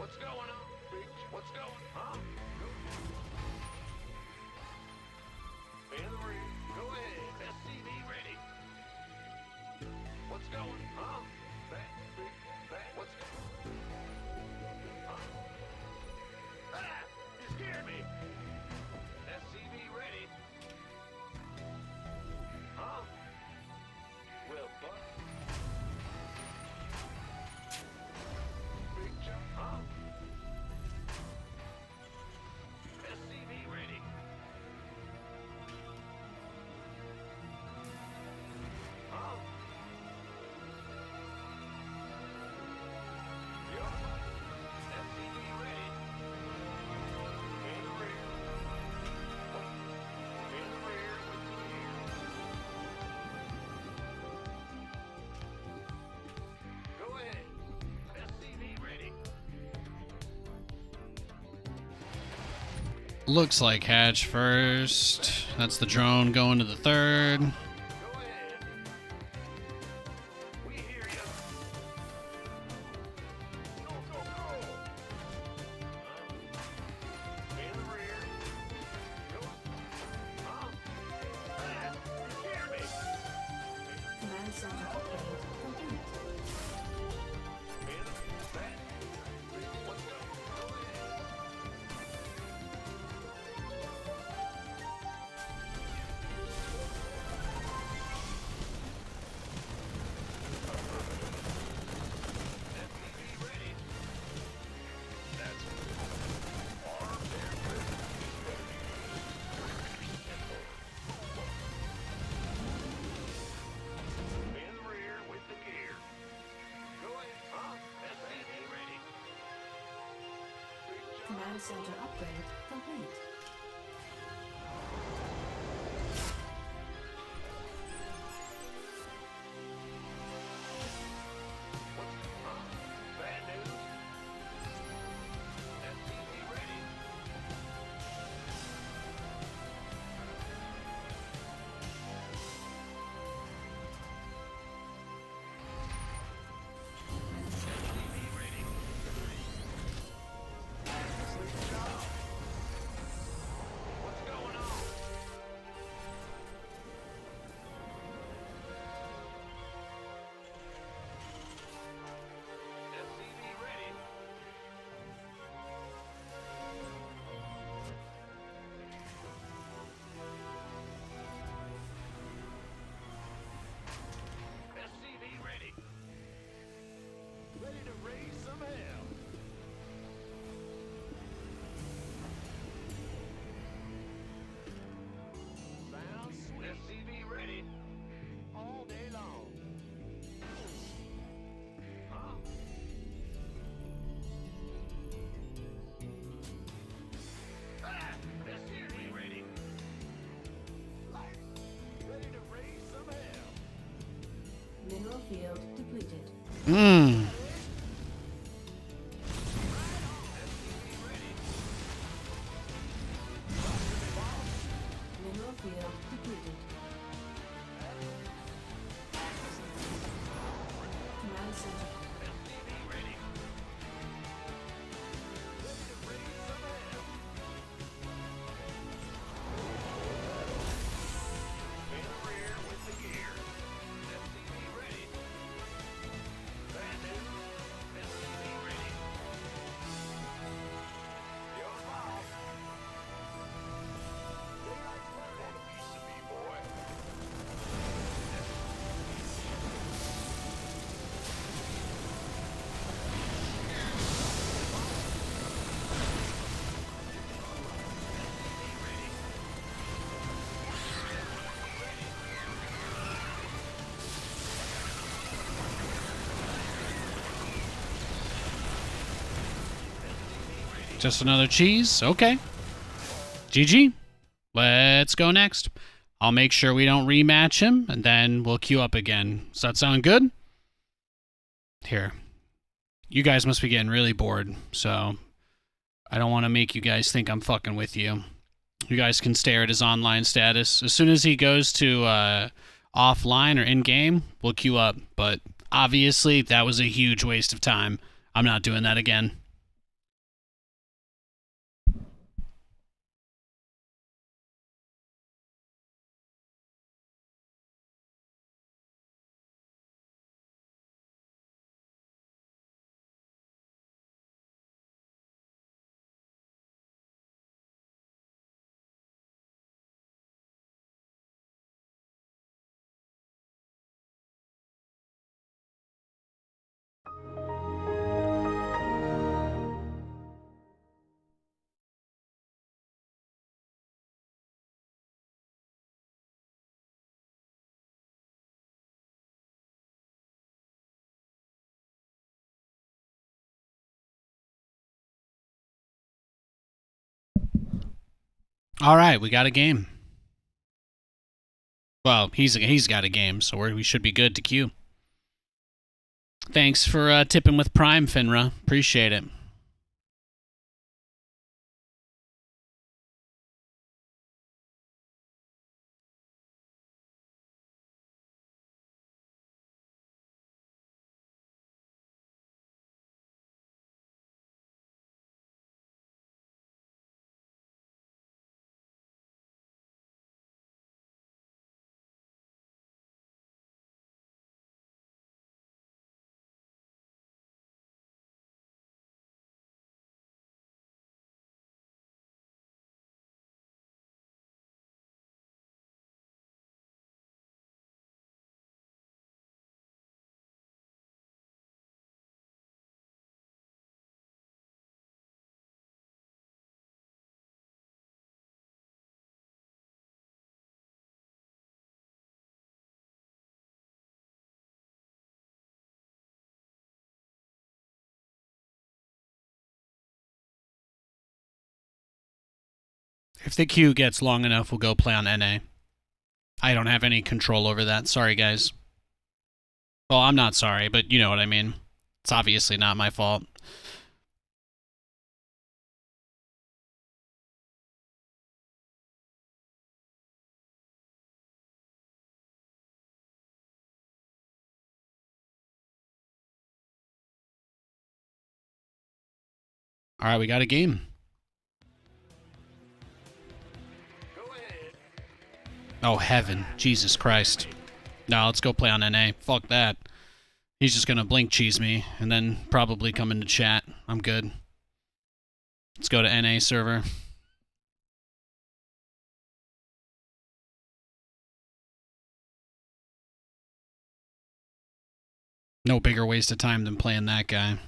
What's going on? What's going on? In the rear. Go ahead. SCV ready. What's going on? What's going on? Ah! You scared me. SCV ready. Huh? Well, Buck. Big jump. Huh? SCV ready. Huh? Yup. SCV ready. In the rear. In the rear with the gear. Go ahead. SCV ready.
Looks like hatch first. That's the drone going to the third.
Go ahead. We hear you. Go, go, go. In the rear. Go. Huh? Ah, you scared me.
Command center upgrade complete.
In the back. What's going on? Go ahead. SCV ready. That's armed and ready. In the rear with the gear. Go ahead. Huh? SCV ready. Big jump.
Command center upgrade complete.
Bad news. SCV ready. SCV ready. Sleep job. What's going on? SCV ready. SCV ready. Ready to raise some hell. Sounds sweet. SCV ready. All day long. Huh? Ah! SCV ready. Light. Ready to raise some hell.
Mineral field depleted.
Mmm.
Mineral field depleted. Command center.
SCV ready. Ready to raise some hell. In the rear with the gear. SCV ready. Bad news. SCV ready. Your boss. Daylight's burning. Want a piece of me, boy?
Just another cheese? Okay. GG. Let's go next. I'll make sure we don't rematch him, and then we'll queue up again. Does that sound good? Here. You guys must be getting really bored, so I don't want to make you guys think I'm fucking with you. You guys can stare at his online status. As soon as he goes to offline or in-game, we'll queue up. But obviously, that was a huge waste of time. I'm not doing that again. All right, we got a game. Well, he's got a game, so we should be good to queue. Thanks for tipping with Prime, Finra. Appreciate it. If the queue gets long enough, we'll go play on NA. I don't have any control over that. Sorry, guys. Well, I'm not sorry, but you know what I mean. It's obviously not my fault. All right, we got a game. Oh, heaven. Jesus Christ. No, let's go play on NA. Fuck that. He's just gonna blink cheese me and then probably come into chat. I'm good. Let's go to NA server. No bigger waste of time than playing that guy.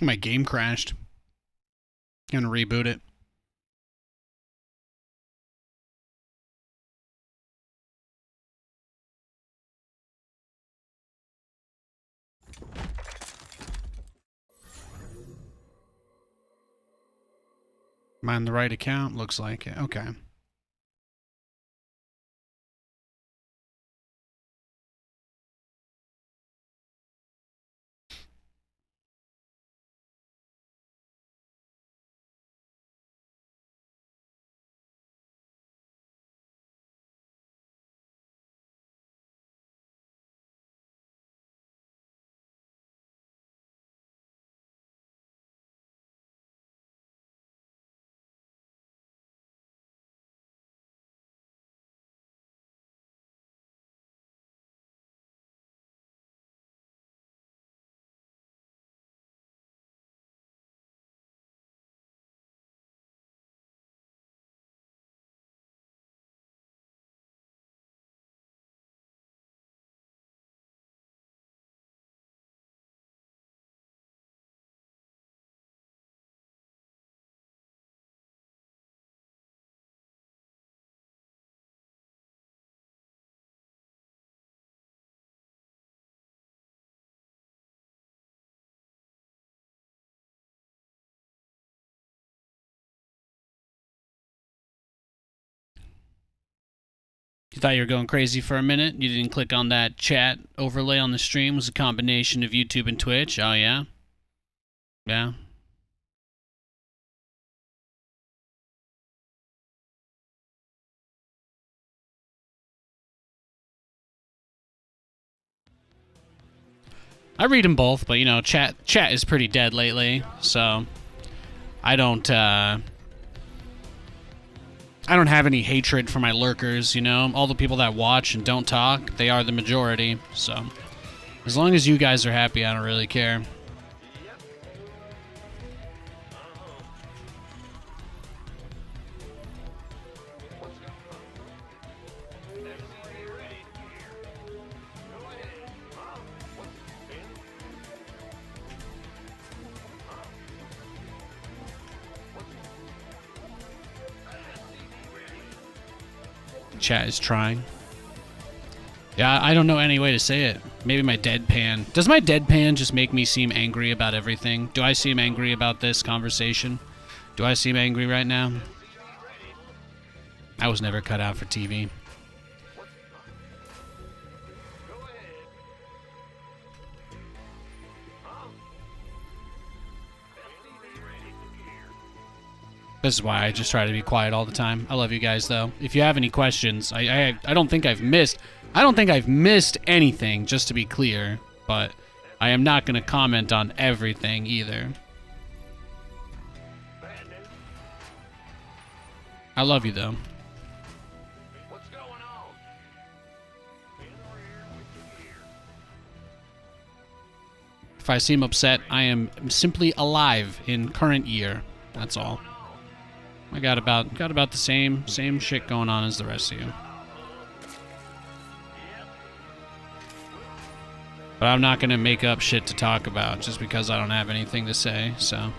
My game crashed. Gonna reboot it. Am I on the right account? Looks like it. Okay. You thought you were going crazy for a minute? You didn't click on that chat overlay on the stream? It was a combination of YouTube and Twitch? Oh, yeah? Yeah. I read them both, but, you know, chat is pretty dead lately, so I don't I don't have any hatred for my lurkers, you know? All the people that watch and don't talk, they are the majority. So, as long as you guys are happy, I don't really care. Chat is trying. Yeah, I don't know any way to say it. Maybe my deadpan. Does my deadpan just make me seem angry about everything? Do I seem angry about this conversation? Do I seem angry right now? I was never cut out for TV. This is why I just try to be quiet all the time. I love you guys, though. If you have any questions, I don't think I've missed anything, just to be clear. But I am not going to comment on everything either. I love you, though.
What's going on? In the rear with the gear.
If I seem upset, I am simply alive in current year. That's all. I got about the same shit going on as the rest of you. But I'm not gonna make up shit to talk about just because I don't have anything to say, so.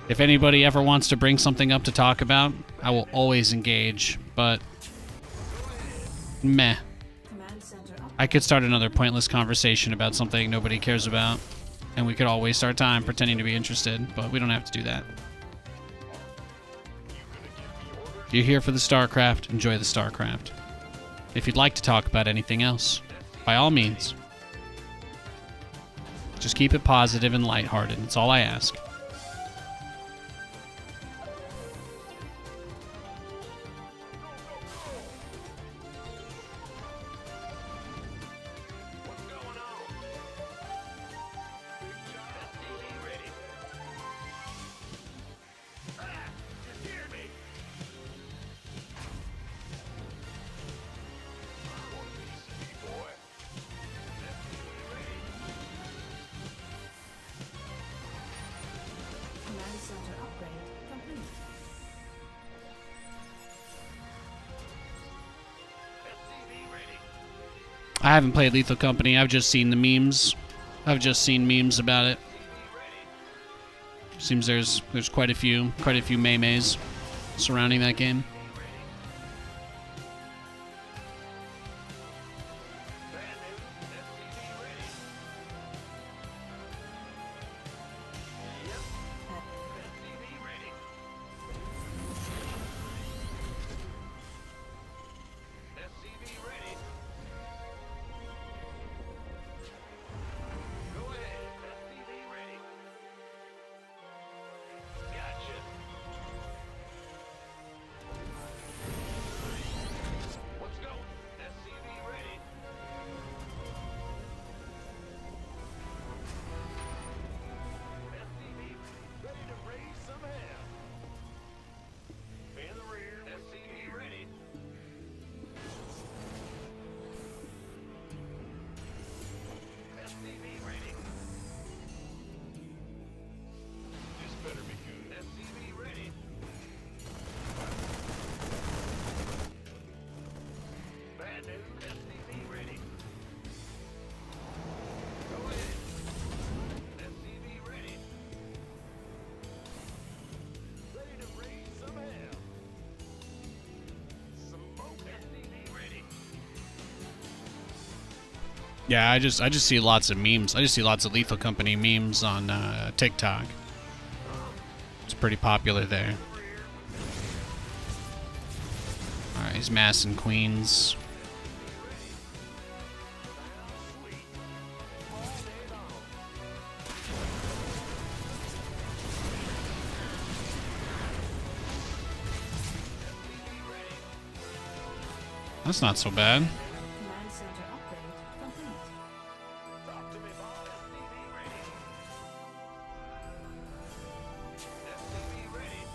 If anybody ever wants to bring something up to talk about, I will always engage, but meh.
Command center up.
I could start another pointless conversation about something nobody cares about. And we could all waste our time pretending to be interested, but we don't have to do that. If you're here for the StarCraft, enjoy the StarCraft. If you'd like to talk about anything else, by all means. Just keep it positive and lighthearted. That's all I ask.
Command center upgrade complete.
I haven't played Lethal Company. I've just seen the memes. I've just seen memes about it. Seems there's quite a few memes surrounding that game. Yeah, I just see lots of memes. I just see lots of Lethal Company memes on TikTok. It's pretty popular there. Alright, he's massing queens. That's not so bad.
Command center upgrade complete.
Talk to me, boss. SCV ready. SCV ready.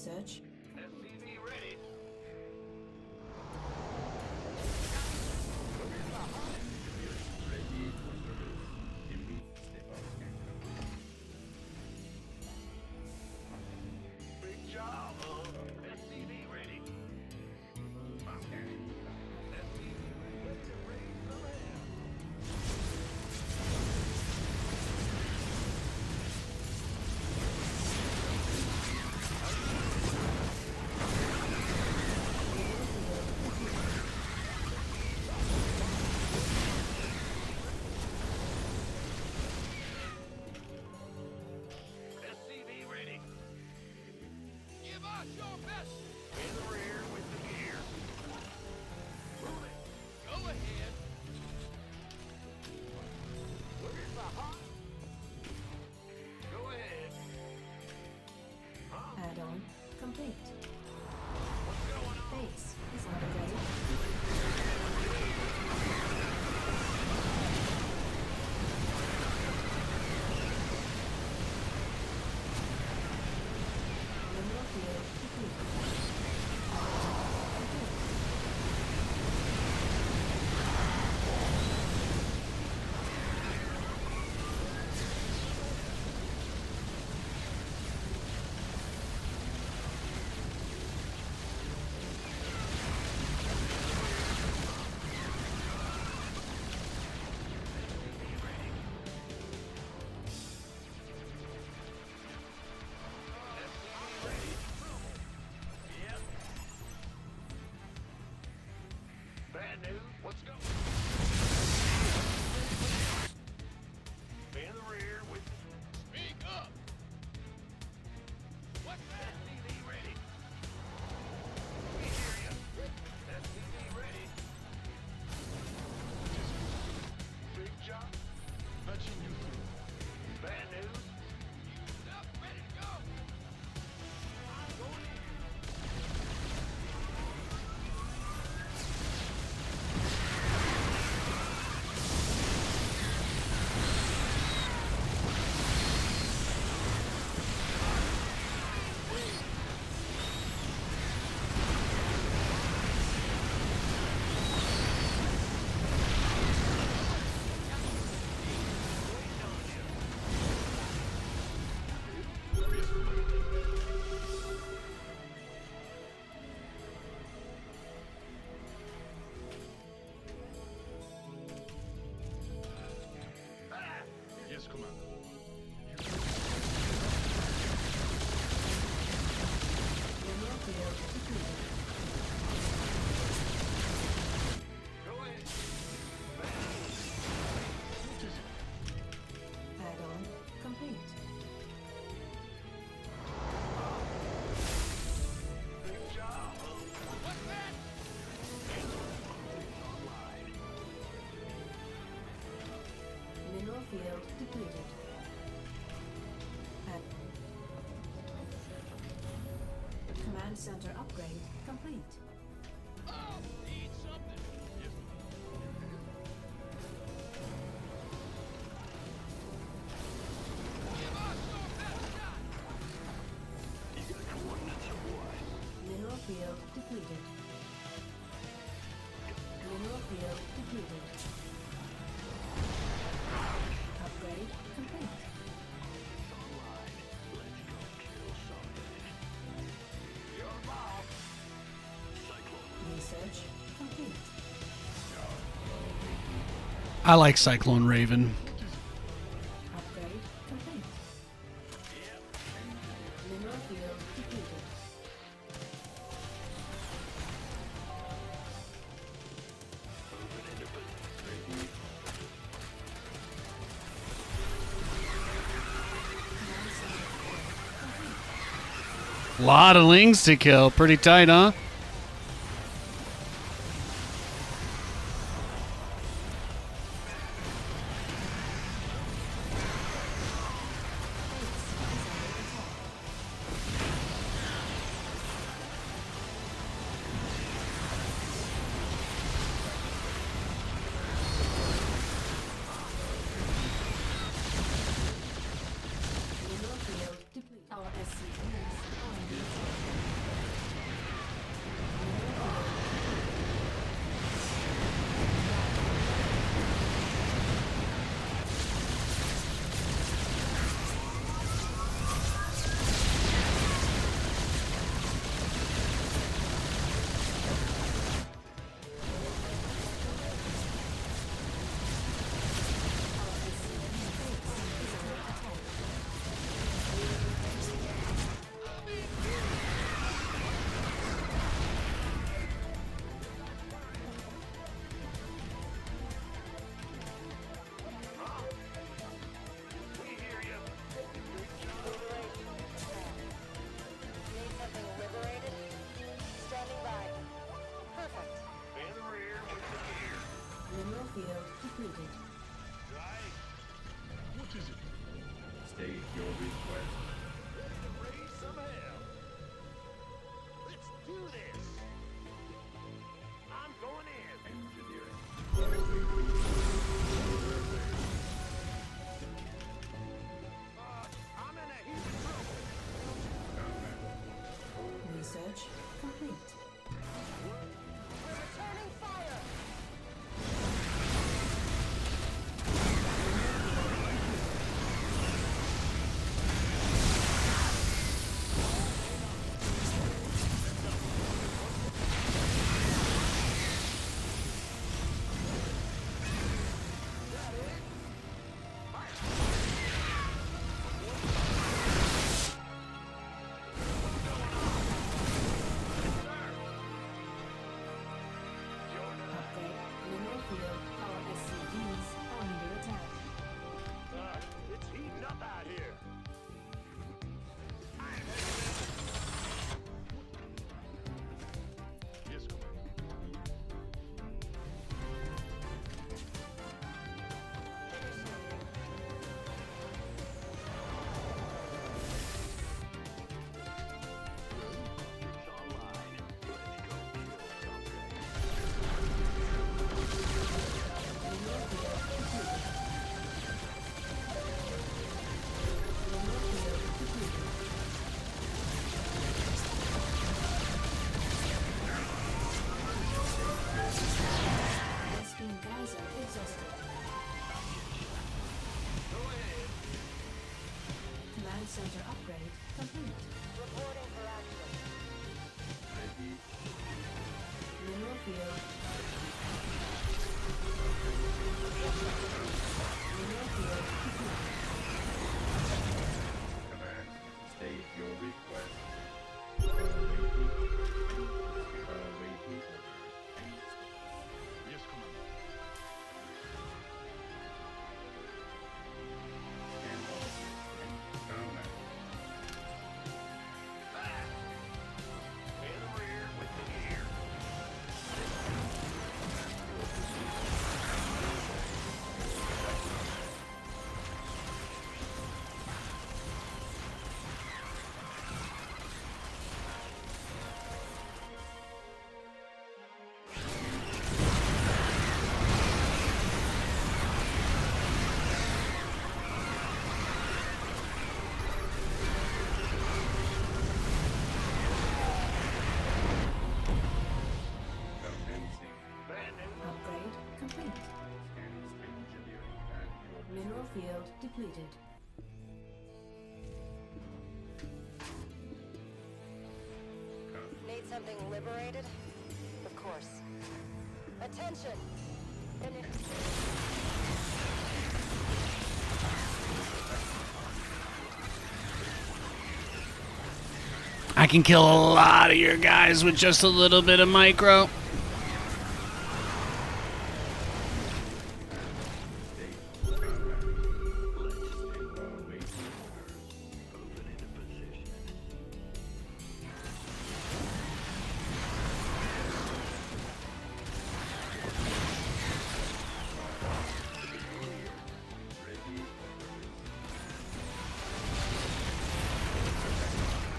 Research.
SCV ready. Big job. SCV ready. Okay. SCV ready to raise the land. SCV ready. Give us your best. In the rear with the gear. Move it. Go ahead. Where's the hot? Go ahead.
Add-on complete.
What's going on?
Base is upgraded. Mineral field depleted.
Yep. Bad news. What's going? In the rear with. Speak up. What's that? SCV ready. We hear you. SCV ready. Big job. Touching you through. Bad news. Up, ready to go. I'm going in. Yes, Commander.
Mineral field depleted.
Go ahead.
Add-on complete.
Good job. What's that?
Mineral field depleted. Add. Command center upgrade complete.
Oh, need something. Yes. Give us your best shot.
You got coordinates or what?
Mineral field depleted. Mineral field depleted. Upgrade complete.
Let's go kill something.
Your boss.
Cyclone.
Research complete.
I like Cyclone Raven.
Upgrade complete.
Yep.
Mineral field depleted.
Moving into position.
Command center upgrade complete.
Lot of lings to kill. Pretty tight, huh?
Mineral field depleted. Our SCVs are under attack. field depleted.
Right? What is it?
State your request.
Raise some hell. Let's do this. I'm going in.
Engineering.
I'm in a heap of trouble.
Research complete.
Returning fire.
Upgrade. Mineral field. Our SCVs are under attack.
It's heating up out here. Yes,
Best-beam geyser exhausted. Command center upgrade complete.
Reporting for action.
Mineral field. Mineral field complete.
Command. State your request.
Yes, Commander. In the rear with the gear.
Upgrade complete. Mineral field depleted.
Need something liberated? Of course. Attention!
I can kill a lot of your guys with just a little bit of micro.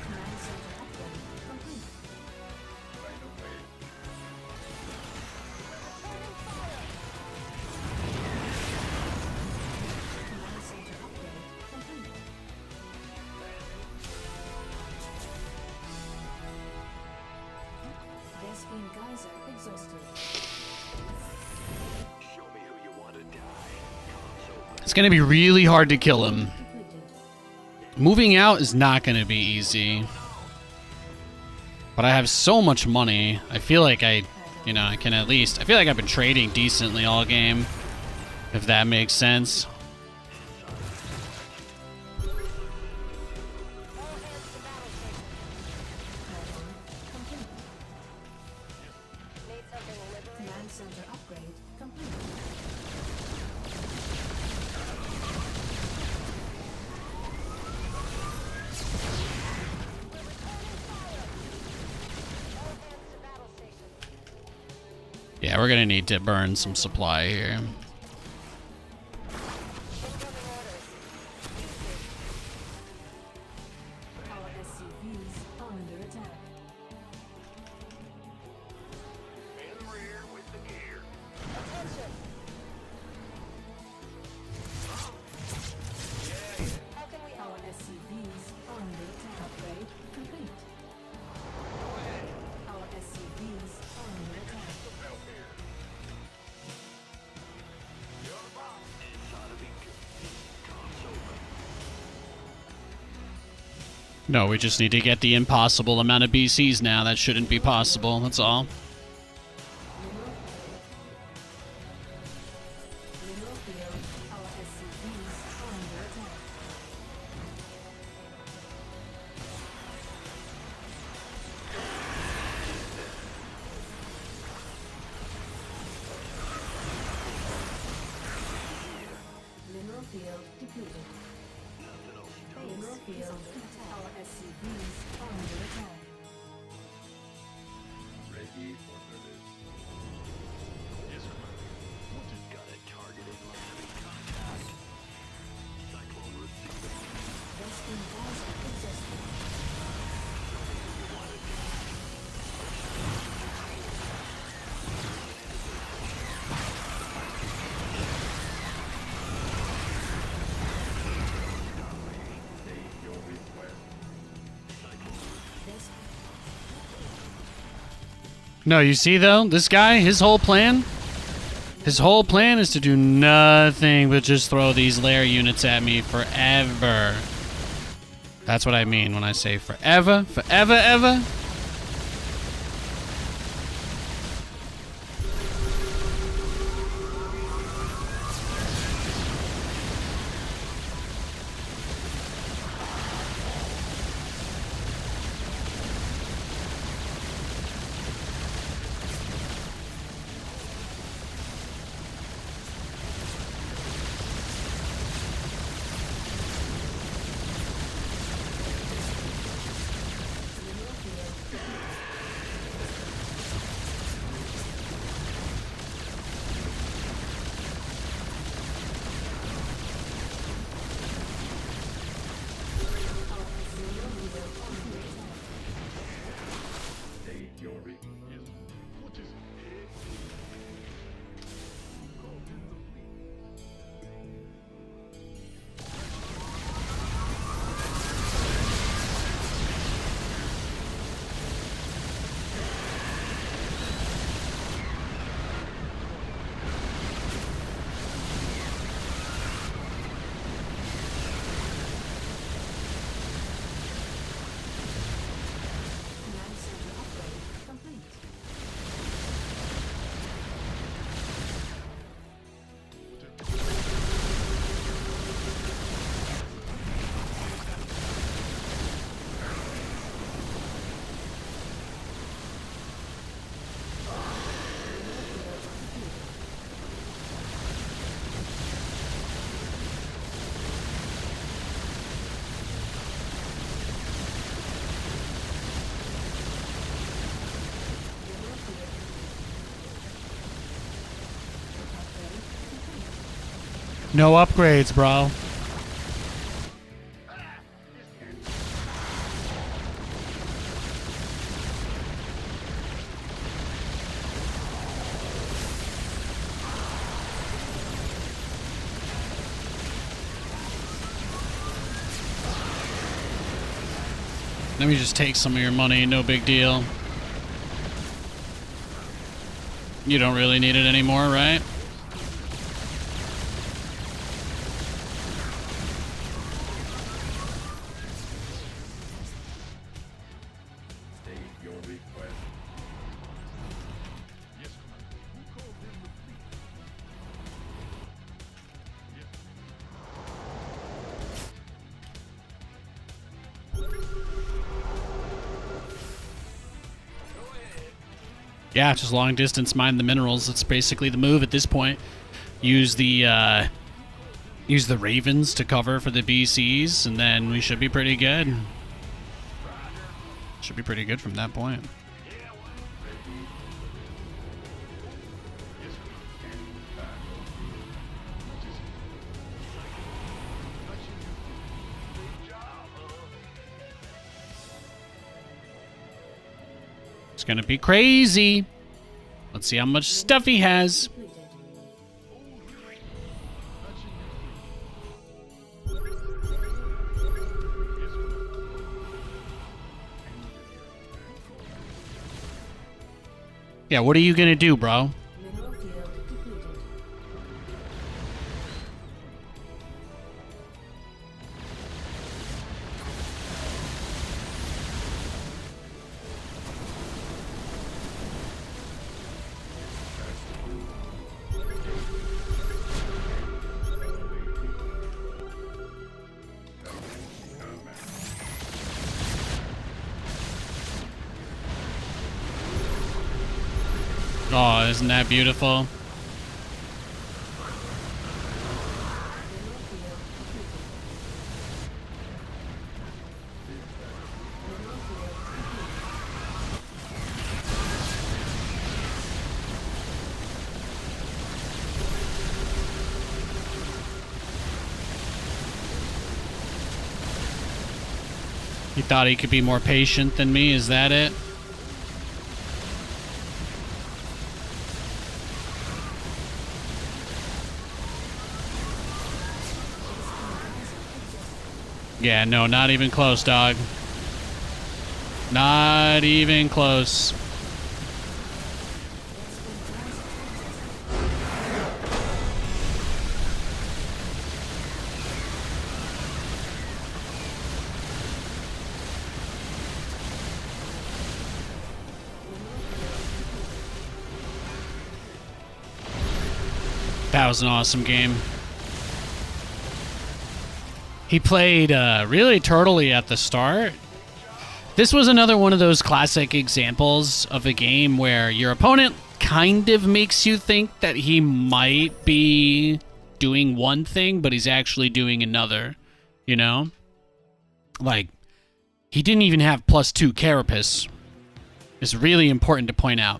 Command center upgrade complete. Command center upgrade complete. Best-beam geyser exhausted.
Show me who you want to die.
It's gonna be really hard to kill him.
Depleted.
Moving out is not gonna be easy. But I have so much money. I feel like I can at least... I feel like I've been trading decently all game. If that makes sense.
Need something liberated?
Command center upgrade complete.
All hands to battle station.
Yeah, we're gonna need to burn some supply here.
Our SCVs are under attack.
In the rear with the gear.
Our SCVs are under attack. Upgrade complete. Our SCVs are under attack.
No, we just need to get the impossible amount of BCs now. That shouldn't be possible, that's all.
Mineral field. Our SCVs are under attack. Mineral field depleted. Mineral field. Our SCVs are under attack.
Got a targeted line of contact. Cyclone received.
Vesting Gaza existing.
No, you see though, this guy, his whole plan is to do nothing but just throw these lair units at me forever. That's what I mean when I say forever, forever, ever.
Command center upgrade complete.
No upgrades, bro. Let me just take some of your money, no big deal. You don't really need it anymore, right? Yeah, just long distance mine the minerals. That's basically the move at this point. Use the ravens to cover for the BCs, and then we should be pretty good. Should be pretty good from that point. It's gonna be crazy. Let's see how much stuff he has. Yeah, what are you gonna do, bro?
Mineral field depleted.
Oh, isn't that beautiful? He thought he could be more patient than me, is that it? Yeah, no, not even close, dog. Not even close. That was an awesome game. He played really turtley at the start. This was another one of those classic examples of a game where your opponent kind of makes you think that he might be doing one thing, but he's actually doing another, you know? Like, he didn't even have +2 carapace. It's really important to point out.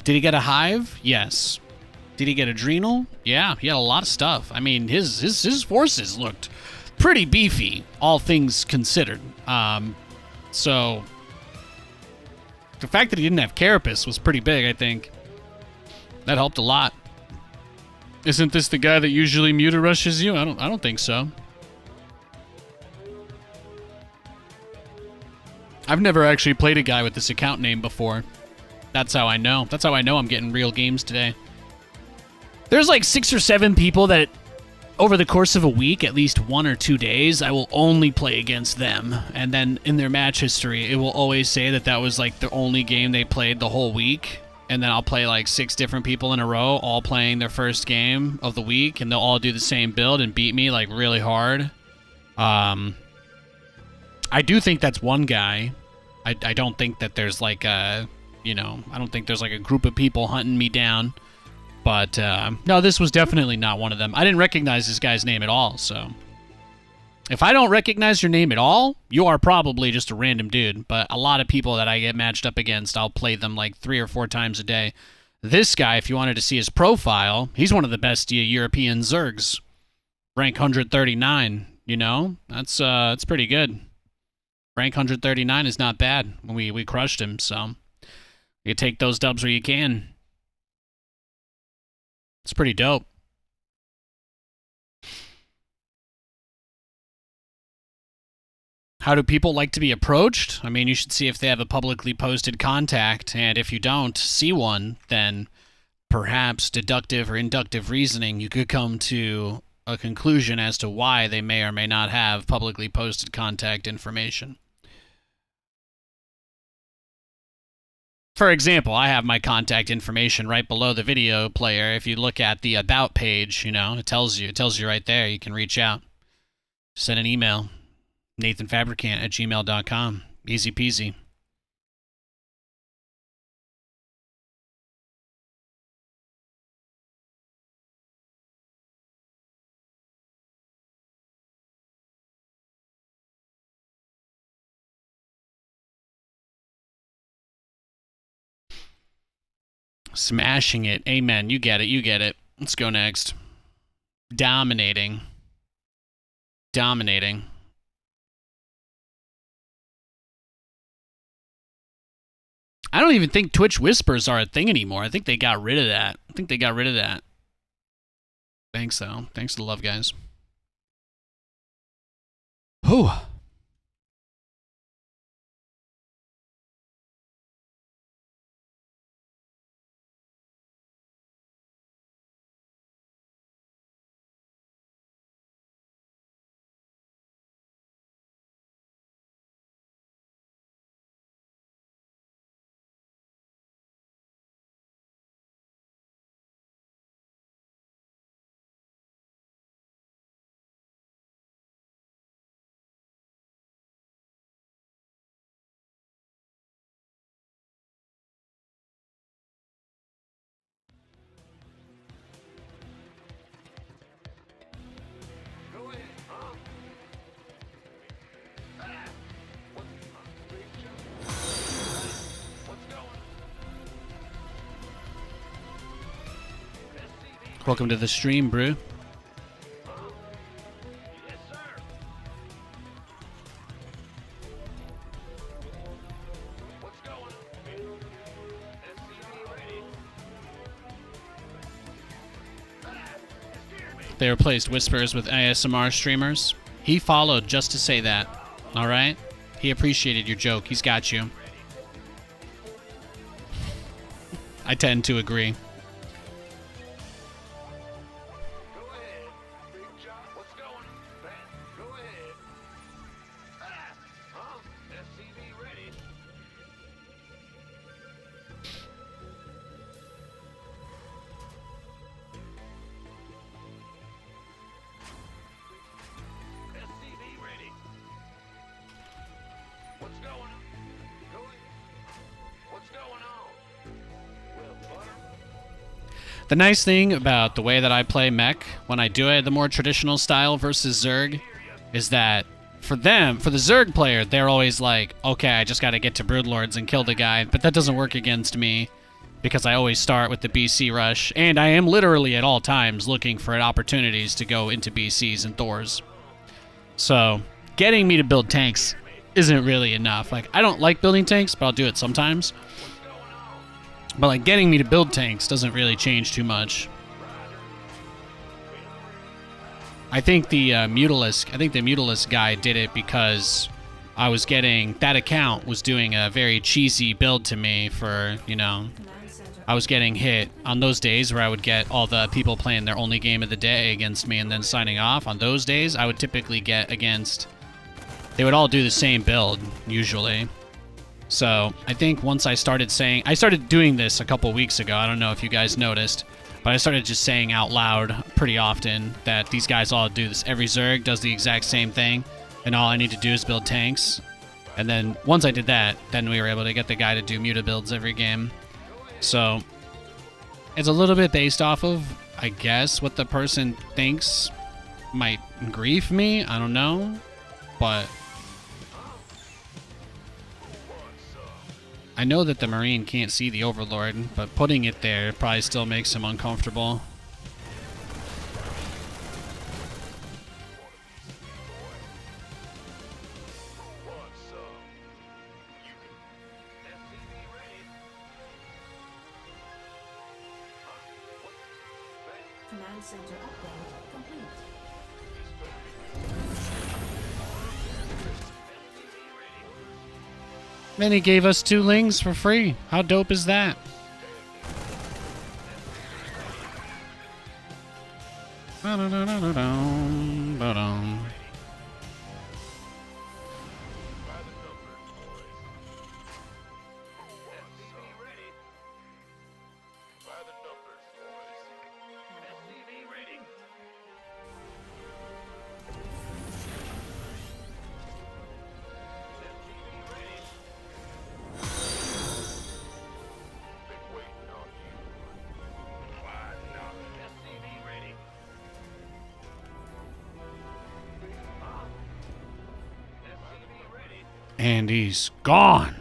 Did he get a hive? Yes. Did he get adrenal? Yeah, he had a lot of stuff. I mean, his forces looked pretty beefy, all things considered. So the fact that he didn't have carapace was pretty big, I think. That helped a lot. Isn't this the guy that usually muta rushes you? I don't think so. I've never actually played a guy with this account name before. That's how I know. That's how I know I'm getting real games today. There's like 6 or 7 people that over the course of a week, at least 1 or 2 days, I will only play against them. And then in their match history, it will always say that that was like the only game they played the whole week. And then I'll play like 6 different people in a row, all playing their first game of the week, and they'll all do the same build and beat me like really hard. I do think that's one guy. I don't think that there's like a, you know, I don't think there's like a group of people hunting me down. But, no, this was definitely not one of them. I didn't recognize this guy's name at all, so. If I don't recognize your name at all, you are probably just a random dude. But a lot of people that I get matched up against, I'll play them like 3 or 4 times a day. This guy, if you wanted to see his profile, he's one of the best European Zergs. Rank 139, you know? That's pretty good. Rank 139 is not bad. We crushed him, so. You take those dubs where you can. It's pretty dope. How do people like to be approached? I mean, you should see if they have a publicly posted contact, and if you don't see one, then perhaps deductive or inductive reasoning, you could come to a conclusion as to why they may or may not have publicly posted contact information. For example, I have my contact information right below the video player. If you look at the About page, you know, it tells you right there. You can reach out. Send an email. NathanFabricant@gmail.com. Easy peasy. Smashing it. Amen. You get it. You get it. Let's go next. Dominating. Dominating. I don't even think Twitch whispers are a thing anymore. I think they got rid of that. Thanks, though. Thanks to the love, guys. Whew.
Go ahead, huh? Ah! Big jump. What's going? SCV.
Welcome to the stream, brew.
Yes, sir. What's going? SCV ready. Ah! You scared me.
They replaced whispers with ASMR streamers. He followed just to say that. All right? He appreciated your joke. He's got you. I tend to agree.
Go ahead. Big job. What's going? Bat. Go ahead. Ah! Huh? SCV ready. SCV ready. What's going? Go ahead. What's going on? Well, butter.
The nice thing about the way that I play mech, when I do it the more traditional style versus Zerg, is that for them, for the Zerg player, they're always like, okay, I just gotta get to Broodlords and kill the guy, but that doesn't work against me, because I always start with the BC rush, and I am literally at all times looking for opportunities to go into BCs and Thors. So, getting me to build tanks isn't really enough. Like, I don't like building tanks, but I'll do it sometimes. But like getting me to build tanks doesn't really change too much. I think the Mutalisk guy did it because I was getting that account was doing a very cheesy build to me for, you know, I was getting hit on those days where I would get all the people playing their only game of the day against me and then signing off. On those days, I would typically get against, they would all do the same build usually. So I think once I started doing this a couple weeks ago. I don't know if you guys noticed, but I started just saying out loud pretty often that these guys all do this. Every Zerg does the exact same thing, and all I need to do is build tanks. And then once I did that, then we were able to get the guy to do muta builds every game. So it's a little bit based off of, I guess, what the person thinks might grief me. I don't know, but I know that the Marine can't see the Overlord, but putting it there probably still makes him uncomfortable.
Command center upgrade complete.
Then he gave us 2 lings for free. How dope is that? Ba-dum. And he's gone.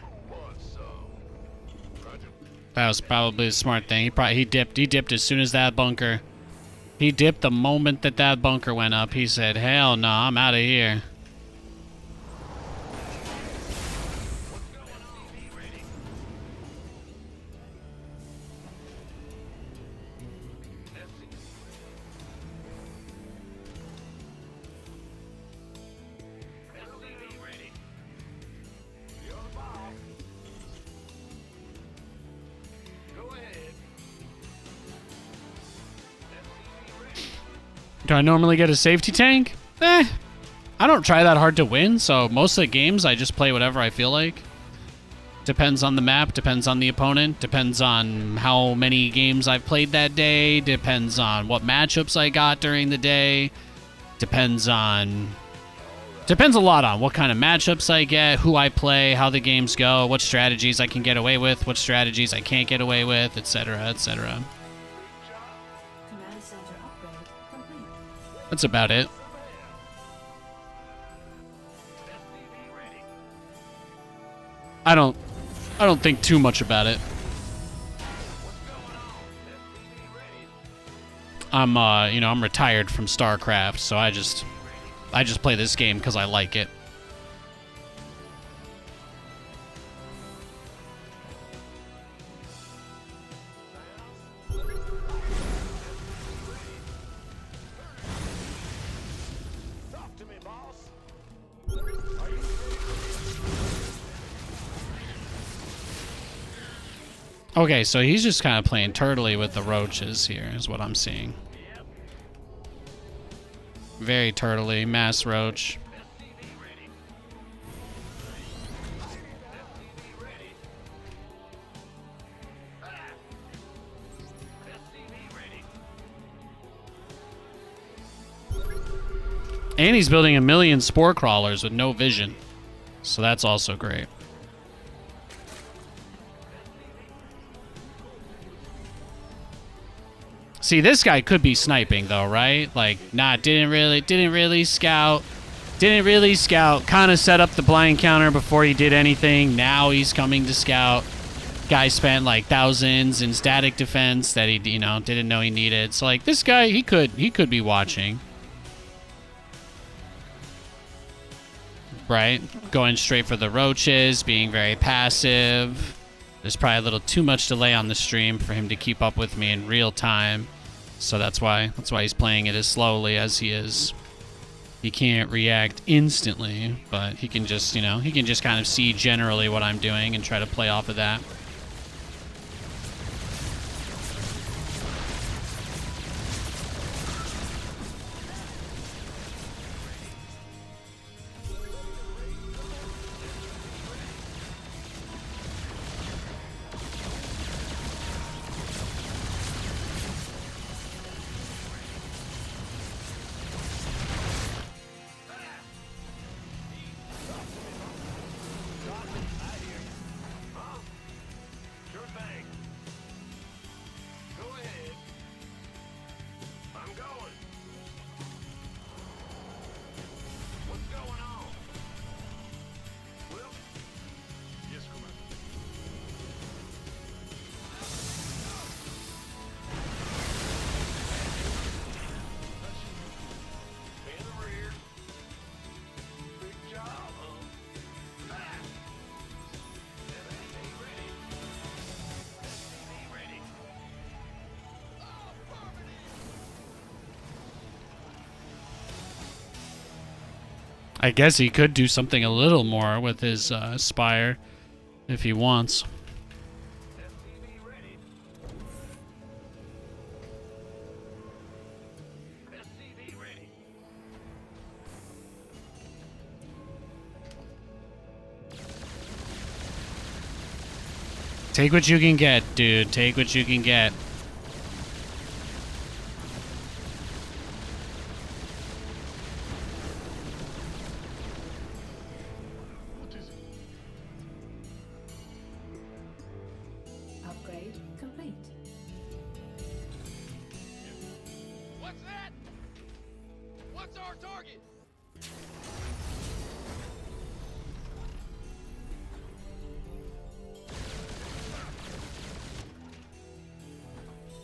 That was probably a smart thing. He dipped as soon as that bunker. He dipped the moment that that bunker went up. He said, "Hell no, I'm out of here." Do I normally get a safety tank? I don't try that hard to win, so most of the games I just play whatever I feel like. Depends on the map, depends on the opponent, depends on how many games I've played that day, depends on what matchups I got during the day, depends a lot on what kind of matchups I get, who I play, how the games go, what strategies I can get away with, what strategies I can't get away with, etc., etc.
Command center upgrade complete.
That's about it. I don't think too much about it. I'm retired from StarCraft, so I just play this game because I like it.
Talk to me, boss.
Okay, so he's just kind of playing turtley with the roaches here, is what I'm seeing. Very turtley, mass roach. And he's building 1 million spore crawlers with no vision. So that's also great. See, this guy could be sniping though, right? Like, nah, didn't really scout. Kind of set up the blind counter before he did anything. Now he's coming to scout. Guy spent like thousands in static defense that he, didn't know he needed. So like this guy, he could be watching. Right? Going straight for the roaches, being very passive. There's probably a little too much delay on the stream for him to keep up with me in real time. So that's why he's playing it as slowly as he is. He can't react instantly, but he can just, kind of see generally what I'm doing and try to play off of that.
Sure thing. Go ahead. I'm going. What's going on? Well, yes, Commander. In the rear. Big job, huh?
I guess he could do something a little more with his Spire if he wants. Take what you can get, dude. Take what you can get.
Upgrade complete.
What's that? What's our target?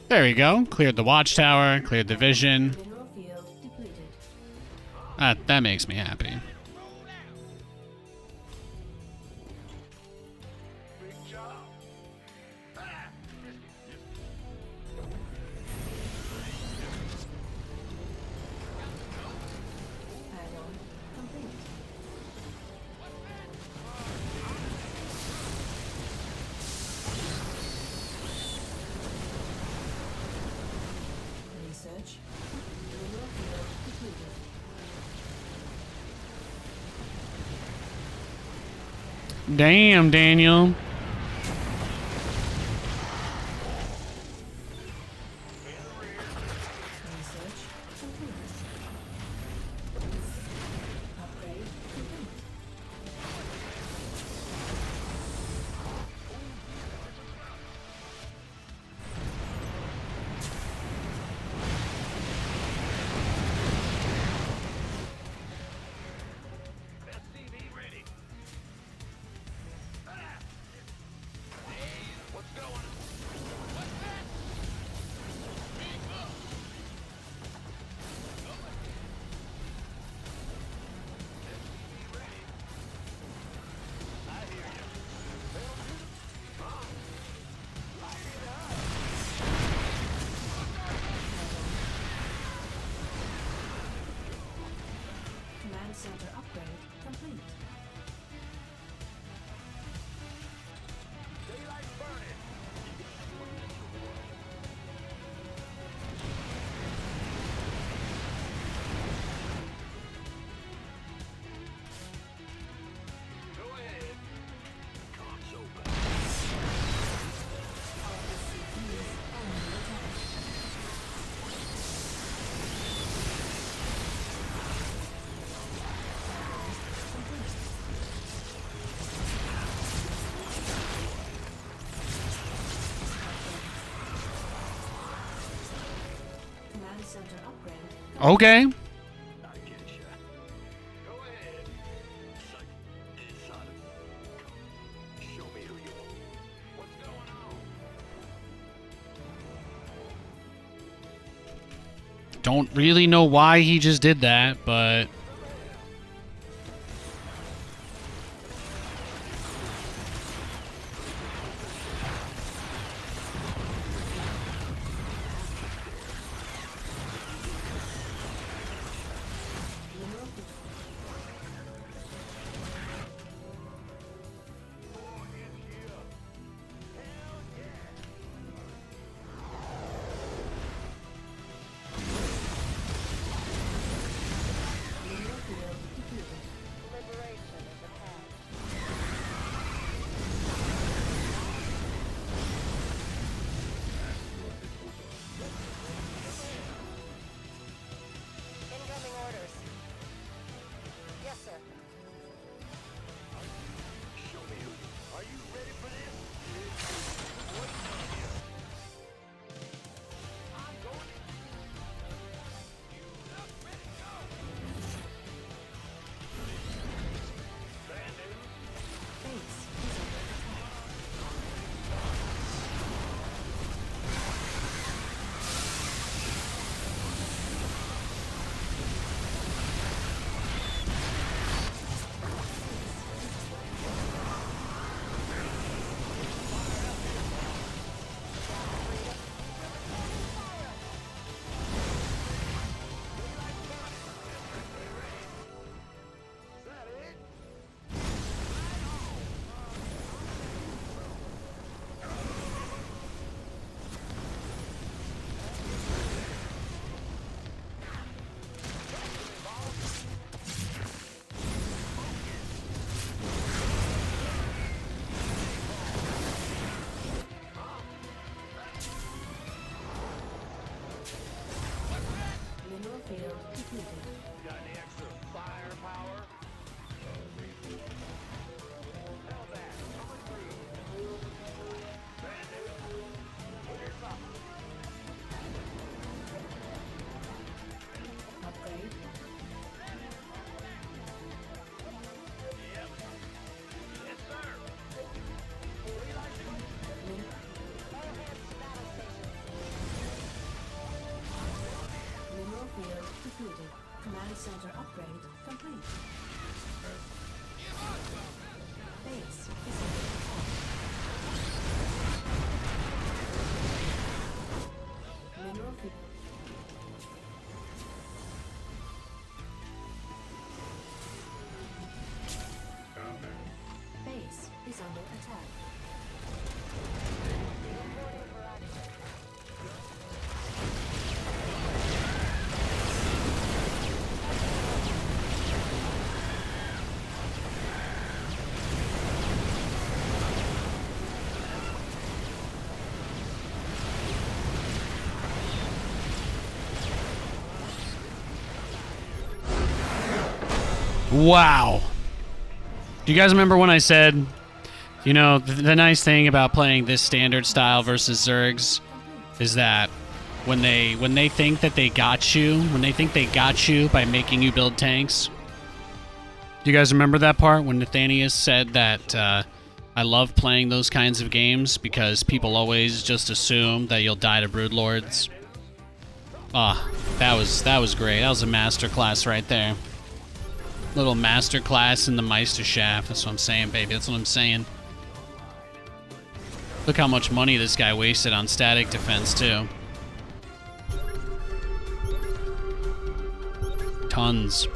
There we go. Cleared the watchtower, cleared the vision.
Mineral field depleted.
That makes me happy.
Big job.
Add-on complete. Research. Mineral field
Damn, Daniel.
Research complete. Upgrade complete.
SCV ready. Ah! Hey, what's going on? What's that? Big up. SCV ready. I hear you. Light it up.
Command center upgrade complete.
Daylight burning. Go ahead. Console back.
Command center upgrade.
Okay.
I get ya. Go ahead. Son. Show me who you are. What's going on?
Don't really know why he just did that, but
Incoming orders. Yes, sir.
Show me who you are. You ready for this? Waiting on you. I'm going. You up, ready, go. Bad news.
Base is under attack.
Is that it?
Mineral field depleted.
Got any extra firepower? Hell that. Coming through. Bad news. Here's something.
Upgrade.
Yep. Yes, sir.
Mineral field depleted. Command center upgrade complete. Base is under attack. Mineral field. Base is under attack.
Wow. Do you guys remember when I said, you know, the nice thing about playing this standard style versus Zergs is that when they think that they got you, when they think they got you by making you build tanks. Do you guys remember that part when Nathanias said that I love playing those kinds of games because people always just assume that you'll die to Broodlords? Ah, that was great. That was a master class right there. Little master class in the Meisterschaft. That's what I'm saying, baby. That's what I'm saying. Look how much money this guy wasted on static defense, too. Tons.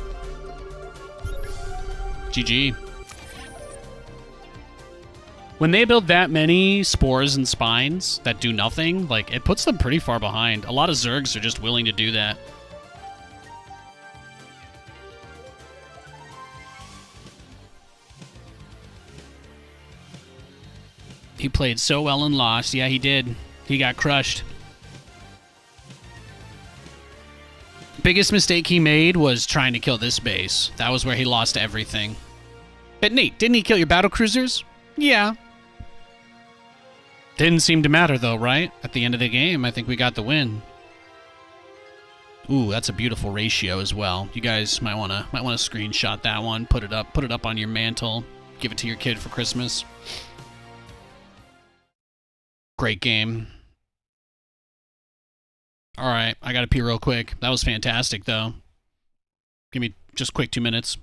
GG. When they build that many spores and spines that do nothing, like, it puts them pretty far behind. A lot of Zergs are just willing to do that. He played so well and lost. Yeah, he did. He got crushed. Biggest mistake he made was trying to kill this base. That was where he lost everything. But Nate, didn't he kill your battlecruisers? Yeah. Didn't seem to matter though, right? At the end of the game, I think we got the win. Ooh, that's a beautiful ratio as well. You guys might wanna screenshot that one, put it up on your mantle, give it to your kid for Christmas. Great game. All right, I gotta pee real quick. That was fantastic, though. Give me just quick 2 minutes.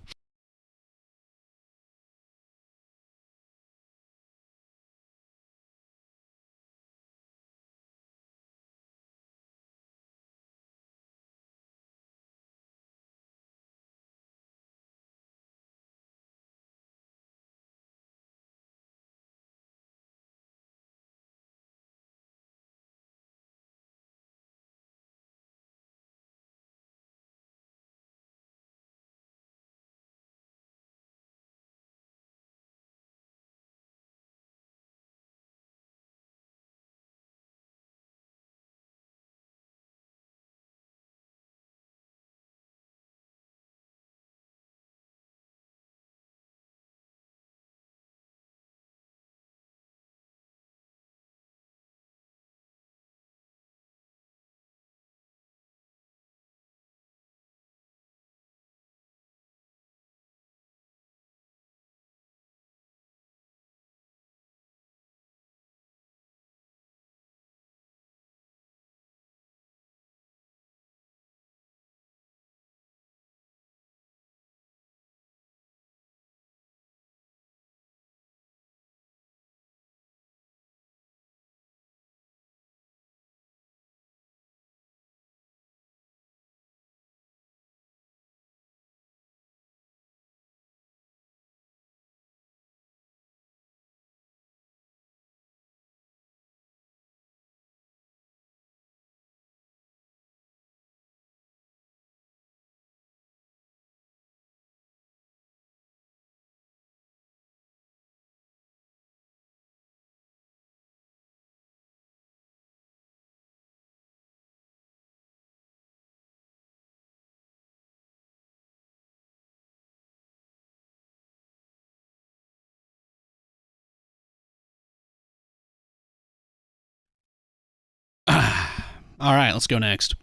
All right, let's go next.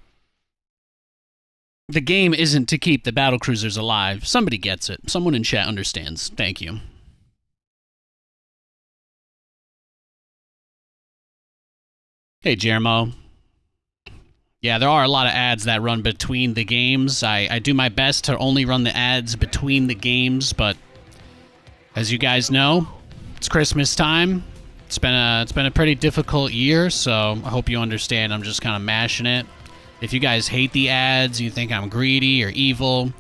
The game isn't to keep the battlecruisers alive. Somebody gets it. Someone in chat understands. Thank you. Hey, Jeremo. Yeah, there are a lot of ads that run between the games. I do my best to only run the ads between the games, but as you guys know, it's Christmas time. It's been a pretty difficult year, so I hope you understand. I'm just kind of mashing it. If you guys hate the ads, you think I'm greedy or evil,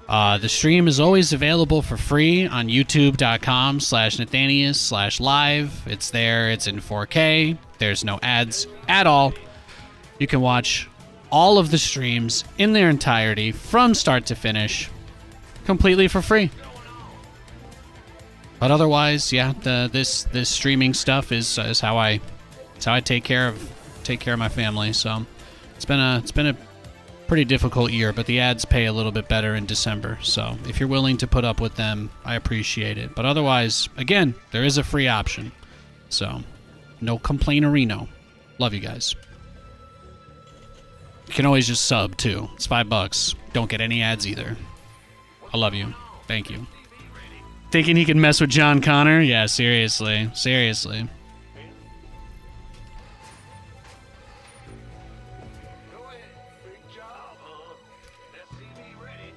the stream is always available for free on youtube.com/Nathanias/live. It's there. It's in 4K. There's no ads at all. You can watch all of the streams in their entirety from start to finish completely for free. But otherwise, yeah, this streaming stuff is how I take care of my family. So it's been a pretty difficult year, but the ads pay a little bit better in December. So if you're willing to put up with them, I appreciate it. But otherwise, again, there is a free option. So no complainerino. Love you guys. You can always just sub too. It's $5. Don't get any ads either. I love you. Thank you. Thinking he can mess with John Connor? Yeah, seriously. Seriously.
Go ahead. Big job, huh? SCV ready.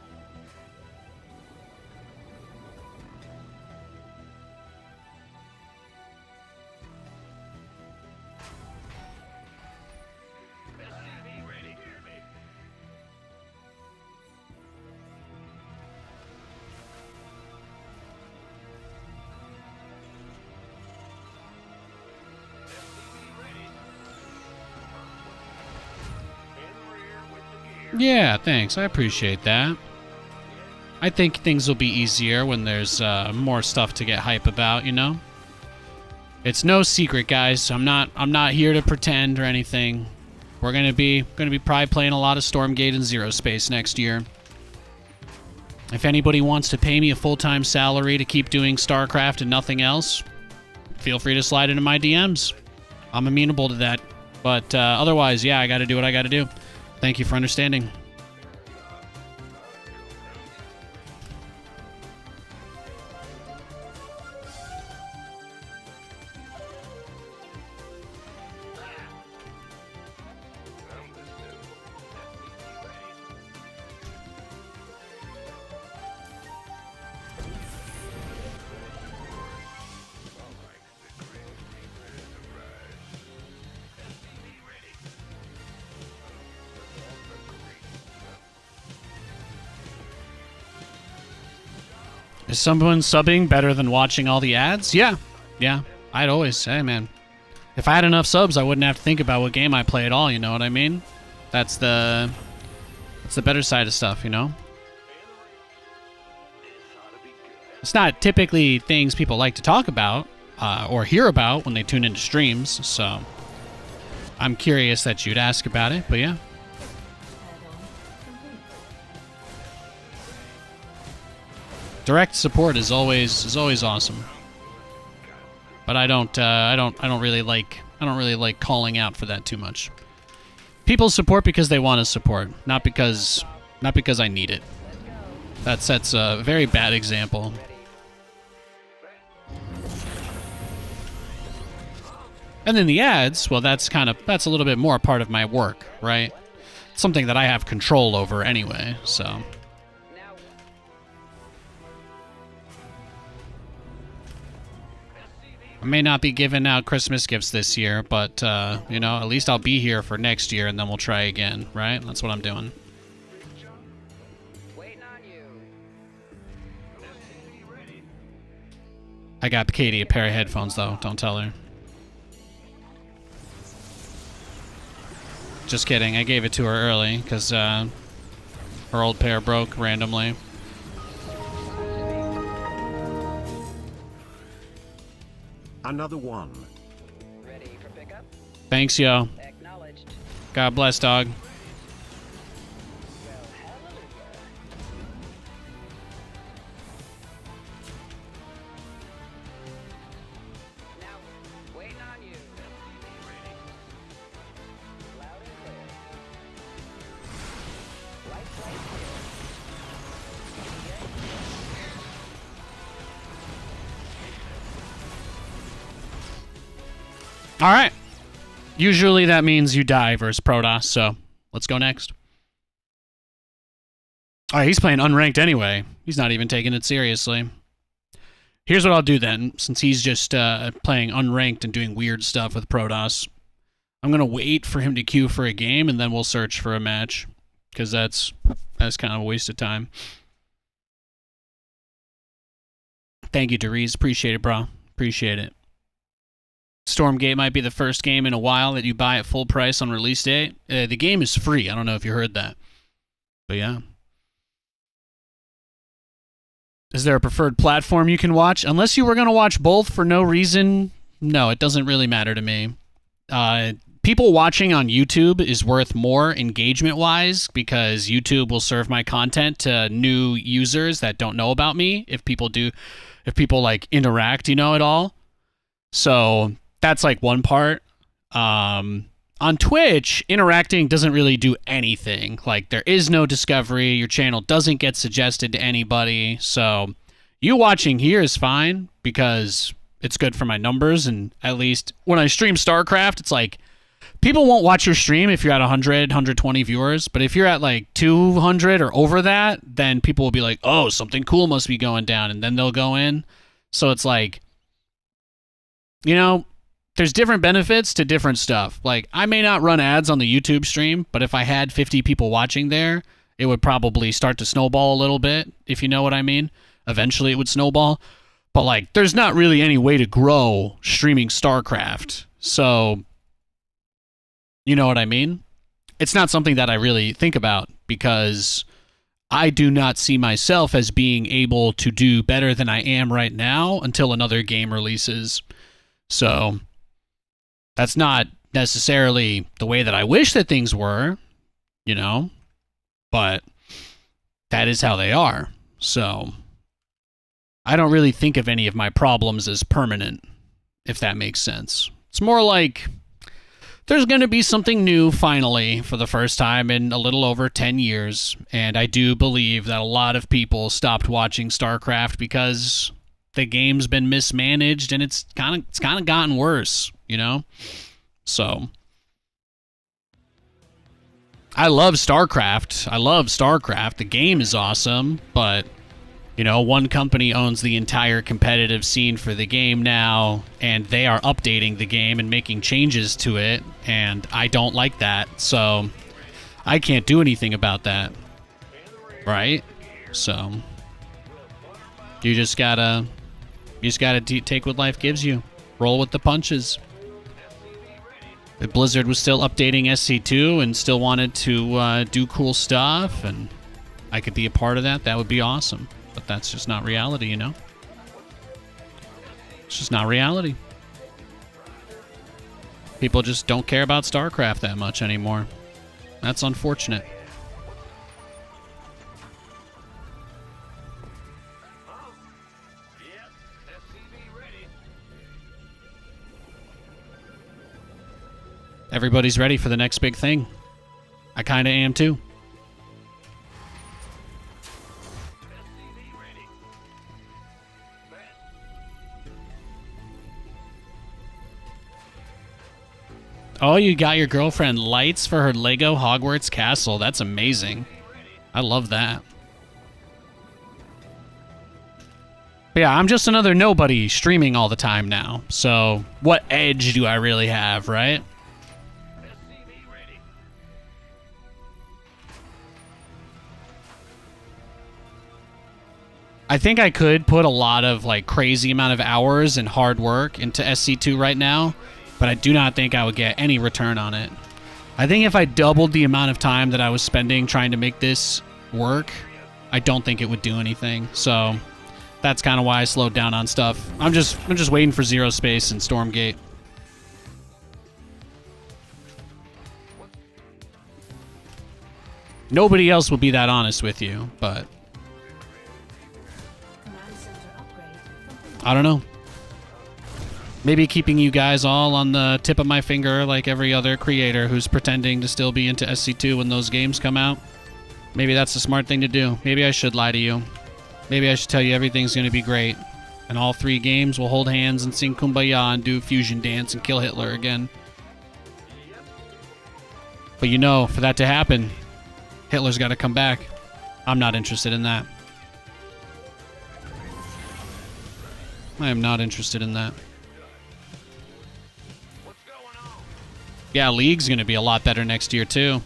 SCV ready. Hear me. SCV ready. In the rear with the gear.
Yeah, thanks. I appreciate that. I think things will be easier when there's more stuff to get hype about, you know? It's no secret, guys. I'm not here to pretend or anything. We're gonna be probably playing a lot of Stormgate and Zero Space next year. If anybody wants to pay me a full-time salary to keep doing StarCraft and nothing else, feel free to slide into my DMs. I'm amenable to that. But otherwise, yeah, I gotta do what I gotta do. Thank you for understanding. Is someone subbing better than watching all the ads? Yeah. Yeah. I'd always say, man. If I had enough subs, I wouldn't have to think about what game I play at all, you know what I mean? That's the better side of stuff, you know? It's not typically things people like to talk about or hear about when they tune into streams, so I'm curious that you'd ask about it, but yeah. Direct support is always awesome, but I don't really like calling out for that too much. People support because they want to support, not because I need it. That sets a very bad example. And then the ads, well, that's a little bit more part of my work, right? It's something that I have control over anyway, so. I may not be giving out Christmas gifts this year, but, you know, at least I'll be here for next year, and then we'll try again, right? That's what I'm doing.
Waiting on you.
I got Katie a pair of headphones, though. Don't tell her. Just kidding. I gave it to her early, because her old pair broke randomly.
Another one.
Ready for pickup?
Thanks, yo.
Acknowledged.
God bless, dog.
Well, hallelujah. Now, waiting on you. Loud and clear. Lights right here.
All right. Usually that means you die versus Protoss, so let's go next. All right, he's playing unranked anyway. He's not even taking it seriously. Here's what I'll do then, since he's just playing unranked and doing weird stuff with Protoss. I'm going to wait for him to queue for a game, and then we'll search for a match, because that's kind of a waste of time. Thank you, Deriz. Appreciate it, bro. Appreciate it. Stormgate might be the first game in a while that you buy at full price on release date. The game is free. I don't know if you heard that. But yeah. Is there a preferred platform you can watch? Unless you were going to watch both for no reason, no, it doesn't really matter to me. people watching on YouTube is worth more engagement-wise because YouTube will serve my content to new users that don't know about me if people like interact, at all. So that's like one part. On Twitch, interacting doesn't really do anything. Like, there is no discovery. Your channel doesn't get suggested to anybody. So you watching here is fine because it's good for my numbers. And at least when I stream StarCraft, it's like people won't watch your stream if you're at 100, 120 viewers. But if you're at like 200 or over that, then people will be like, oh, something cool must be going down. And then they'll go in. So it's like, there's different benefits to different stuff. Like, I may not run ads on the YouTube stream, but if I had 50 people watching there, it would probably start to snowball a little bit, if you know what I mean. Eventually it would snowball. But, like, there's not really any way to grow streaming StarCraft. So, you know what I mean? It's not something that I really think about because I do not see myself as being able to do better than I am right now until another game releases. So that's not necessarily the way that I wish that things were, but that is how they are. So I don't really think of any of my problems as permanent, if that makes sense. It's more like there's going to be something new finally for the first time in a little over 10 years, and I do believe that a lot of people stopped watching StarCraft because the game's been mismanaged and it's kind of gotten worse, So I love StarCraft. The game is awesome, but one company owns the entire competitive scene for the game now, and they are updating the game and making changes to it, and I don't like that. So I can't do anything about that. Right? So you just gotta take what life gives you. Roll with the punches. If Blizzard was still updating SC2 and still wanted to do cool stuff, and I could be a part of that, that would be awesome. But that's just not reality, It's just not reality. People just don't care about StarCraft that much anymore. That's unfortunate. Everybody's ready for the next big thing. I kind of am too. Oh, you got your girlfriend lights for her Lego Hogwarts castle. That's amazing. I love that. But yeah, I'm just another nobody streaming all the time now. So what edge do I really have, right? I think I could put a lot of like crazy amount of hours and hard work into SC2 right now, but I do not think I would get any return on it. I think if I doubled the amount of time that I was spending trying to make this work, I don't think it would do anything. So that's kind of why I slowed down on stuff. I'm just waiting for Zero Space and Stormgate. Nobody else will be that honest with you, but I don't know. Maybe keeping you guys all on the tip of my finger like every other creator who's pretending to still be into SC2 when those games come out. Maybe that's a smart thing to do. Maybe I should lie to you. Maybe I should tell you everything's going to be great. And all 3 games will hold hands and sing Kumbaya and do Fusion Dance and kill Hitler again. But for that to happen, Hitler's got to come back. I'm not interested in that. I am not interested in that. Yeah, League's going to be a lot better next year, too.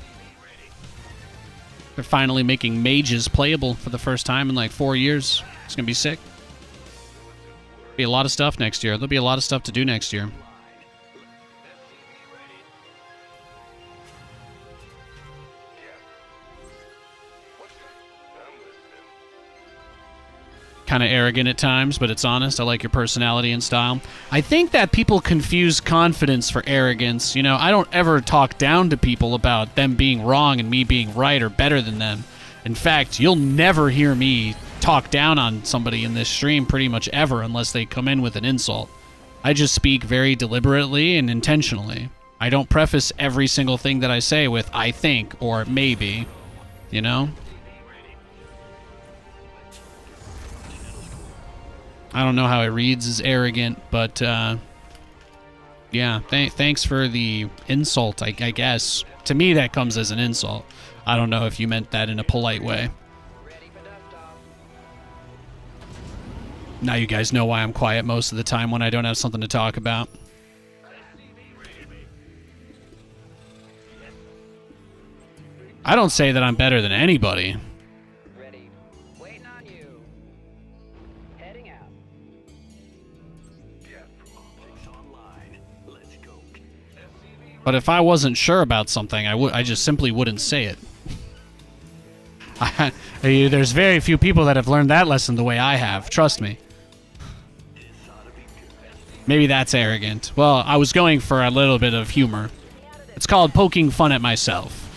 They're finally making mages playable for the first time in like 4 years. It's going to be sick. Be a lot of stuff next year. There'll be a lot of stuff to do next year. kind of arrogant at times, but it's honest. I like your personality and style. I think that people confuse confidence for arrogance. You know, I don't ever talk down to people about them being wrong and me being right or better than them. In fact, you'll never hear me talk down on somebody in this stream pretty much ever unless they come in with an insult. I just speak very deliberately and intentionally. I don't preface every single thing that I say with I think or maybe, you know? I don't know how it reads as arrogant, but yeah, thanks for the insult, I guess. To me, that comes as an insult. I don't know if you meant that in a polite way. Now you guys know why I'm quiet most of the time when I don't have something to talk about. I don't say that I'm better than anybody.
Ready. Waiting on you. Heading out.
But if I wasn't sure about something, I just simply wouldn't say it. There's very few people that have learned that lesson the way I have. Trust me. Maybe that's arrogant. Well, I was going for a little bit of humor. It's called poking fun at myself.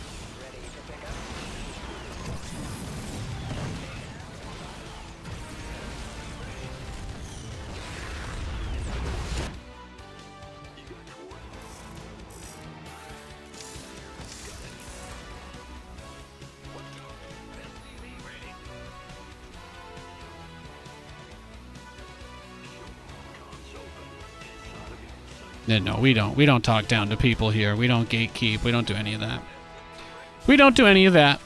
No, we don't. We don't talk down to people here. We don't gatekeep. We don't do any of that. We don't do any of that.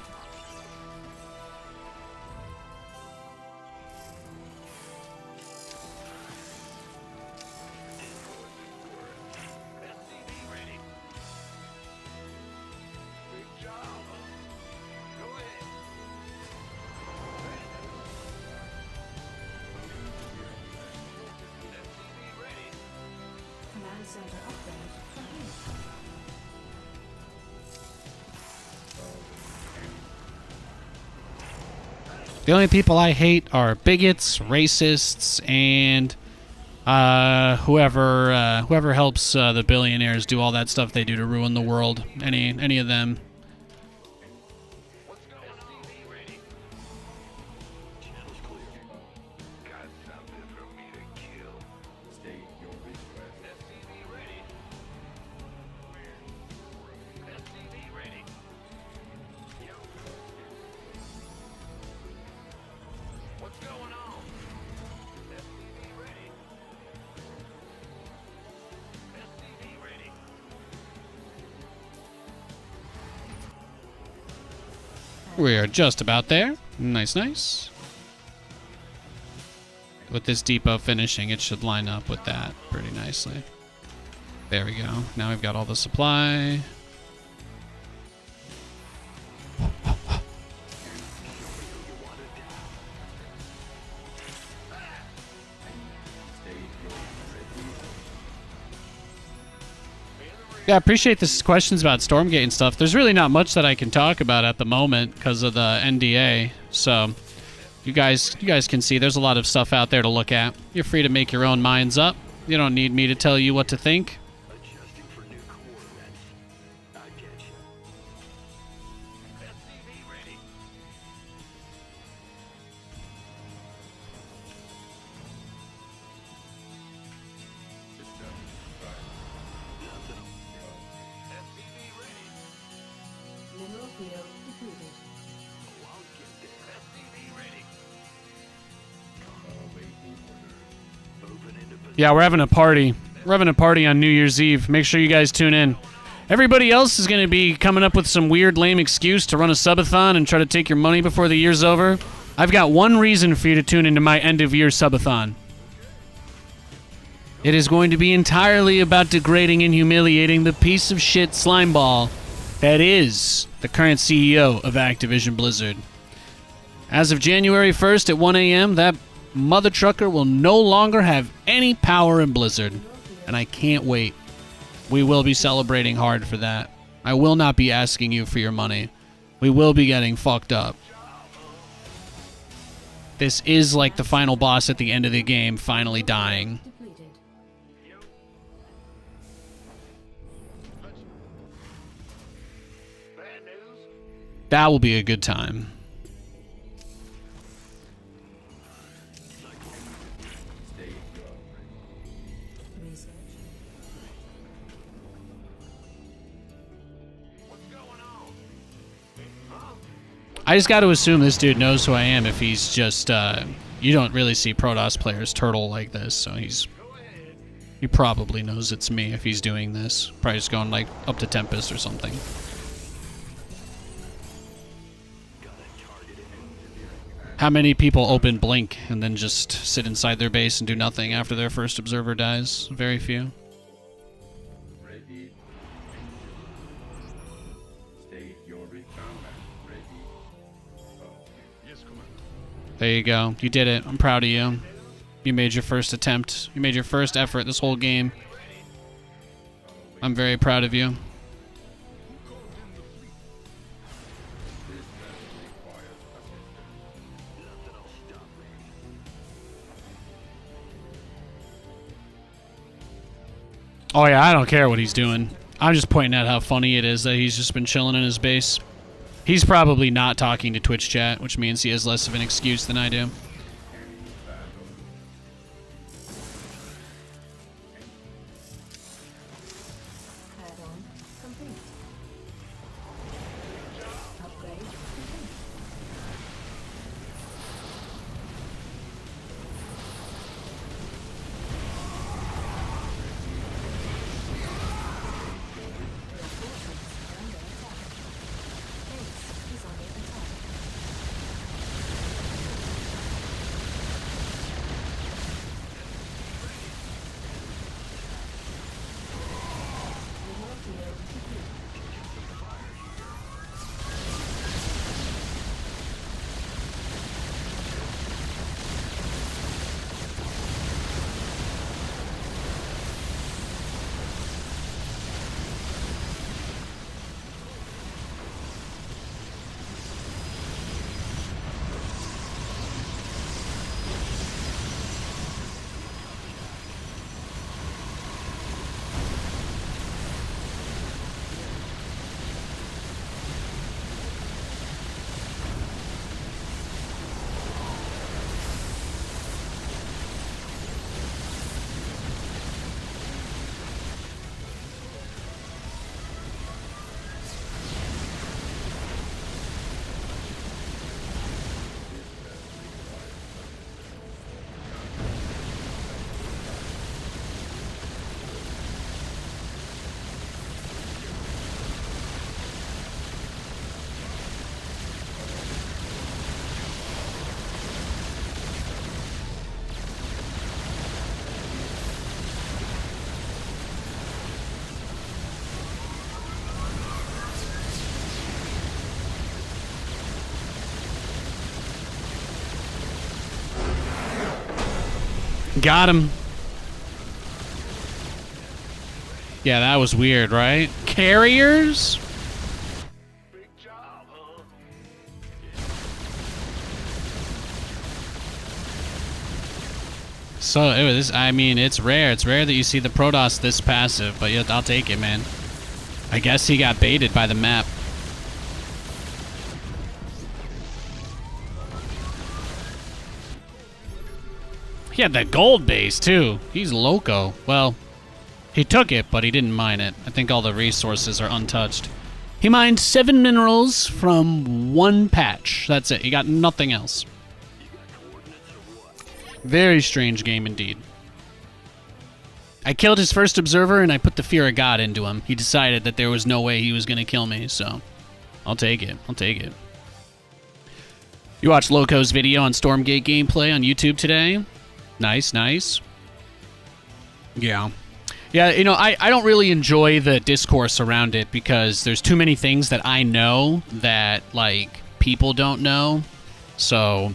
Command center upgrade complete.
The only people I hate are bigots, racists, and whoever helps the billionaires do all that stuff they do to ruin the world. Any of them. We are just about there. Nice, nice. With this depot finishing, it should line up with that pretty nicely. There we go. Now we've got all the supply. Yeah, I appreciate this questions about Stormgate and stuff. There's really not much that I can talk about at the moment because of the NDA. So you guys can see there's a lot of stuff out there to look at. You're free to make your own minds up. You don't need me to tell you what to think.
Mineral field depleted.
Yeah, we're having a party. We're having a party on New Year's Eve. Make sure you guys tune in. Everybody else is going to be coming up with some weird, lame excuse to run a subathon and try to take your money before the year's over. I've got one reason for you to tune into my end-of-year subathon. It is going to be entirely about degrading and humiliating the piece of shit slimeball that is the current CEO of Activision Blizzard. As of January 1st at 1 a.m., that mother trucker will no longer have any power in Blizzard, and I can't wait. We will be celebrating hard for that. I will not be asking you for your money. We will be getting fucked up. This is like the final boss at the end of the game finally dying.
Depleted.
Bad news?
That will be a good time.
Research.
What's going on? Huh?
I just got to assume this dude knows who I am if he's just, you don't really see Protoss players turtle like this, so he probably knows it's me if he's doing this. Probably just going like up to Tempest or something. How many people open Blink and then just sit inside their base and do nothing after their first observer dies? Very few.
Ready. State your combat. Ready.
Yes, Commander.
There you go. You did it. I'm proud of you. You made your first attempt. You made your first effort this whole game. I'm very proud of you. Oh yeah, I don't care what he's doing. I'm just pointing out how funny it is that he's just been chilling in his base. He's probably not talking to Twitch chat, which means he has less of an excuse than I do.
Add-on complete. Upgrade complete. Your fortress is under attack. Base is under attack. Remote field complete.
Got him. Yeah, that was weird, right? Carriers?
Big job, huh?
So it was. I mean, it's rare. It's rare that you see the Protoss this passive, but yeah, I'll take it, man. I guess he got baited by the map. He had that gold base too. He's loco. Well, he took it, but he didn't mine it. I think all the resources are untouched. He mined 7 minerals from 1 patch. That's it. He got nothing else. Very strange game indeed. I killed his first observer and I put the fear of God into him. He decided that there was no way he was going to kill me, so I'll take it. I'll take it. You watched Loco's video on Stormgate gameplay on YouTube today? Nice, nice. Yeah. Yeah, you know, I don't really enjoy the discourse around it because there's too many things that I know that, like, people don't know. So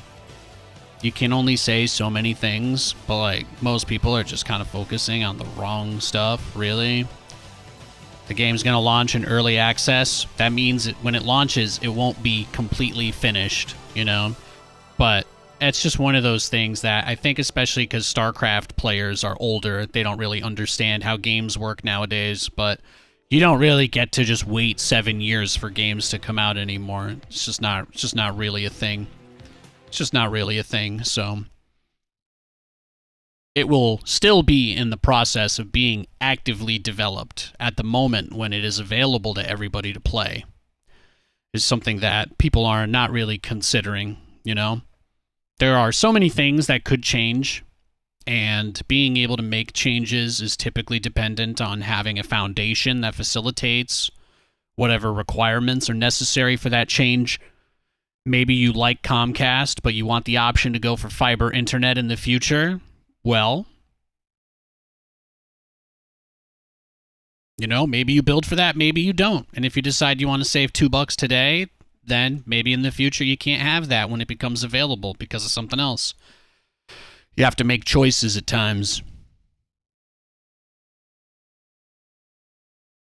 you can only say so many things, but, like, most people are just kind of focusing on the wrong stuff, really. The game's going to launch in early access. That means when it launches, it won't be completely finished, you know? But just one of those things that I think, especially because StarCraft players are older, they don't really understand how games work nowadays. But you don't really get to just wait 7 years for games to come out anymore. It's just not really a thing. It's just not really a thing. So it will still be in the process of being actively developed at the moment when it is available to everybody to play. Is something that people are not really considering, you know? There are so many things that could change, and being able to make changes is typically dependent on having a foundation that facilitates whatever requirements are necessary for that change. Maybe you like Comcast, but you want the option to go for fiber internet in the future. Well, you know, maybe you build for that, maybe you don't. And if you decide you want to save $2 today, then maybe in the future you can't have that when it becomes available because of something else. You have to make choices at times.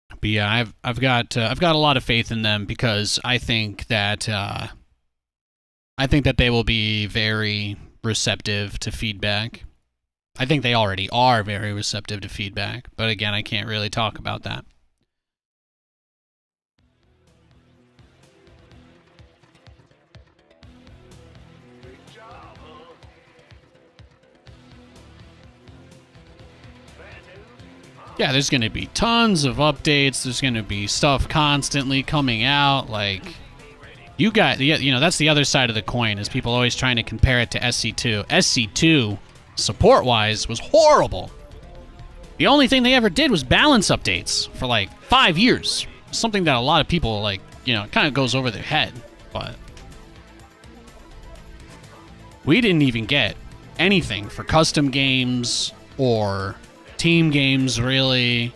But yeah, I've got a lot of faith in them because I think that they will be very receptive to feedback. I think they already are very receptive to feedback, but again, I can't really talk about that.
Big job, huh? Bad news? Huh?
Yeah, there's going to be tons of updates. There's going to be stuff constantly coming out. Like, you know, that's the other side of the coin, is people always trying to compare it to SC2. SC2, support-wise, was horrible. The only thing they ever did was balance updates for, like, 5 years. Something that a lot of people, like, you know, kind of goes over their head. But we didn't even get anything for custom games or team games, really.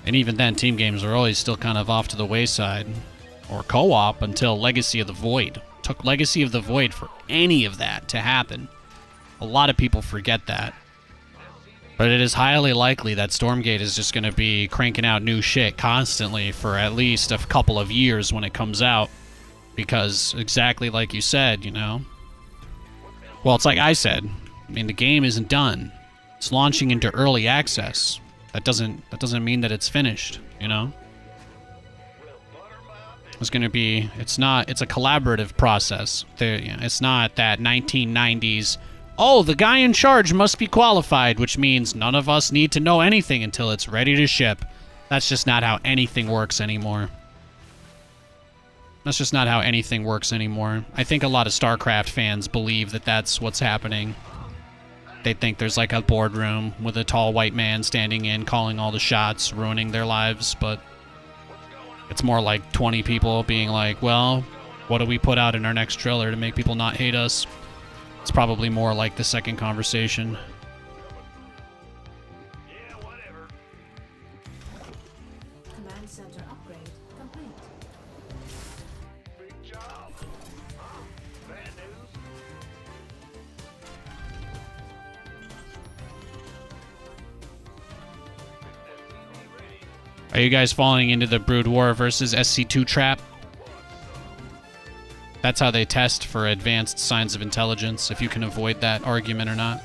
And even then, team games are always still kind of off to the wayside. Or co-op until Legacy of the Void. Took Legacy of the Void for any of that to happen. A lot of people forget that. But it is highly likely that Stormgate is just going to be cranking out new shit constantly for at least a couple of years when it comes out. Because exactly like you said, you know. Well, it's like I said. I mean, the game isn't done. It's launching into early access. That doesn't mean that it's finished, you know. It's going to be, it's a collaborative process. It's not that 1990s, oh, the guy in charge must be qualified, which means none of us need to know anything until it's ready to ship. That's just not how anything works anymore. That's just not how anything works anymore. I think a lot of StarCraft fans believe that that's what's happening. They think there's like a boardroom with a tall white man standing in, calling all the shots, ruining their lives, but it's more like 20 people being like, well, what do we put out in our next trailer to make people not hate us? It's probably more like the second conversation.
Yeah, whatever.
Command center upgrade complete.
Big job. Huh? Bad news? SCV ready.
Are you guys falling into the Brood War versus SC2 trap? That's how they test for advanced signs of intelligence, if you can avoid that argument or not.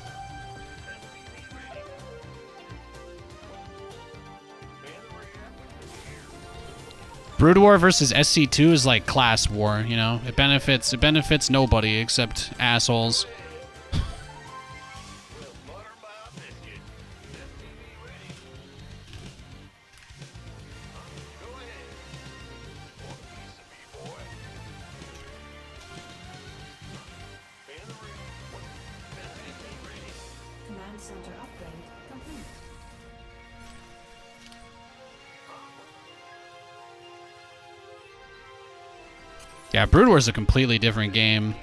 Brood War versus SC2 is like class war, you know? It benefits nobody except assholes.
Command center upgrade complete.
Yeah, Brood War is a completely different game.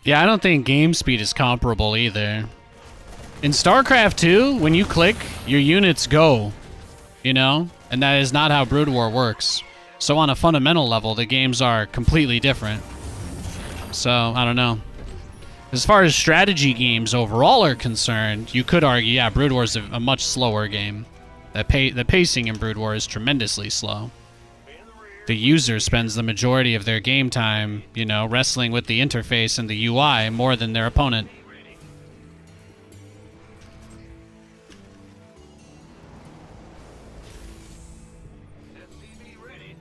Yeah, I don't think game speed is comparable either. In StarCraft 2, when you click, your units go, you know? And that is not how Brood War works. So on a fundamental level, the games are completely different. So, I don't know. As far as strategy games overall are concerned, you could argue, yeah, Brood War is a much slower game. The pacing in Brood War is tremendously slow. The user spends the majority of their game time, you know, wrestling with the interface and the UI more than their opponent.
SCV ready.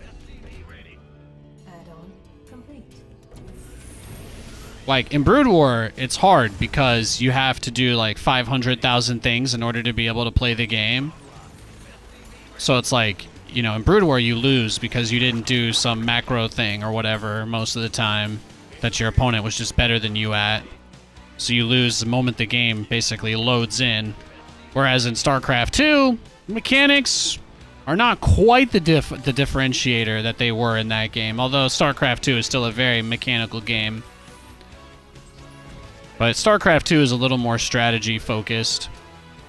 SCV ready.
Add-on complete.
Like, in Brood War, it's hard because you have to do like 500,000 things in order to be able to play the game. So it's like, you know, in Brood War you lose because you didn't do some macro thing or whatever most of the time that your opponent was just better than you at. So you lose the moment the game basically loads in. Whereas in StarCraft 2, mechanics are not quite the differentiator that they were in that game. Although StarCraft 2 is still a very mechanical game. But StarCraft 2 is a little more strategy focused.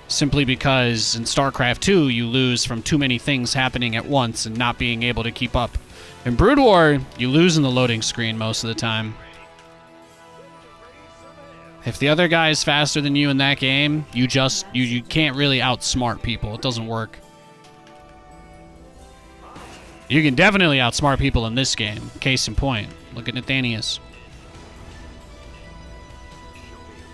Simply because in StarCraft 2, you lose from too many things happening at once and not being able to keep up. In Brood War, you lose in the loading screen most of the time. If the other guy is faster than you in that game, you can't really outsmart people. It doesn't work. You can definitely outsmart people in this game. Case in point, look at Nathanias.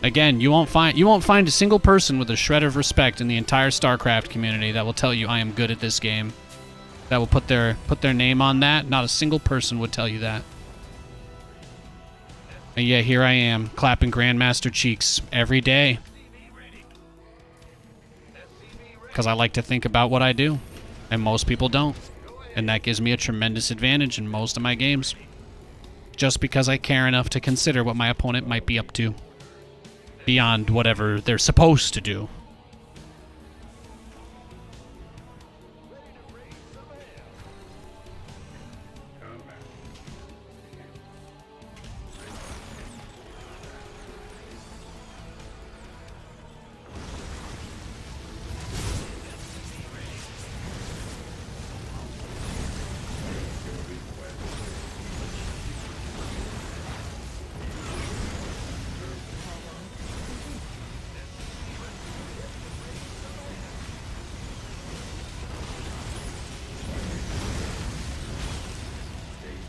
Again, you won't find a single person with a shred of respect in the entire StarCraft community that will tell you I am good at this game. That will put their name on that. Not a single person would tell you that. And yeah, here I am, clapping Grandmaster cheeks every day. Because I like to think about what I do. And most people don't. And that gives me a tremendous advantage in most of my games. Just because I care enough to consider what my opponent might be up to. Beyond whatever they're supposed to do.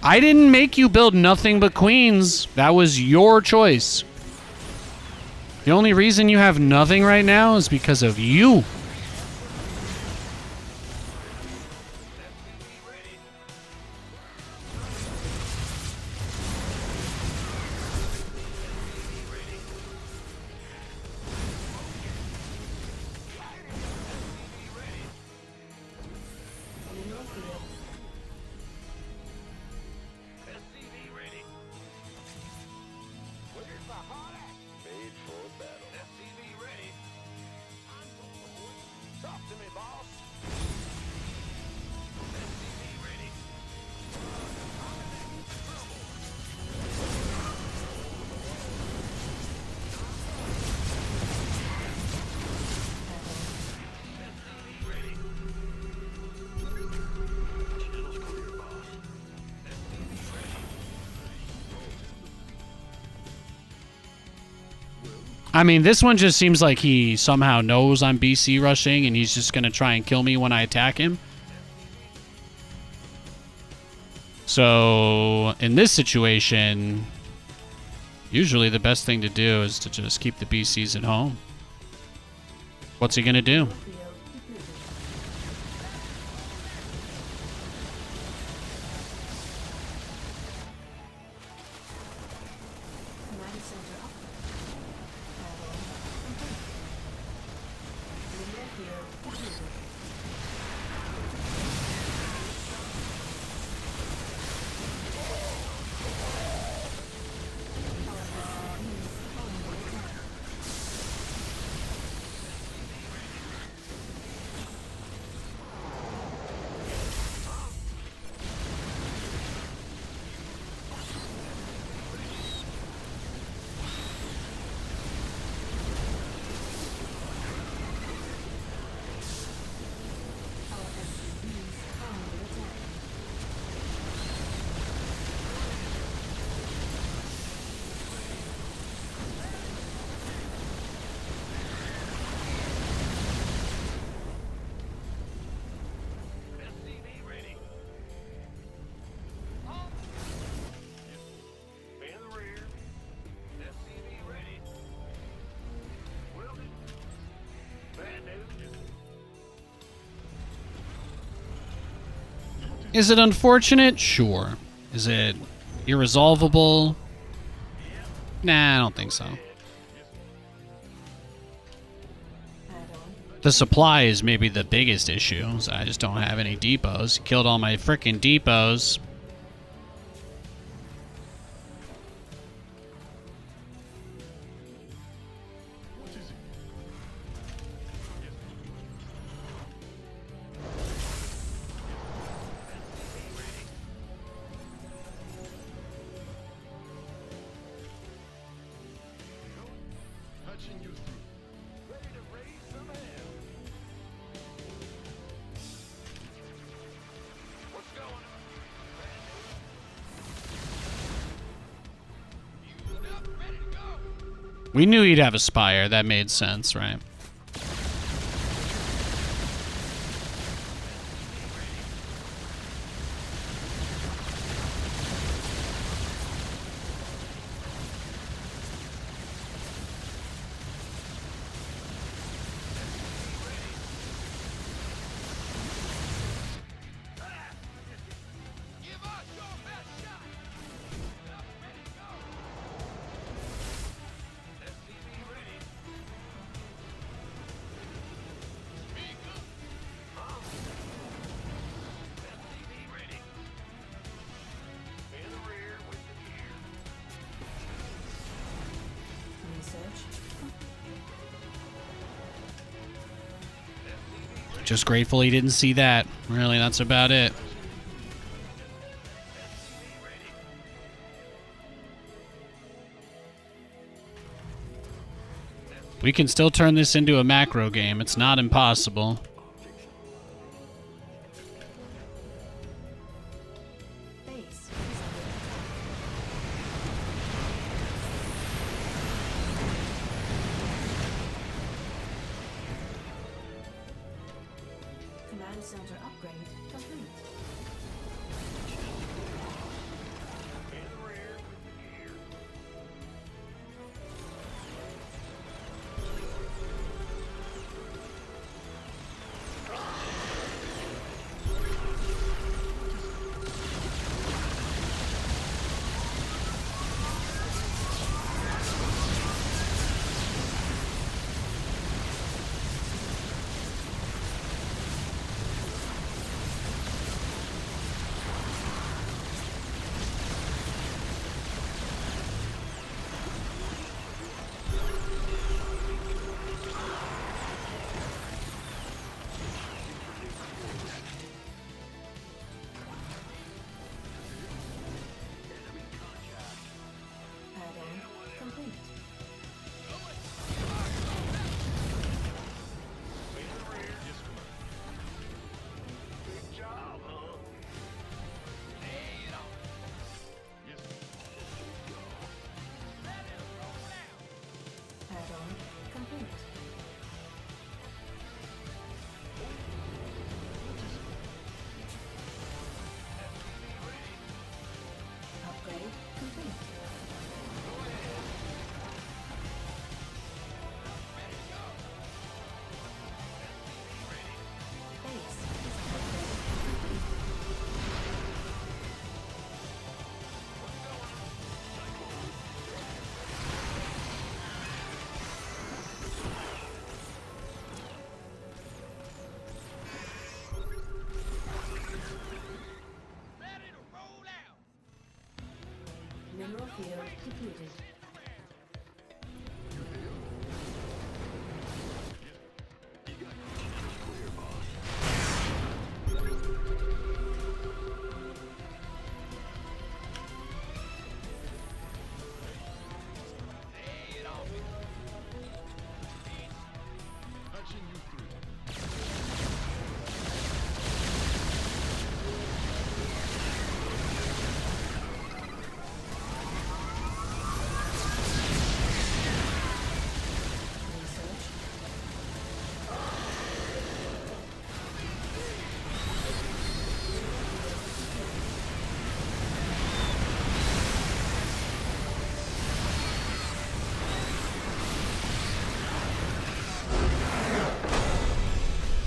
I didn't make you build nothing but queens. That was your choice. The only reason you have nothing right now is because of you.
SCV ready. Where's the hot act? Made for battle. SCV ready. Talk to me, boss. SCV ready. SCV ready. Channel's clear, boss. SCV ready.
I mean, this one just seems like he somehow knows I'm BC rushing and he's just going to try and kill me when I attack him. So, in this situation, usually the best thing to do is to just keep the BCs at home. What's he going to do?
Command center up. Add-on complete. Linear field completed.
Is it unfortunate? Sure. Is it irresolvable? Nah, I don't think so. The supply is maybe the biggest issue. So I just don't have any depots. Killed all my frickin' depots. We knew he'd have a Spire. That made sense, right? Just grateful he didn't see that. Really, that's about it. We can still turn this into a macro game. It's not impossible.
Mineral field completed.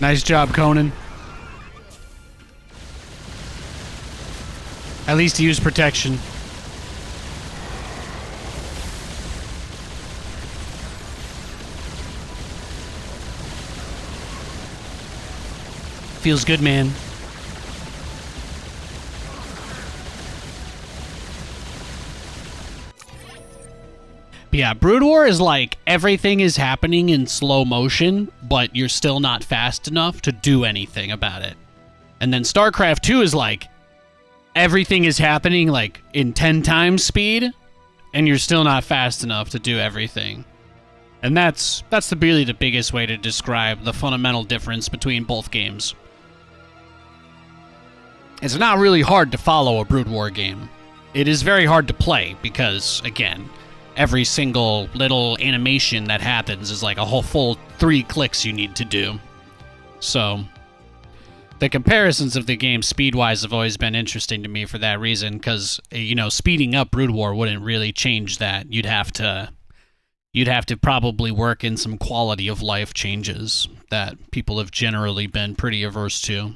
Nice job, Conan. At least he used protection. Feels good, man. But yeah, Brood War is like everything is happening in slow motion, but you're still not fast enough to do anything about it. And then StarCraft 2 is like everything is happening like in 10 times speed, and you're still not fast enough to do everything. And that's really the biggest way to describe the fundamental difference between both games. It's not really hard to follow a Brood War game. It is very hard to play because, again, every single little animation that happens is like a whole full 3 clicks you need to do. So, the comparisons of the game speed-wise have always been interesting to me for that reason, because, you know, speeding up Brood War wouldn't really change that. You'd have to probably work in some quality of life changes that people have generally been pretty averse to.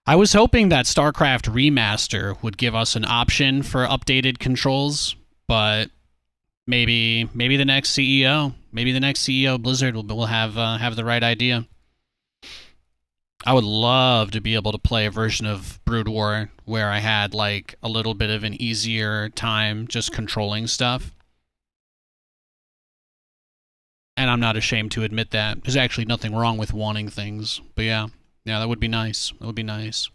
I was hoping that StarCraft Remaster would give us an option for updated controls, but maybe the next CEO, Blizzard will have the right idea. I would love to be able to play a version of Brood War where I had like a little bit of an easier time just controlling stuff. And I'm not ashamed to admit that. There's actually nothing wrong with wanting things. But yeah, that would be nice. That would be nice.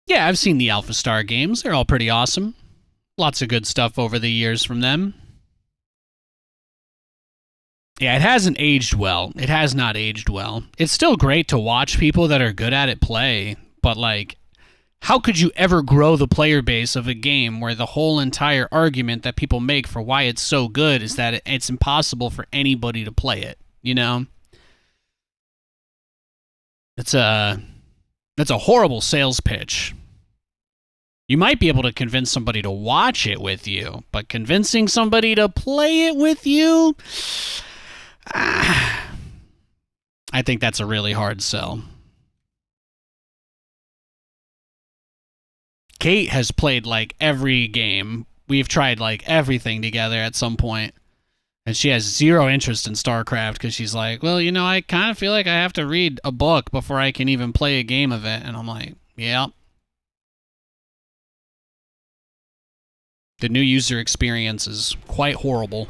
Yeah, I've seen the Alpha Star games. They're all pretty awesome. Lots of good stuff over the years from them. Yeah, it hasn't aged well. It has not aged well. It's still great to watch people that are good at it play, but like, how could you ever grow the player base of a game where the whole entire argument that people make for why it's so good is that it's impossible for anybody to play it, you know? That's a horrible sales pitch. You might be able to convince somebody to watch it with you, but convincing somebody to play it with you, I think that's a really hard sell. Kate has played like every game. We've tried like everything together at some point. And she has zero interest in StarCraft because she's like, well, you know, I kind of feel like I have to read a book before I can even play a game of it. And I'm like, yeah. The new user experience is quite horrible.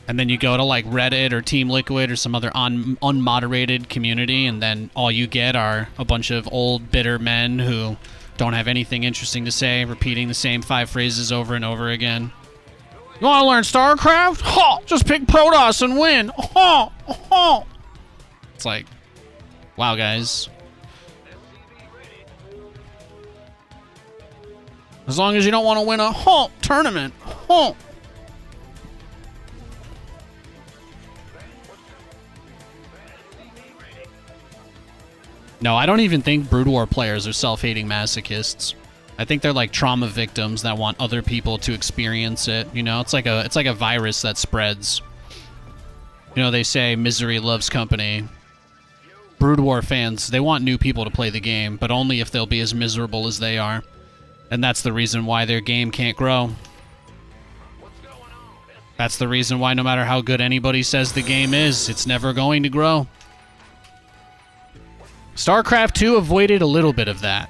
And then you go to like Reddit or Team Liquid or some other unmoderated community, and then all you get are a bunch of old, bitter men who don't have anything interesting to say, repeating the same 5 phrases over and over again. You want to learn StarCraft? Ha! Just pick Protoss and win! Ha! Ha! It's like, wow, guys. As long as you don't want to win a tournament. No, I don't even think Brood War players are self-hating masochists. I think they're like trauma victims that want other people to experience it. You know, it's like a virus that spreads. You know, they say misery loves company. Brood War fans, they want new people to play the game, but only if they'll be as miserable as they are. And that's the reason why their game can't grow. That's the reason why no matter how good anybody says the game is, it's never going to grow. StarCraft 2 avoided a little bit of that,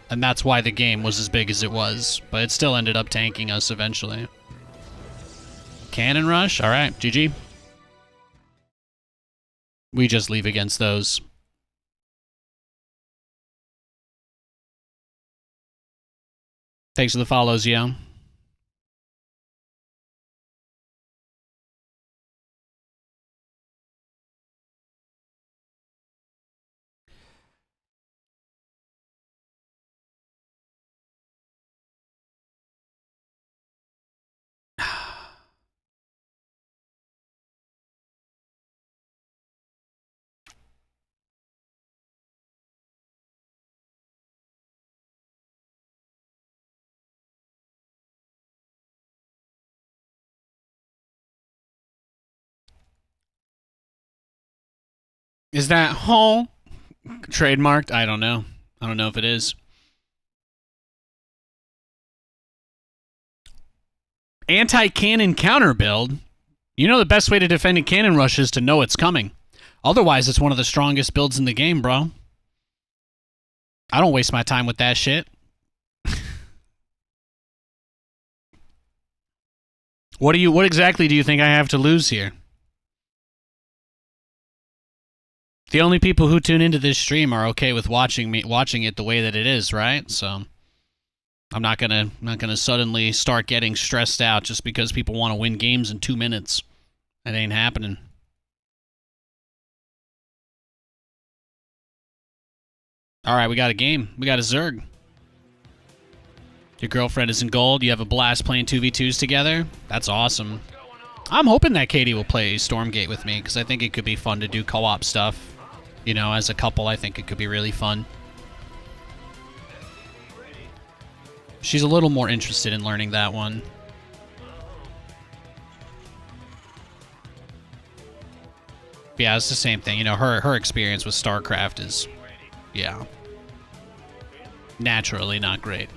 and that's why the game was as big as it was, but it still ended up tanking us eventually. Cannon Rush? Alright, GG. We just leave against those. Thanks for the follows, yo. Is that home trademarked? I don't know. I don't know if it is. Anti-cannon counter build. You know the best way to defend a cannon rush is to know it's coming. Otherwise, it's one of the strongest builds in the game, bro. I don't waste my time with that shit. What exactly do you think I have to lose here? The only people who tune into this stream are okay with watching it the way that it is, right? So I'm not gonna suddenly start getting stressed out just because people want to win games in 2 minutes. That ain't happening. All right, we got a game. We got a Zerg. Your girlfriend is in gold. You have a blast playing 2v2s together. That's awesome. I'm hoping that Katie will play Stormgate with me because I think it could be fun to do co-op stuff. You know, as a couple, I think it could be really fun. She's a little more interested in learning that one. Yeah, it's the same thing. You know, her experience with StarCraft is, yeah, naturally not great.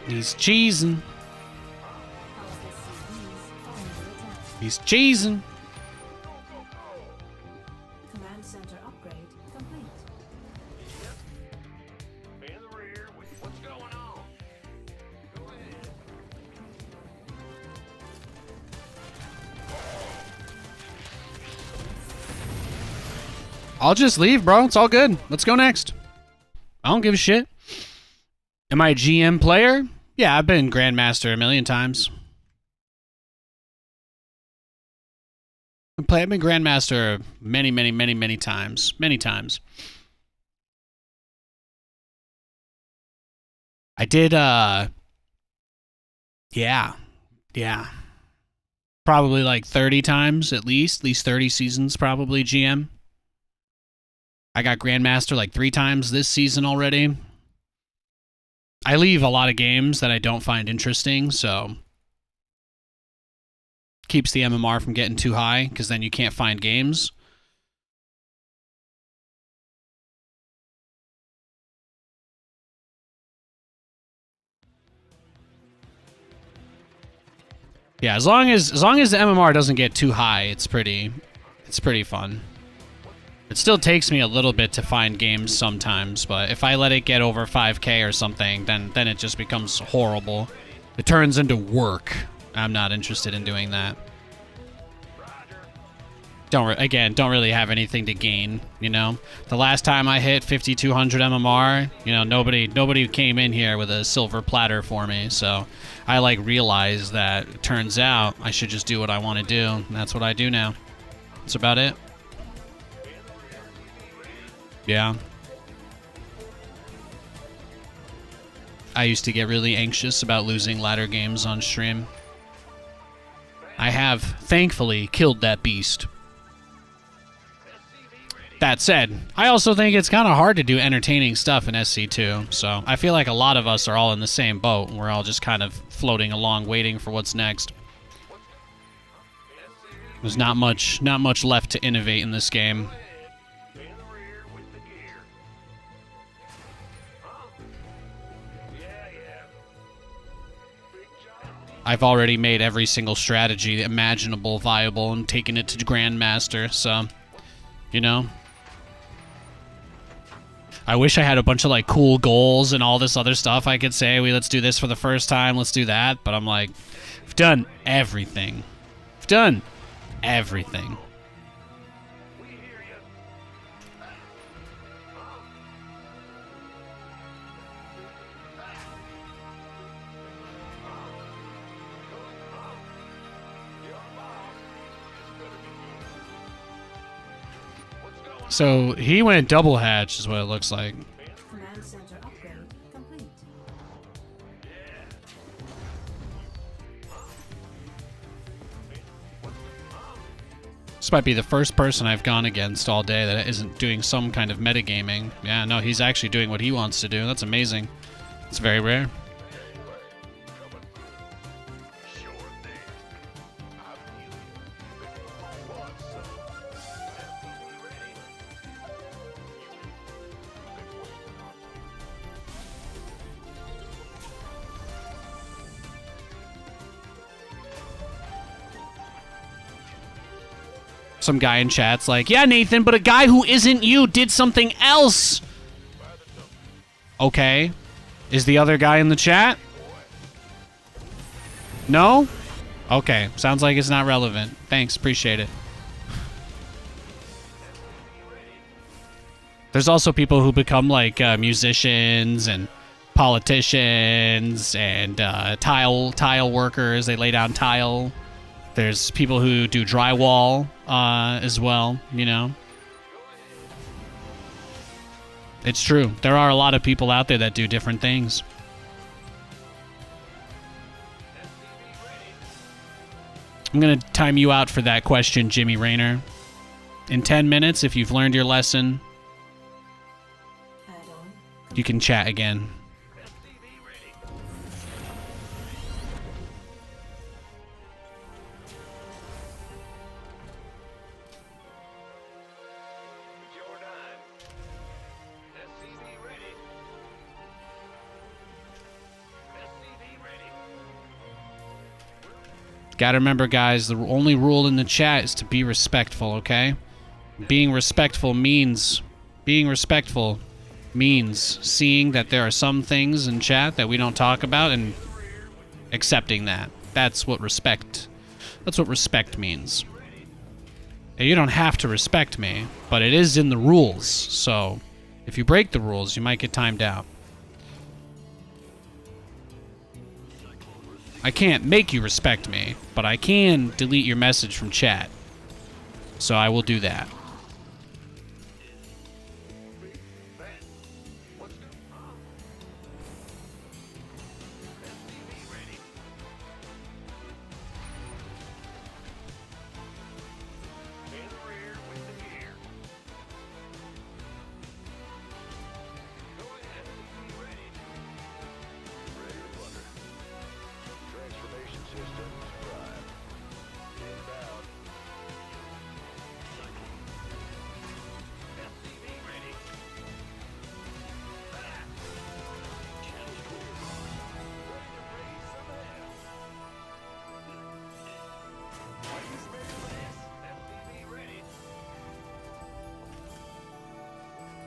He's cheesing. He's cheesing.
Command center upgrade complete.
In the rear, what's going on? Go ahead.
I'll just leave, bro. It's all good. Let's go next. I don't give a shit. Am I a GM player? Yeah, I've been Grandmaster a million times. I've been Grandmaster many times. Many times. I did, yeah. Probably like 30 times at least 30 seasons probably GM. I got Grandmaster like 3 times this season already. I leave a lot of games that I don't find interesting, so keeps the MMR from getting too high, because then you can't find games. Yeah, as long as the MMR doesn't get too high, it's pretty fun. It still takes me a little bit to find games sometimes, but if I let it get over 5K or something, then it just becomes horrible. It turns into work. I'm not interested in doing that. Don't really have anything to gain, you know? The last time I hit 5200 MMR, you know, nobody came in here with a silver platter for me, so I like realized that it turns out I should just do what I want to do, and that's what I do now. That's about it. Yeah. I used to get really anxious about losing ladder games on stream. I have, thankfully, killed that beast. That said, I also think it's kind of hard to do entertaining stuff in SC2, so I feel like a lot of us are all in the same boat. We're all just kind of floating along, waiting for what's next. There's not much left to innovate in this game. I've already made every single strategy imaginable viable and taken it to Grandmaster, so, you know. I wish I had a bunch of, like, cool goals and all this other stuff I could say. Let's do this for the first time, let's do that. But I'm like, I've done everything. I've done everything. So he went double hatch is what it looks like.
Command center upgrade complete.
This might be the first person I've gone against all day that isn't doing some kind of metagaming. Yeah, no, he's actually doing what he wants to do. That's amazing. It's very rare. Some guy in chat's like, yeah, Nathan, but a guy who isn't you did something else. Okay. Is the other guy in the chat? No? Okay. Sounds like it's not relevant. Thanks. Appreciate it. There's also people who become like musicians and politicians and tile workers. They lay down tile. There's people who do drywall as well, you know. It's true. There are a lot of people out there that do different things. I'm going to time you out for that question, Jimmy Rayner. In 10 minutes, if you've learned your lesson, you can chat again. Gotta remember, guys, the only rule in the chat is to be respectful, okay? Being respectful means seeing that there are some things in chat that we don't talk about and accepting that. That's what respect means. Now, you don't have to respect me, but it is in the rules, so if you break the rules, you might get timed out. I can't make you respect me, but I can delete your message from chat. So I will do that.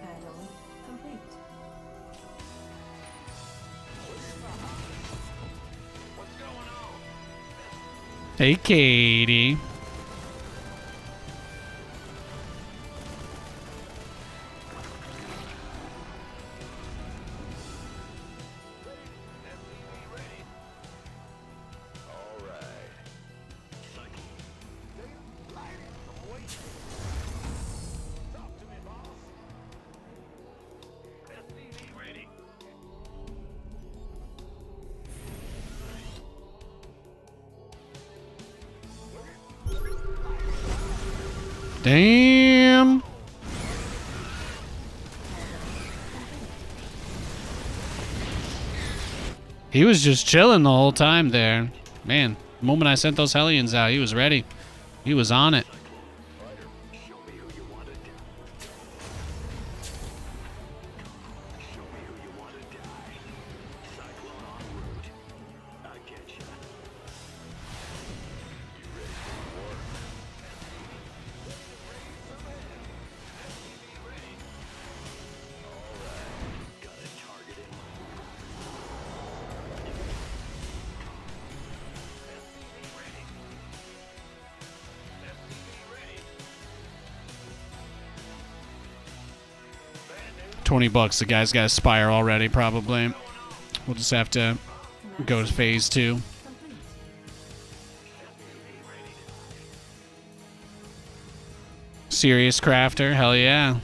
Add-on complete.
Hey, Katie. Damn. He was just chilling the whole time there. Man, the moment I sent those Hellions out, he was ready. He was on it. $20. The guy's got a Spire already, probably. We'll just have to go to phase 2.
Complete.
Serious crafter, hell yeah.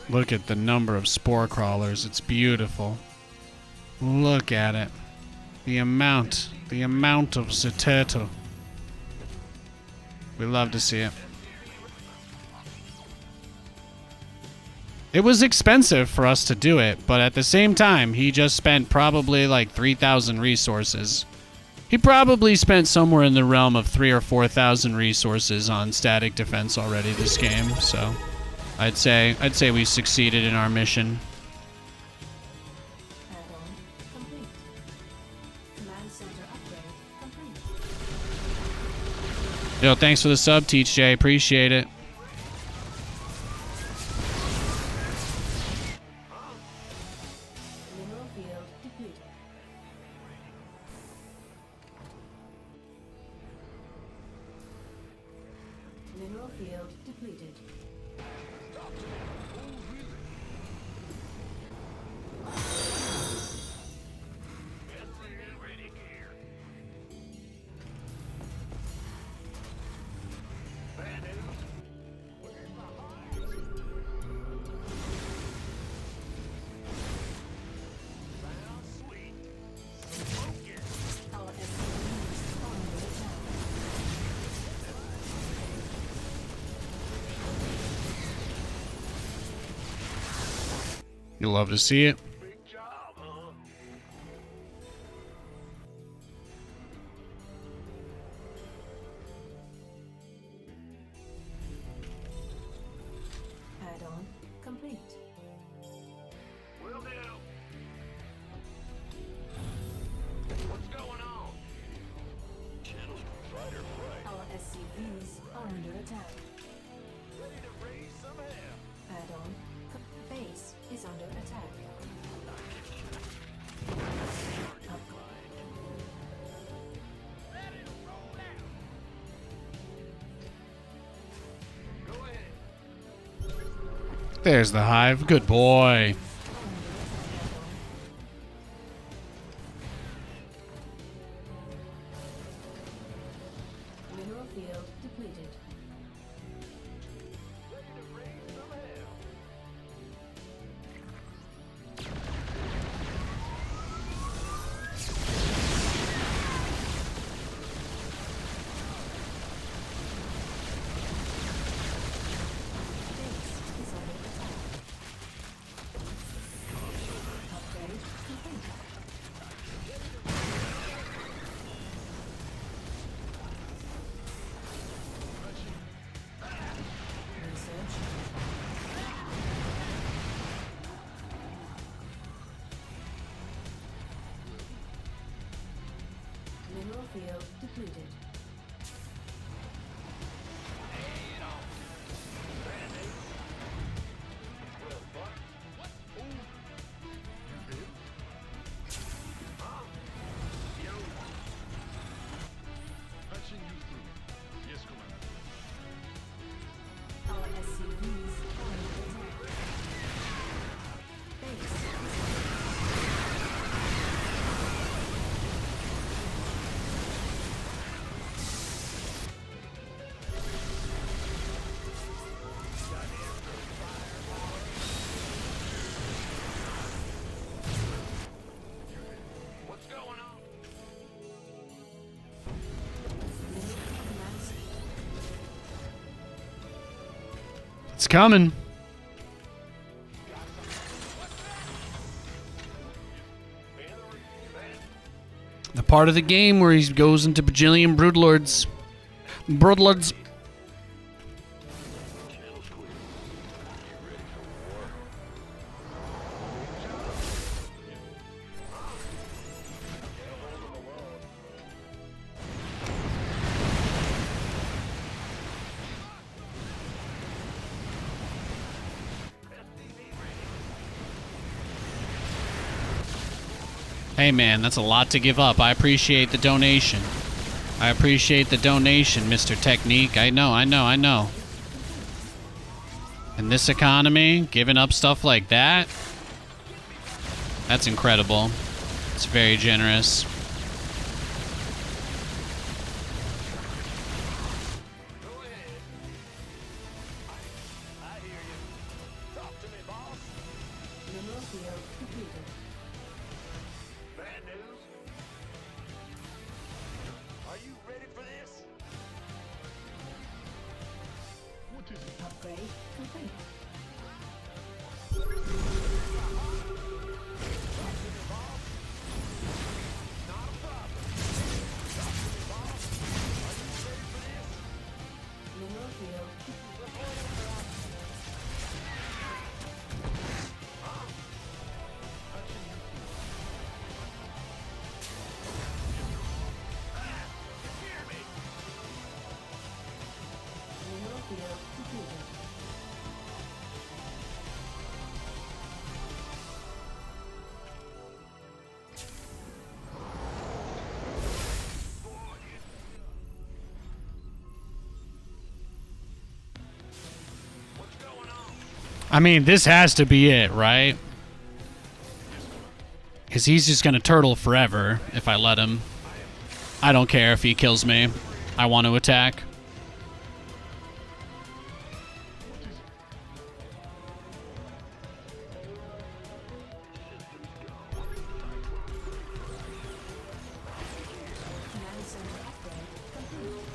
Look at the number of spore crawlers. It's beautiful. Look at it. The amount of Zeteto. We love to see it. It was expensive for us to do it, but at the same time, he just spent probably like 3,000 resources. He probably spent somewhere in the realm of 3,000 or 4,000 resources on static defense already this game, so I'd say we succeeded in our mission.
Add-on complete. Command center upgrade complete.
Yo, thanks for the sub, Teach J. Appreciate it.
Mineral field depleted. Mineral field depleted. Our SCVs are under attack.
You'll love to see it.
Big job, huh?
Add-on complete.
Will do. What's going on? Channel fighter right.
Our SCVs are under attack.
Ready to raise some hell.
Add-on. Base is under attack.
Go ahead.
There's the hive. Good boy.
Mineral field depleted.
Ready to raise some hell.
Base is under attack. Upgrade complete. Research. Mineral field depleted.
Patching you through. Yes, Commander.
Our SCVs are under attack. Base is
What's going on?
command center.
It's coming. The part of the game where he goes into bajillion broodlords. Broodlords. Hey man, that's a lot to give up. I appreciate the donation. I appreciate the donation, Mr. Technique. I know. In this economy, giving up stuff like that, that's incredible. It's very generous.
Go ahead. I hear you. Talk to me, boss.
Mineral field completed.
Bad news? Are you ready for this?
Upgrade complete.
Not a problem. Talk to me, boss. Are you ready for this?
Mineral field
Reporting for action.
Hear me.
mineral field completed.
What's going on?
I mean, this has to be it, right? Because he's just going to turtle forever if I let him. I don't care if he kills me. I want to attack.
Command center upgrade complete.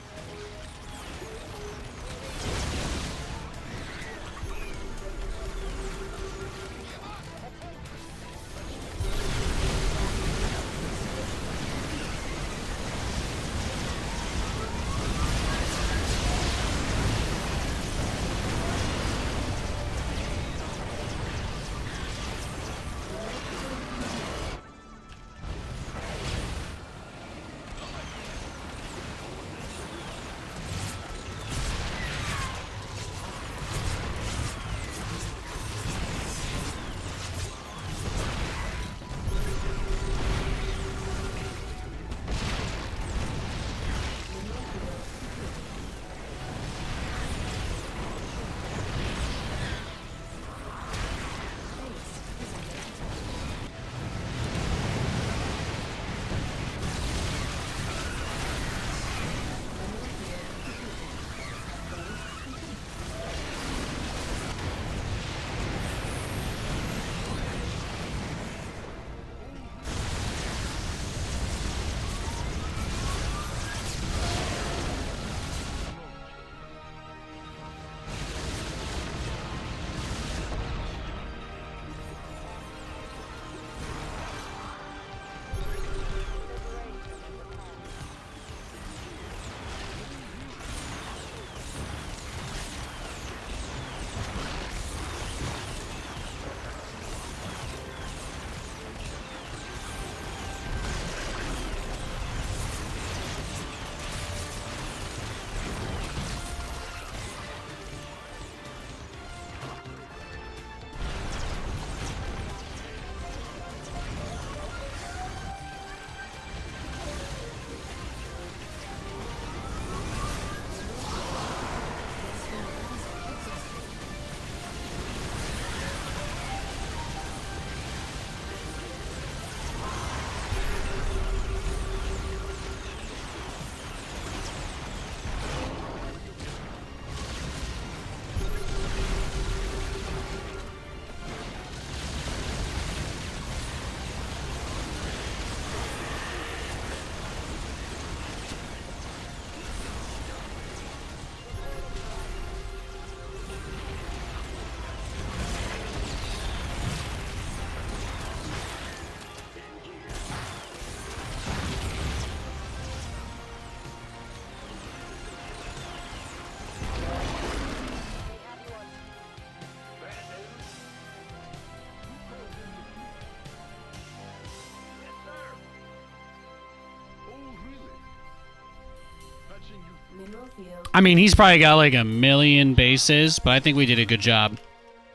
Mineral field.
I mean, he's probably got like 1,000,000 bases, but I think we did a good job.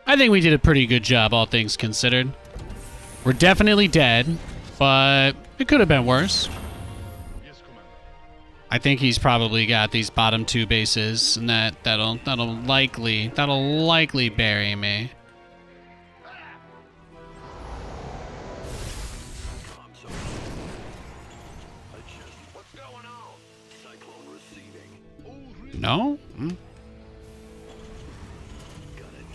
I think we did a pretty good job, all things considered. We're definitely dead. but it could have been worse. I think he's probably got these bottom 2 bases, and that'll likely bury me.
What's going on? Cyclone receiving.
No?
Got it.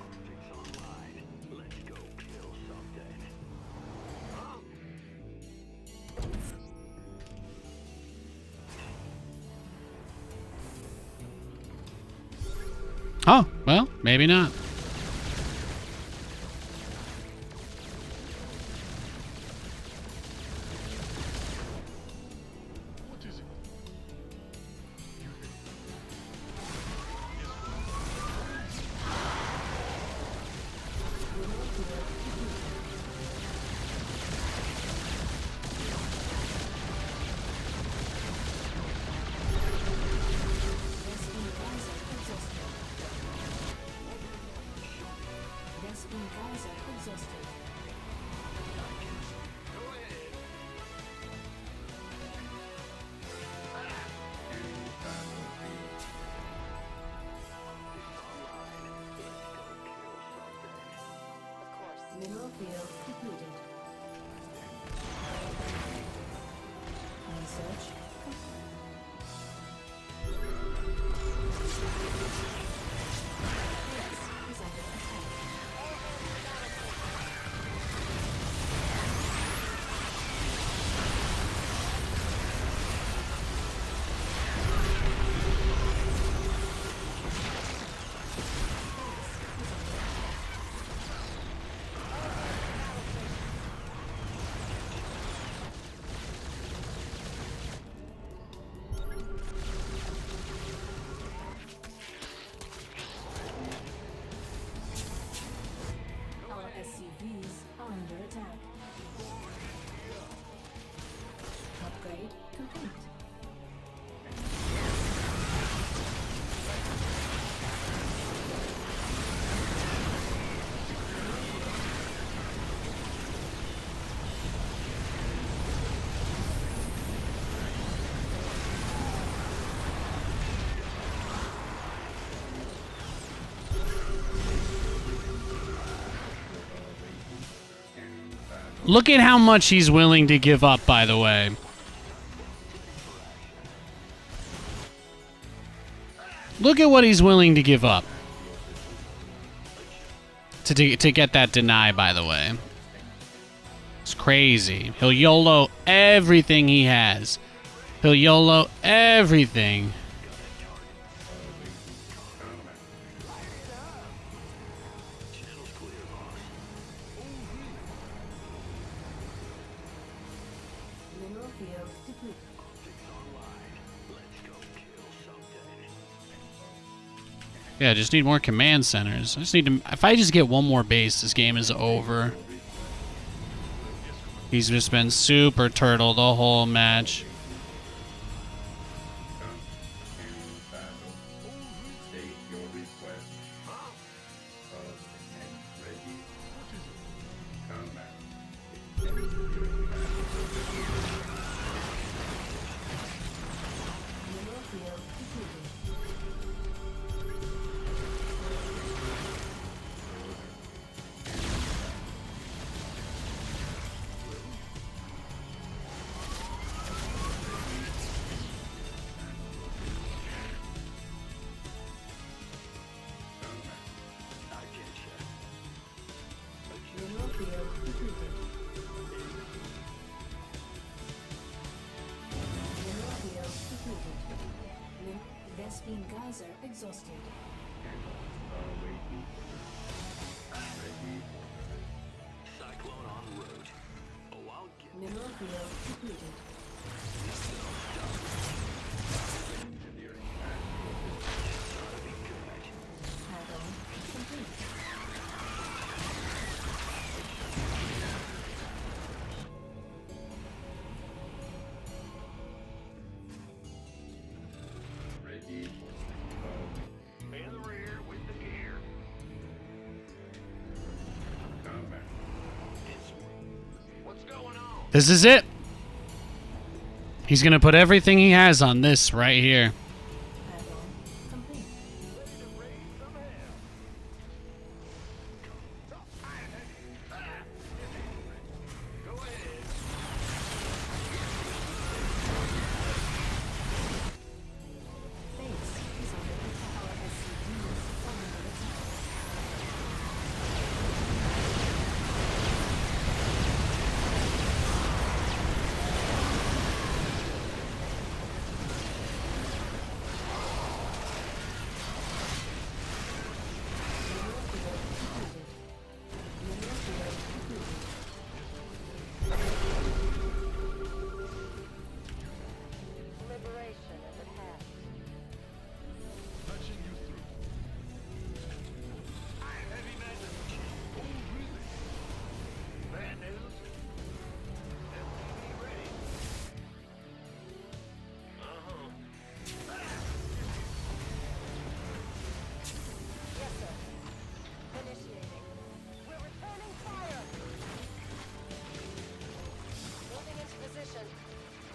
Optics online. Let's go kill something.
Oh, well, maybe not.
Mineral field depleted. Research Base is under attack. Our SCVs are under attack. Upgrade complete.
Look at how much he's willing to give up, by the way. Look at what he's willing to give up. To get that deny, by the way. It's crazy. He'll YOLO everything he has. He'll YOLO everything.
Mineral field depleted.
Yeah, just need more command centers. I just need to. If I just get one more base, this game is over. He's just been super turtle the whole match.
State your request. And ready. Combat.
Mineral field depleted. Mineral field depleted. Mineral field depleted. Vespine geyser exhausted.
Awaiting. Ready.
Cyclone en route. Oh, I'll get
Mineral field depleted. Add-on complete.
Ready.
in the rear with the gear.
Combat.
This is it. He's gonna put everything he has on this right here.
Add-on complete. Base is under attack. Our SCV is under attack.
Liberation is at hand.
Heavy measure. Oh, really? Bad news? SCV ready.
Yes, sir. Initiating. We're returning fire. Moving into position.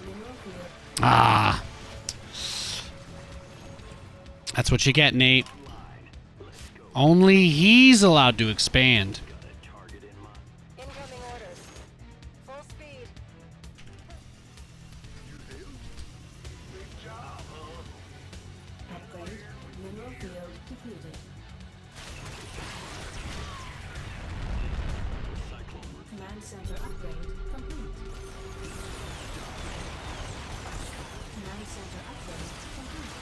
Mineral field.
Ah. That's what you get, Nate. Only he's allowed to expand.
Incoming orders. Full speed.
Upgrade. Mineral field depleted. Command center upgrade complete. Command center upgrade complete.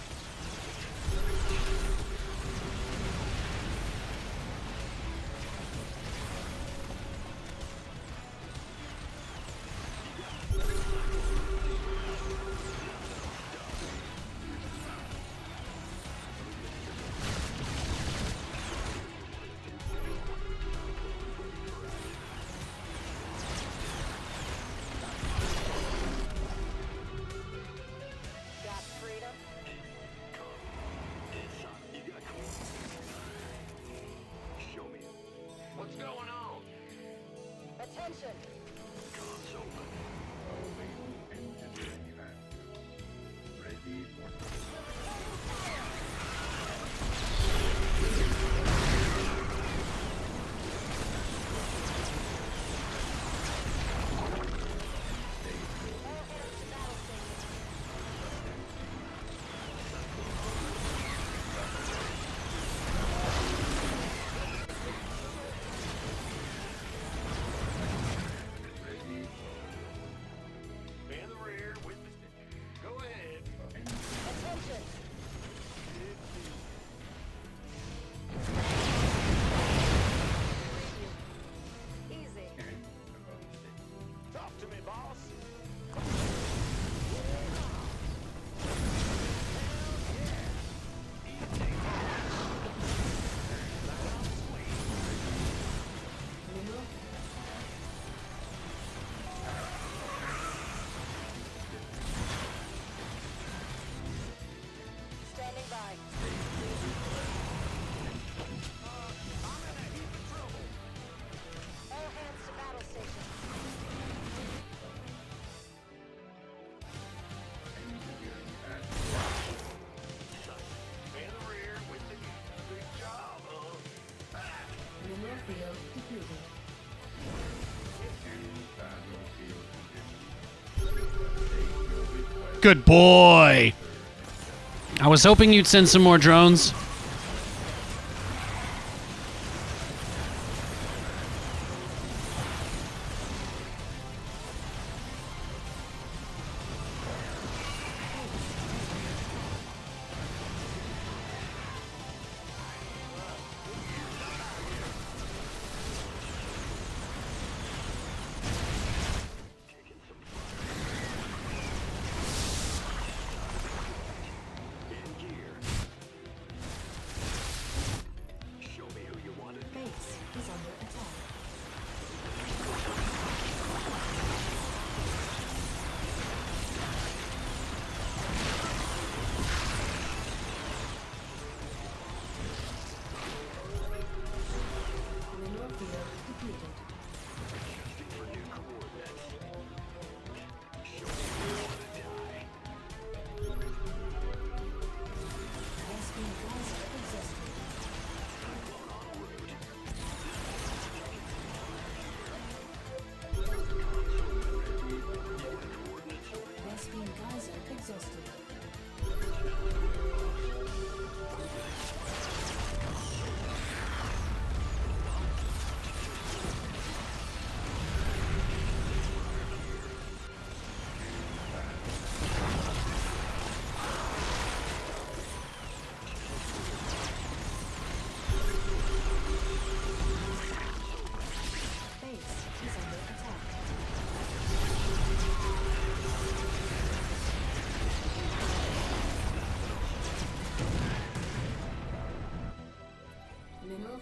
Got freedom.
Show me.
What's going on?
Attention.
Awaiting engineering answer. Ready for
All hands to battle station.
ready.
Man the rear with the stick. Go ahead.
Attention. Easy.
Talk to me, boss.
Mineral
Standing by. All hands to battle station.
Man the rear with the big job, huh?
mineral field depleted.
Good boy. I was hoping you'd send some more drones.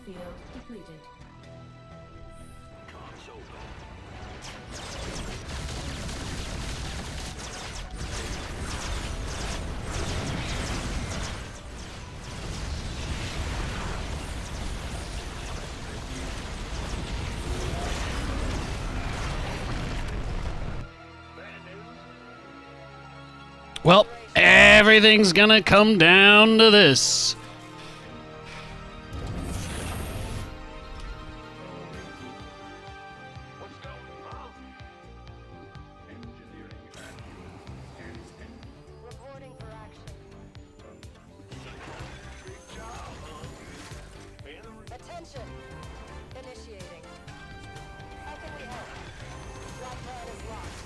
field depleted.
Well, everything's gonna come down to this.
What's going on?
Engineering vacuum scanning end.
Reporting for action.
Big job, huh? Fan the
Attention. Initiating. How can we help? Block plan is locked.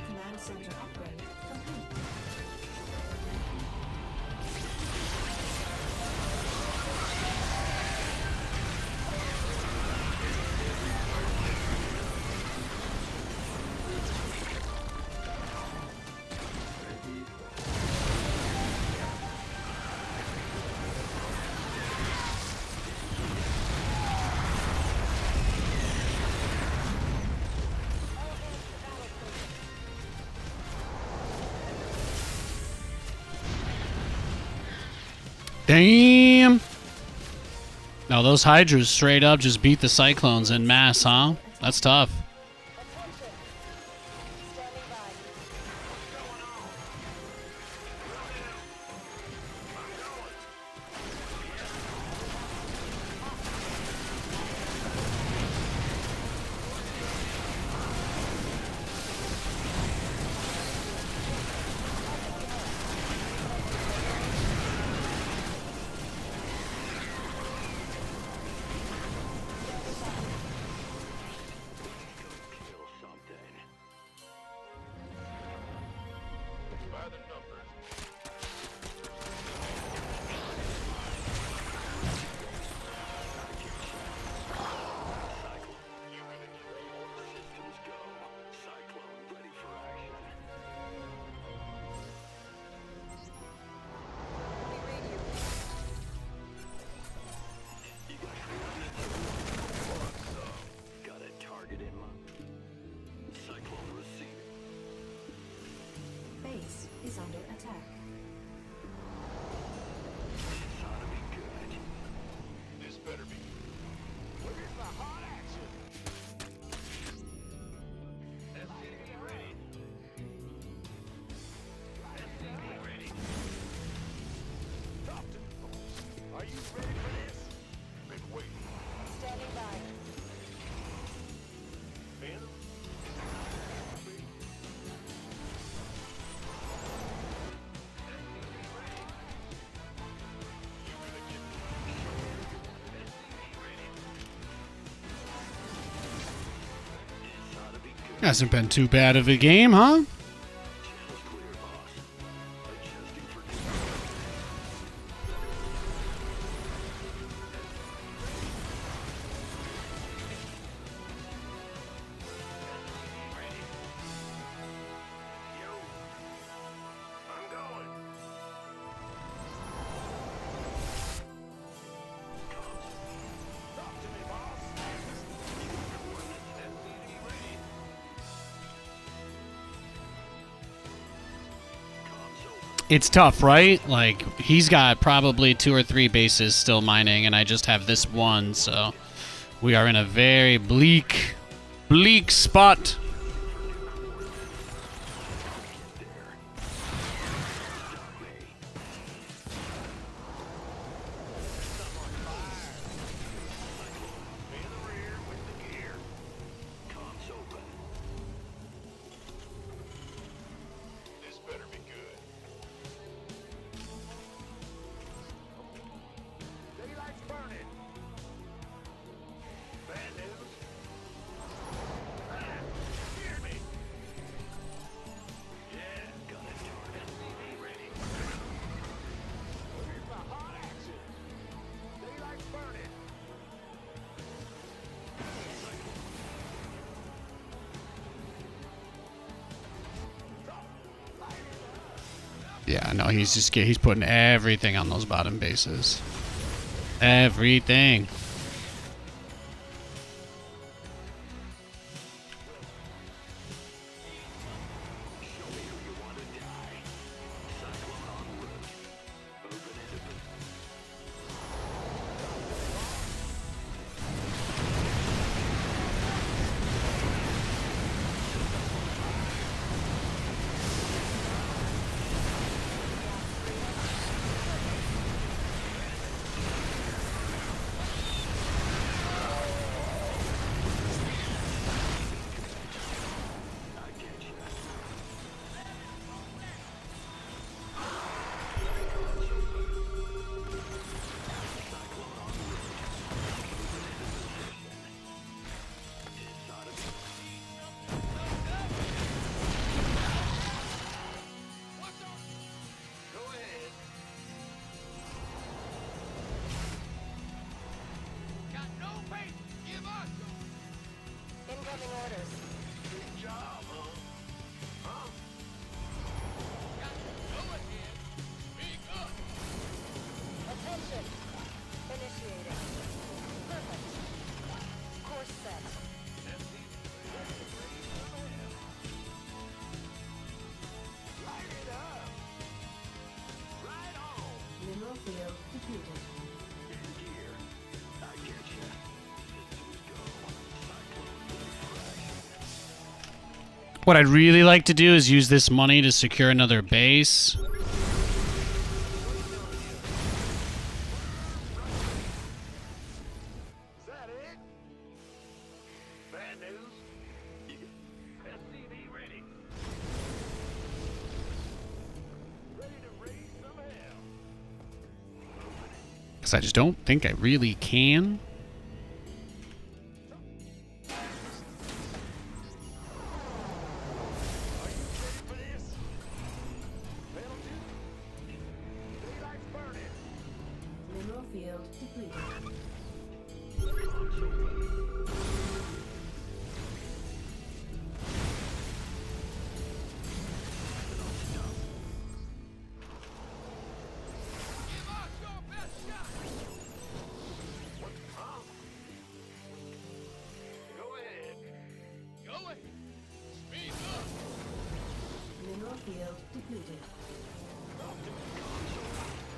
Command center upgrade complete.
Damn. Now those Hydras straight up just beat the Cyclones en masse, huh? That's tough.
Attention. Standing by.
kill something. By the numbers. Unit, systems go. Cyclone ready for action.
We read you.
Got a target in mind. Cyclone receiving.
Base is under attack.
This ought to be good. This better be. Where's the hot action? SCV ready. SCV ready. Talk to me, folks. Are you ready for this? Been waiting.
Standing by.
Fan
Hasn't been too bad of a game, huh?
I'm going. Talk to me, boss. SCV ready.
It's tough, right? Like, he's got probably 2 or 3 bases still mining, and I just have this one, so we are in a very bleak spot.
In the rear with the gear. Comms open. This better be good. Daylight's burning. Bad news.
Yeah, no, he's putting everything on those bottom bases. Everything.
Incoming orders.
Big job, huh?
Attention. Initiating. Perfect. Course set.
Light it up. Right on.
Mineral field depleted.
In gear. I get ya. Systems go. Cyclones.
What I'd really like to do is use this money to secure another base.
Is that it? Bad news? SCV ready. Ready to raise some hell.
Because I just don't think I really can.
Ready for this? Penalty? Daylight's burning.
Mineral field depleted.
Go ahead. Go ahead. Speed up.
Mineral field depleted.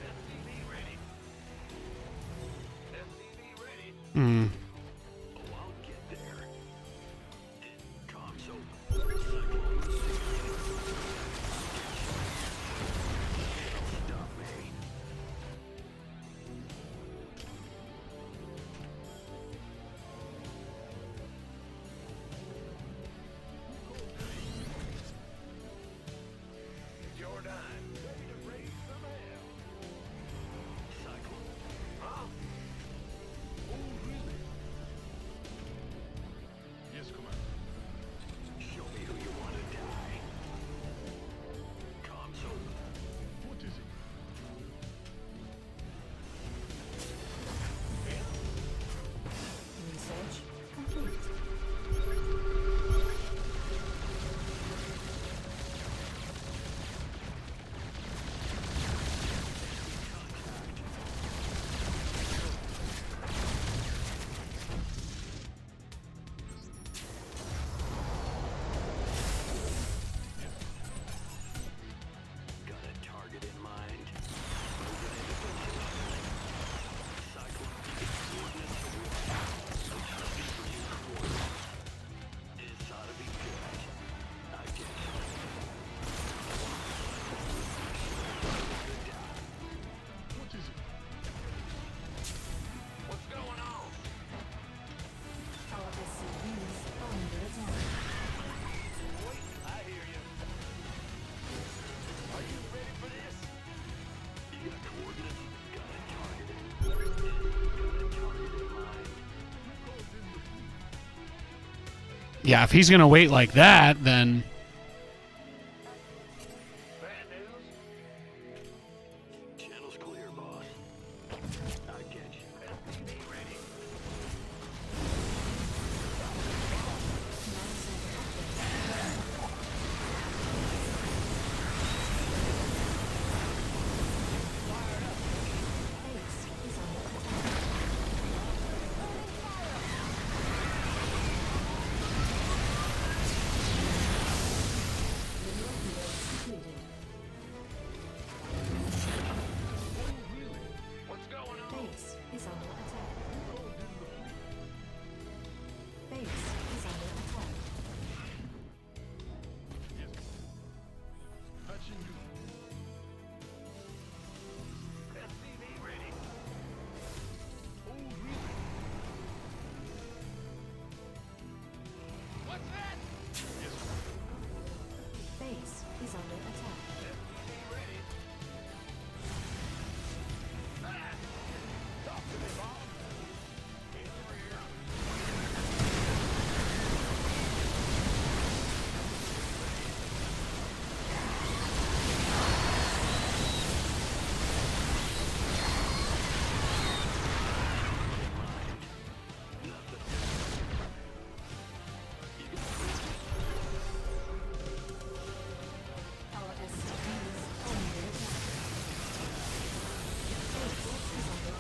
SCV ready. SCV ready.
Hmm.
Oh, I'll get there. Comms open. Stop me. Jordan, ready to raise some hell. Cyclone. Huh? Oh, really? Yes, Commander. Show me who you want to die. Comms open. What is it?
Research complete.
Got a target in mind. Moving into position. Cyclone. Coordinates to war. Looking for new coordinates. This ought to be good. I get you. What is it? What's going on?
Our SCVs under attack.
Wait, I hear you. Are you ready for this? You got coordinates? Got a target in mind.
Yeah, if he's gonna wait like that, then
Bad news? Channel's clear, boss. I get you. SCV ready.
is under attack. Our SCV is under attack. Base is under attack.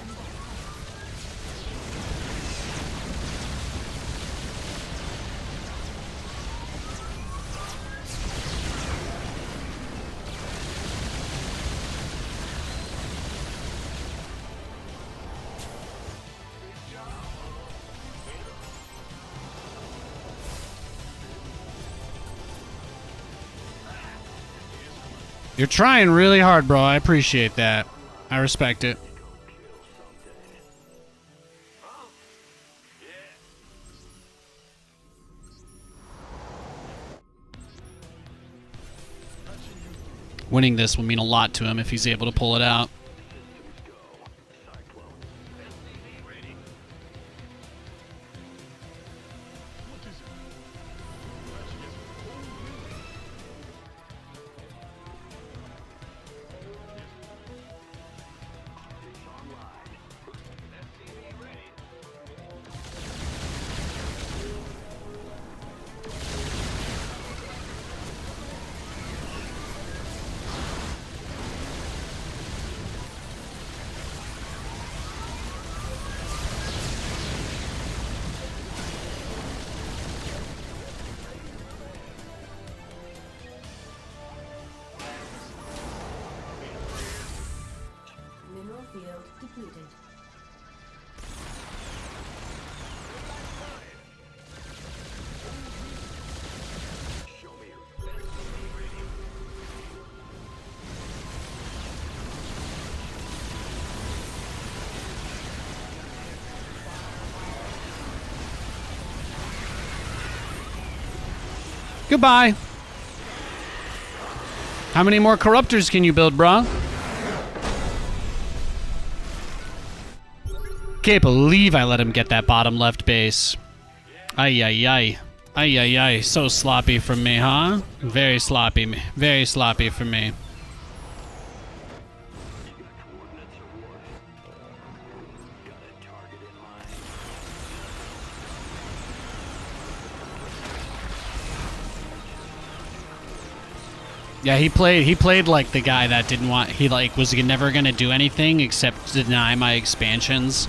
You're trying really hard, bro. I appreciate that. I respect it. Winning this will mean a lot to him if he's able to pull it out.
Mineral field depleted.
Goodbye. How many more corruptors can you build, brah? Can't believe I let him get that bottom left base. Ay, ay, ay. Ay, ay, ay. So sloppy from me, huh? Very sloppy. Very sloppy from me. Yeah, he played like the guy that didn't want, he like was never going to do anything except deny my expansions.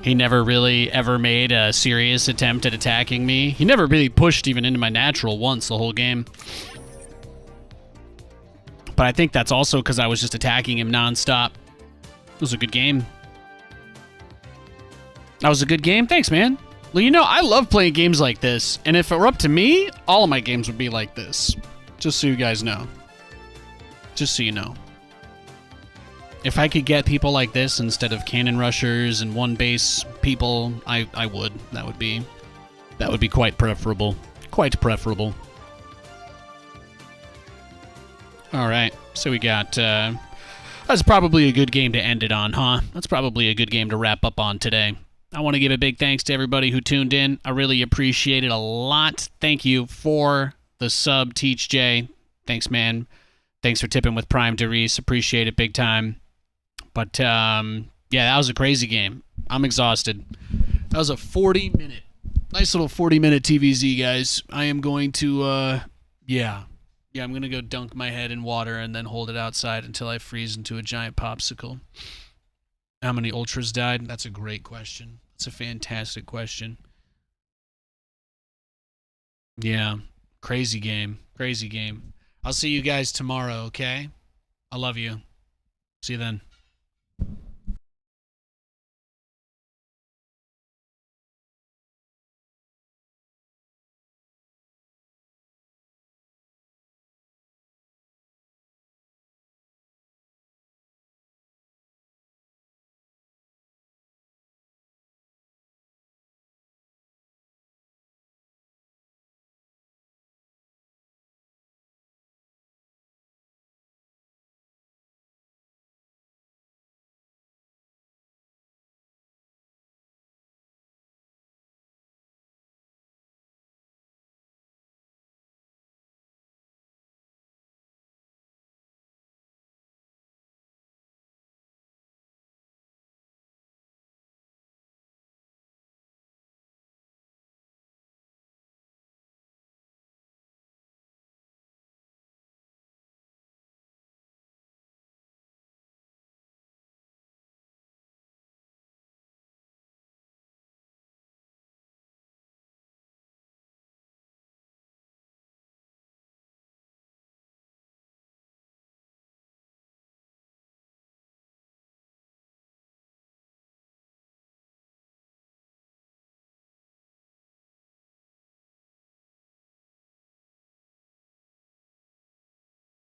He never really ever made a serious attempt at attacking me. He never really pushed even into my natural once the whole game. But I think that's also because I was just attacking him nonstop. It was a good game. That was a good game? Thanks, man. Well, you know, I love playing games like this. And if it were up to me, all of my games would be like this. Just so you guys know. Just so you know. If I could get people like this instead of cannon rushers and one base people, I would. That would be quite preferable. Quite preferable. All right. So we got that's probably a good game to end it on, huh? That's probably a good game to wrap up on today. I want to give a big thanks to everybody who tuned in. I really appreciate it a lot. Thank you for the sub, Teach J. Thanks, man. Thanks for tipping with Prime Derice. Appreciate it big time. But, yeah, that was a crazy game. I'm exhausted. That was a 40-minute, nice little 40-minute TVZ, guys. I am going to, yeah, I'm going to go dunk my head in water and then hold it outside until I freeze into a giant popsicle. How many Ultras died? That's a great question. That's a fantastic question. Yeah. Crazy game. Crazy game. I'll see you guys tomorrow, okay? I love you. See you then.